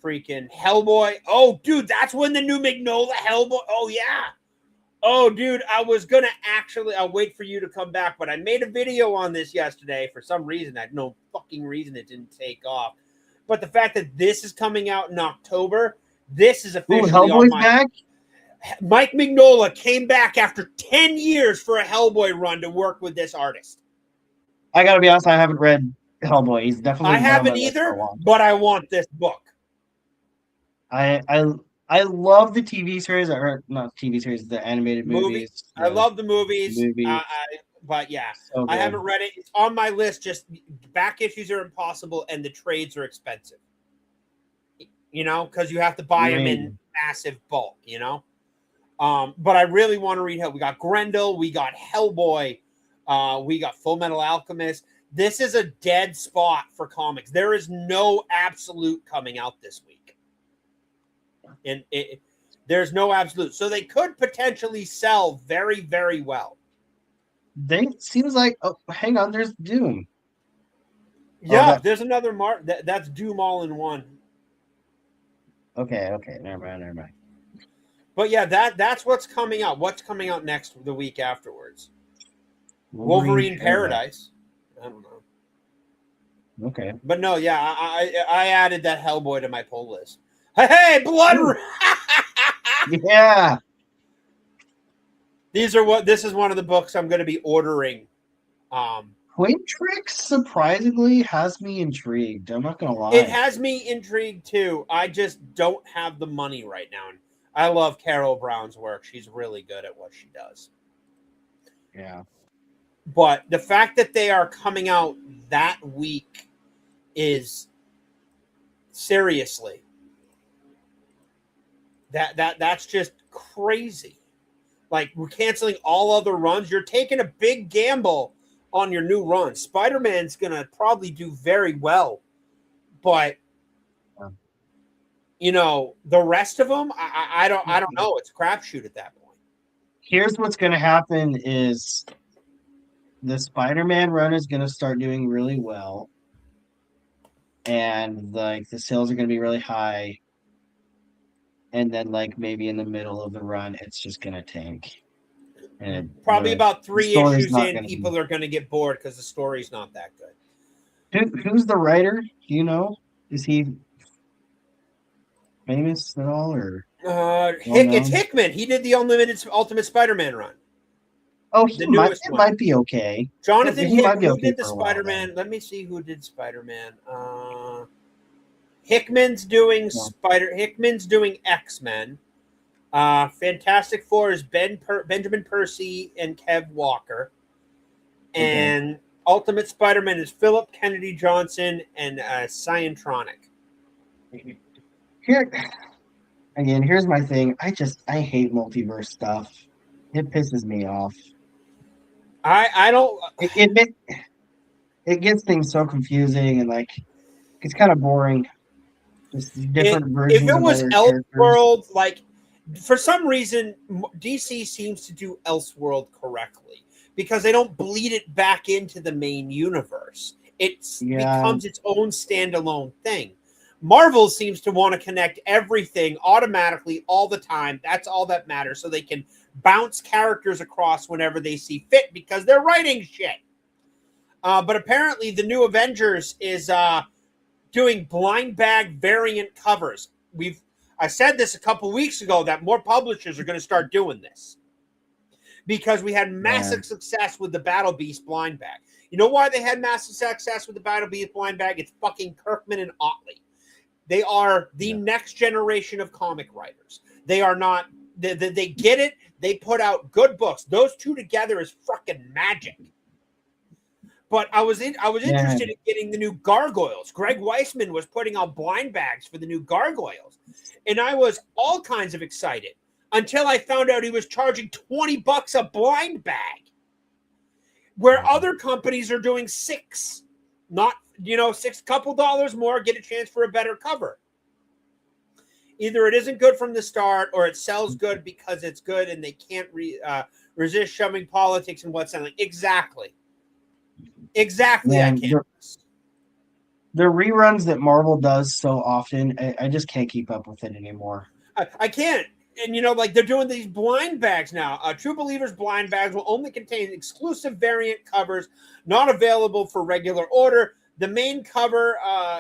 freaking Hellboy. Oh, dude, that's when the new Mignola Hellboy. Oh, yeah. Oh, dude, I was going to I'll wait for you to come back, but I made a video on this yesterday for some reason. I had no fucking reason it didn't take off. But the fact that this is coming out in October, this is officially Hellboy's back? Mike Mignola came back after 10 years for a Hellboy run to work with this artist. I got to be honest, I haven't read Hellboy. He's definitely. I haven't either, but I want this book. I love the TV series, or not TV series, the animated movies. I love the movies. But yeah, so I haven't read it. It's on my list. Just back issues are impossible, and the trades are expensive. You know, because you have to buy them in massive bulk. You know, but I really want to read Hell. We got Grendel. We got Hellboy. We got Full Metal Alchemist. This is a dead spot for comics. There is no Absolute coming out this week. And there's no Absolute. So they could potentially sell very, very well. Seems like, hang on, there's Doom. Yeah, there's another that's Doom All-in-One. Okay, never mind. But yeah, that's what's coming out. What's coming out next the week afterwards? Wolverine Paradise. I don't know. Okay. But no, yeah, I added that Hellboy to my pull list. Hey, Blood! Yeah. This is one of the books I'm going to be ordering. Quintrix surprisingly has me intrigued. I'm not going to lie. It has me intrigued too. I just don't have the money right now. And I love Carol Brown's work. She's really good at what she does. Yeah. But the fact that they are coming out that week is seriously that's just crazy. Like, we're canceling all other runs. You're taking a big gamble on your new run. Spider-Man's going to probably do very well. But, you know, the rest of them, I don't know. It's a crapshoot at that point. Here's what's going to happen is the Spider-Man run is going to start doing really well. And, like, the sales are going to be really high. And then, like, maybe in the middle of the run, it's just going to tank. And Probably about 3 issues in, people be... are going to get bored because the story's not that good. Who's the writer? Do you know? Is he famous at all, or it's Hickman. He did the Ultimate Spider-Man run. Oh, it might be okay. Jonathan Hickman, who okay did the Spider-Man? Let me see who did Spider-Man. Hickman's doing Hickman's doing X-Men. Fantastic Four is Benjamin Percy and Kev Walker. And Ultimate Spider-Man is Philip Kennedy Johnson and Scientronic. Here's my thing. I hate multiverse stuff. It pisses me off. I don't. It gets things so confusing and like it's kind of boring. Just different versions. If it was Elseworld, like for some reason, DC seems to do Elseworld correctly because they don't bleed it back into the main universe. It becomes its own standalone thing. Marvel seems to want to connect everything automatically all the time. That's all that matters. So they can bounce characters across whenever they see fit because they're writing shit. But apparently the new Avengers is doing blind bag variant covers. I said this a couple weeks ago that more publishers are going to start doing this because we had massive success with the Battle Beast blind bag. You know why they had massive success with the Battle Beast blind bag? It's fucking Kirkman and Otley. They are the next generation of comic writers. They are not. They get it. They put out good books. Those two together is fucking magic. But I was interested in getting the new Gargoyles. Greg Weisman was putting out blind bags for the new Gargoyles, and I was all kinds of excited until I found out he was charging $20 a blind bag, where other companies are doing $6, not $6 couple dollars more, get a chance for a better cover. Either it isn't good from the start, or it sells good because it's good, and they can't resist shoving politics and what's selling. Exactly. Man, I can't. The reruns that Marvel does so often, I just can't keep up with it anymore. I can't. And, they're doing these blind bags now. True Believers blind bags will only contain exclusive variant covers, not available for regular order. The main cover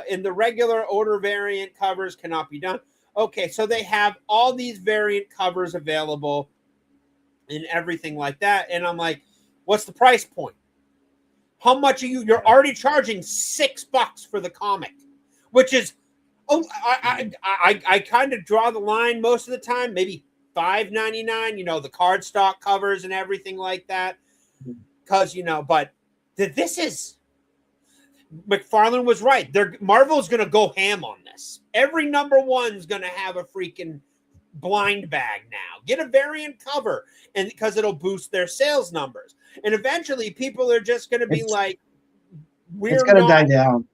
in the regular order variant covers cannot be done. Okay, so they have all these variant covers available and everything like that. And I'm like, what's the price point? How much are you? You're already charging $6 for the comic, which is, I kind of draw the line most of the time, maybe $5.99. The cardstock covers and everything like that, because but this is. McFarlane was right. Marvel's going to go ham on this. Every number one's going to have a freaking blind bag now. Get a variant cover, and because it'll boost their sales numbers. And eventually, people are just going to be like, "It's going to die down."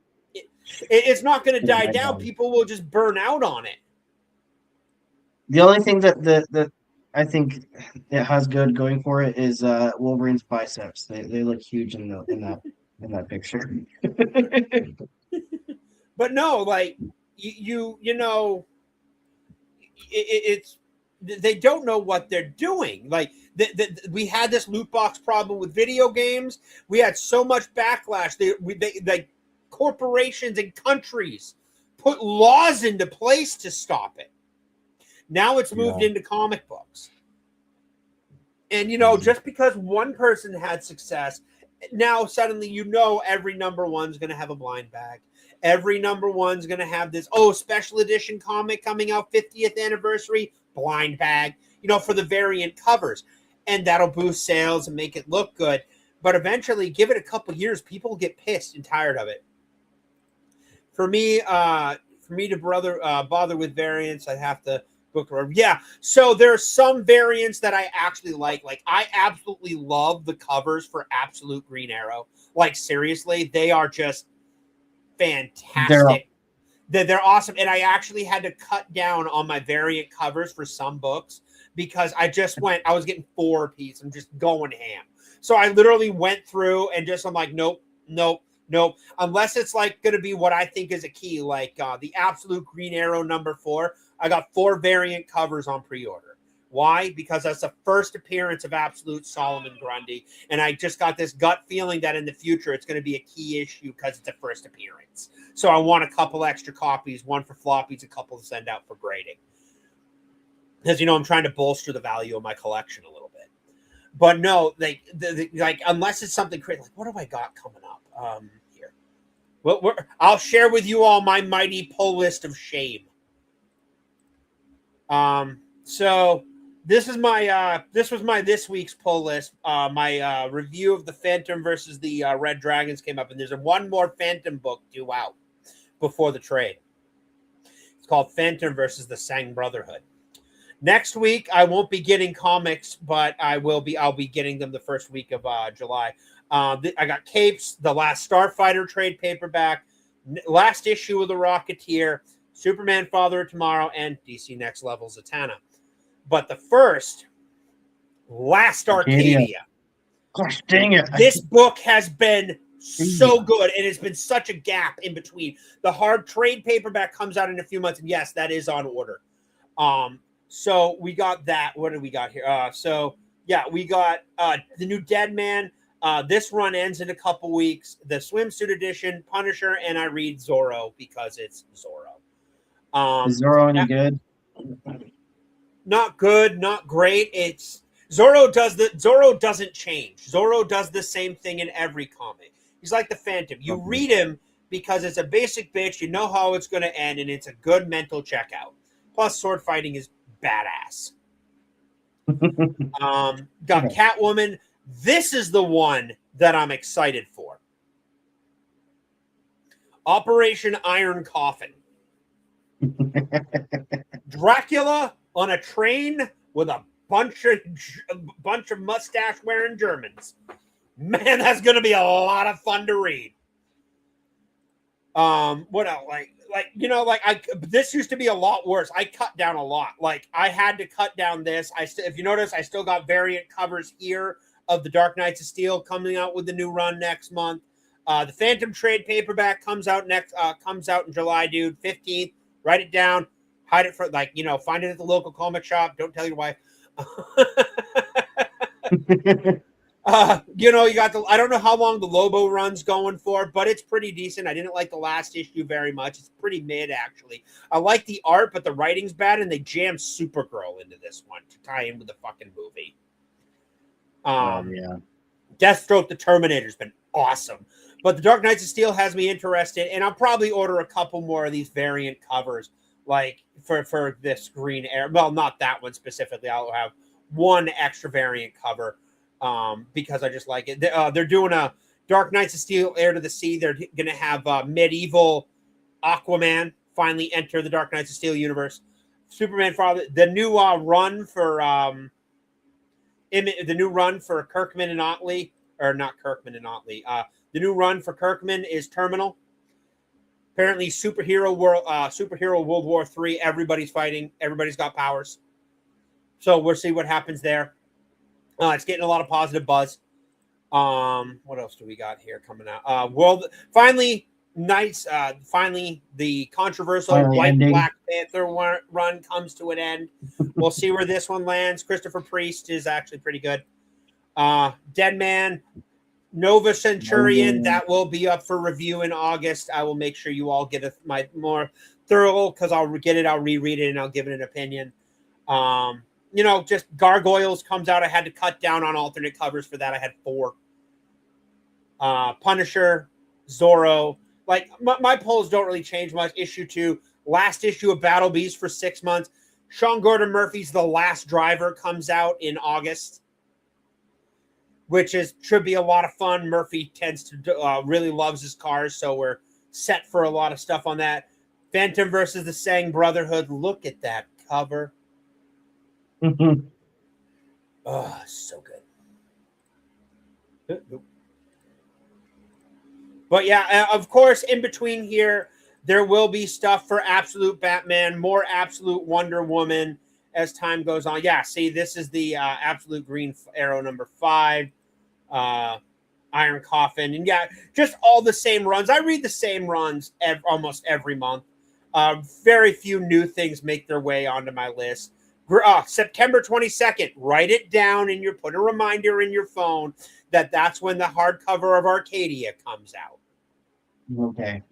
It's not going to die down. People will just burn out on it. The only thing that I think it has good going for it is Wolverine's biceps. They look huge in that picture. But no, like it's they don't know what they're doing. Like we had this loot box problem with video games. We had so much backlash. They corporations and countries put laws into place to stop it. Now it's moved into comic books. And just because one person had success, now suddenly every number one's going to have a blind bag. Every number one's going to have this special edition comic coming out 50th anniversary blind bag, for the variant covers, and that'll boost sales and make it look good. But eventually, give it a couple years, people will get pissed and tired of it. For me to bother with variants, I'd have to book. Yeah. So there are some variants that I actually like. Like I absolutely love the covers for Absolute Green Arrow. Like seriously, they are just fantastic. They're awesome. And I actually had to cut down on my variant covers for some books because I was getting 4 apiece. I'm just going ham. So I literally went through and I'm like, nope. Unless it's like going to be what I think is a key, like the Absolute Green Arrow #4. I got 4 variant covers on pre-order. Why? Because that's the first appearance of Absolute Solomon Grundy. And I just got this gut feeling that in the future it's going to be a key issue because it's a first appearance. So I want a couple extra copies, one for floppies, a couple to send out for grading. Because, I'm trying to bolster the value of my collection a little bit. But no, like unless it's something crazy, like what have I got coming up here? Well, I'll share with you all my mighty pull list of shame. So this was my this week's pull list. My review of the Phantom versus the Red Dragons came up, and there's one more Phantom book due out before the trade. It's called Phantom versus the Sang Brotherhood. Next week, I won't be getting comics, but I'll be getting them the first week of July. I got Capes, the last Starfighter trade paperback, last issue of the Rocketeer, Superman Father of Tomorrow, and DC Next Level Zatanna. But the last Arcadia. Gosh dang it. This book has been so good, and it's been such a gap in between. The hard trade paperback comes out in a few months, and yes, that is on order. So we got that. What do we got here? We got the new Dead Man. This run ends in a couple weeks. The swimsuit edition, Punisher, and I read Zorro because it's Zorro. Is Zorro any good? Not good, not great. Zorro doesn't change. Zorro does the same thing in every comic. He's like the Phantom. You read him because it's a basic bitch. You know how it's going to end, and it's a good mental checkout. Plus, sword fighting is badass. Got Catwoman. This is the one that I'm excited for. Operation Iron Coffin. Dracula on a train with a bunch of mustache wearing Germans. Man, that's going to be a lot of fun to read. What else? This used to be a lot worse. I cut down a lot. Like I had to cut down this. If you notice, I still got variant covers here of the Dark Knights of Steel coming out with the new run next month. The Phantom trade paperback comes out in July, dude. 15th. Write it down. Hide it for find it at the local comic shop. Don't tell your wife. You got I don't know how long the Lobo run's going for, but it's pretty decent. I didn't like the last issue very much. It's pretty mid, actually. I like the art, but the writing's bad, and they jammed Supergirl into this one to tie in with the fucking movie. Yeah. Deathstroke the Terminator's been awesome. But the Dark Knights of Steel has me interested, and I'll probably order a couple more of these variant covers, like for this Green Arrow. Well, not that one specifically. I'll have one extra variant cover because I just like it. They're doing a Dark Knights of Steel, Heir to the Sea. They're going to have medieval Aquaman finally enter the Dark Knights of Steel universe. Superman Father, the new run for Kirkman and Otley, or not Kirkman and Otley. The new run for Kirkman is Terminal. Apparently, superhero World War III. Everybody's fighting. Everybody's got powers. So we'll see what happens there. It's getting a lot of positive buzz. What else do we got here coming out? Finally, the controversial Black Panther run comes to an end. We'll see where this one lands. Christopher Priest is actually pretty good. Dead Man, Nova Centurion, that will be up for review in August. I will make sure you all get my more thorough, because I'll get it, I'll reread it, and I'll give it an opinion. Just Gargoyles comes out. I had to cut down on alternate covers for that. I had 4. Punisher, Zorro. Like, my polls don't really change much. Issue 2, last issue of Battle Beast for 6 months. Sean Gordon Murphy's The Last Driver comes out in August, which should be a lot of fun. Murphy tends to really loves his cars, so we're set for a lot of stuff on that. Phantom versus the Sang Brotherhood. Look at that cover. Oh, so good. But yeah, of course, in between here, there will be stuff for Absolute Batman, more Absolute Wonder Woman as time goes on. Yeah, see, this is the Absolute Green Arrow number 5, Iron Coffin, and yeah, just all the same runs. I read the same runs almost every month. Very few new things make their way onto my list. September 22nd, write it down and put a reminder in your phone that's when the hardcover of Arcadia comes out. Okay.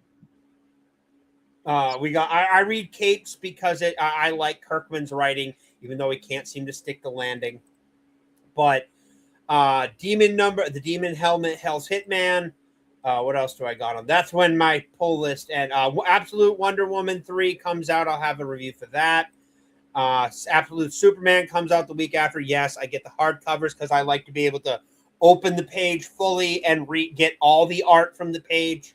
I read Capes because I like Kirkman's writing, even though he can't seem to stick the landing. But the Demon Helmet, Hell's Hitman. What else do I got on? That's when my pull list and Absolute Wonder Woman 3 comes out. I'll have a review for that. Absolute Superman comes out the week after. Yes, I get the hardcovers because I like to be able to open the page fully and get all the art from the page.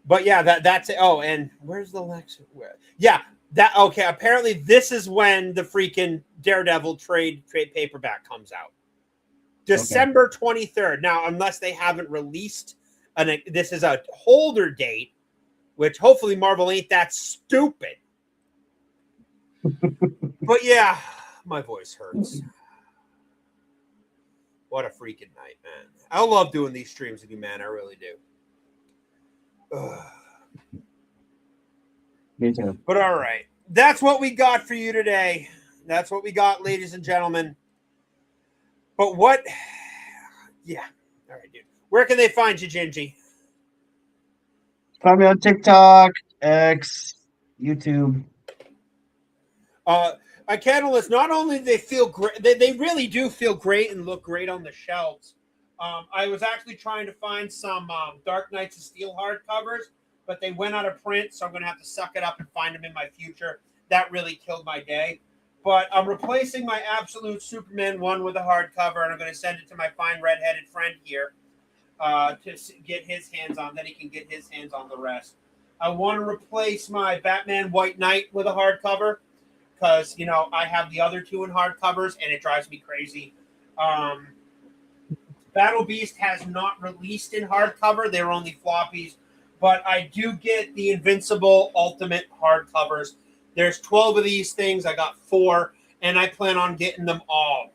But yeah, that's it. Oh, and where's the Lex? Yeah, okay. Apparently, this is when the freaking Daredevil trade paperback comes out, December 23rd. Now, unless they haven't released this is a holder date, which hopefully Marvel ain't that stupid. But yeah, my voice hurts. What a freaking night, man! I love doing these streams with you, man. I really do. Me too. But all right, that's what we got for you today. That's what we got, ladies and gentlemen. But what? Yeah. All right, dude. Where can they find you, Gingy? Find me on TikTok, X, YouTube. Catalyst, not only do they feel great, they really do feel great and look great on the shelves. I was actually trying to find some Dark Knights of Steel hardcovers, but they went out of print, so I'm going to have to suck it up and find them in my future. That really killed my day. But I'm replacing my Absolute Superman 1 with a hardcover, and I'm going to send it to my fine red-headed friend here to get his hands on. Then he can get his hands on the rest. I want to replace my Batman White Knight with a hardcover because, I have the other two in hardcovers, and it drives me crazy. Battle Beast has not released in hardcover. They're only floppies. But I do get the Invincible Ultimate hardcovers. There's 12 of these things. I got 4, and I plan on getting them all.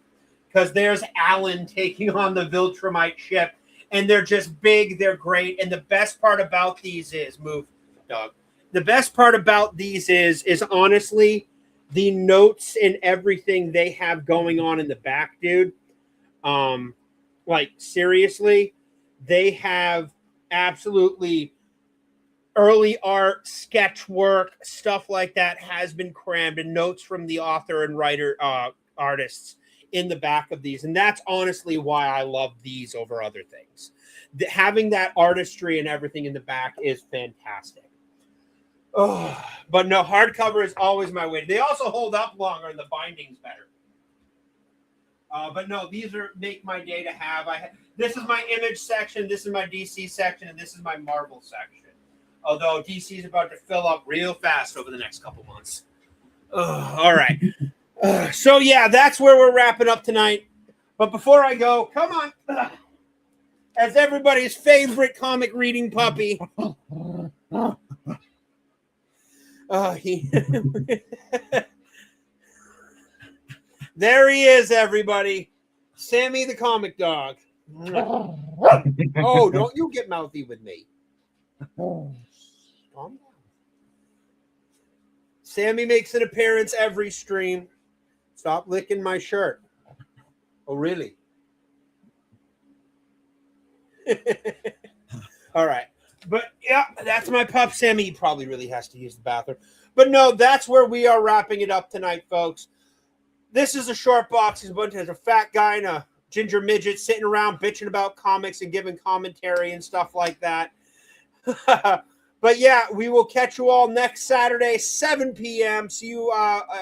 Because there's Alan taking on the Viltrumite ship, and they're just big. They're great. And the best part about these is, move, dog. The best part about these is honestly the notes and everything they have going on in the back, dude. Like, seriously, they have absolutely early art, sketch work, stuff like that has been crammed, and notes from the author and writer artists in the back of these. And that's honestly why I love these over other things. Having that artistry and everything in the back is fantastic. Oh, but no, hardcover is always my way. They also hold up longer and the binding's better. But no, these make my day to have. This is my Image section, this is my DC section, and this is my Marvel section. Although DC is about to fill up real fast over the next couple months. All right. So yeah, that's where we're wrapping up tonight. But before I go, come on. As everybody's favorite comic reading puppy. There he is, everybody. Sammy the comic dog. Oh, don't you get mouthy with me. Calm down. Sammy makes an appearance every stream. Stop licking my shirt. Oh, really? All right. But yeah, that's my pup, Sammy. He probably really has to use the bathroom. But no, that's where we are wrapping it up tonight, folks. This is a short box. There's a fat guy and a ginger midget sitting around bitching about comics and giving commentary and stuff like that. But yeah, we will catch you all next Saturday, 7 p.m. See you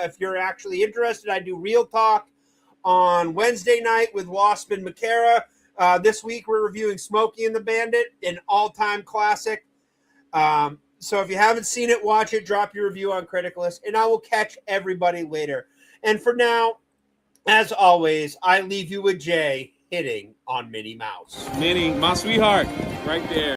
if you're actually interested. I do Real Talk on Wednesday night with Wasp and McCara. This week we're reviewing Smokey and the Bandit, an all-time classic. So if you haven't seen it, watch it. Drop your review on Criticalist, and I will catch everybody later. And for now, as always, I leave you with Jay hitting on Minnie Mouse. Minnie, my sweetheart, right there.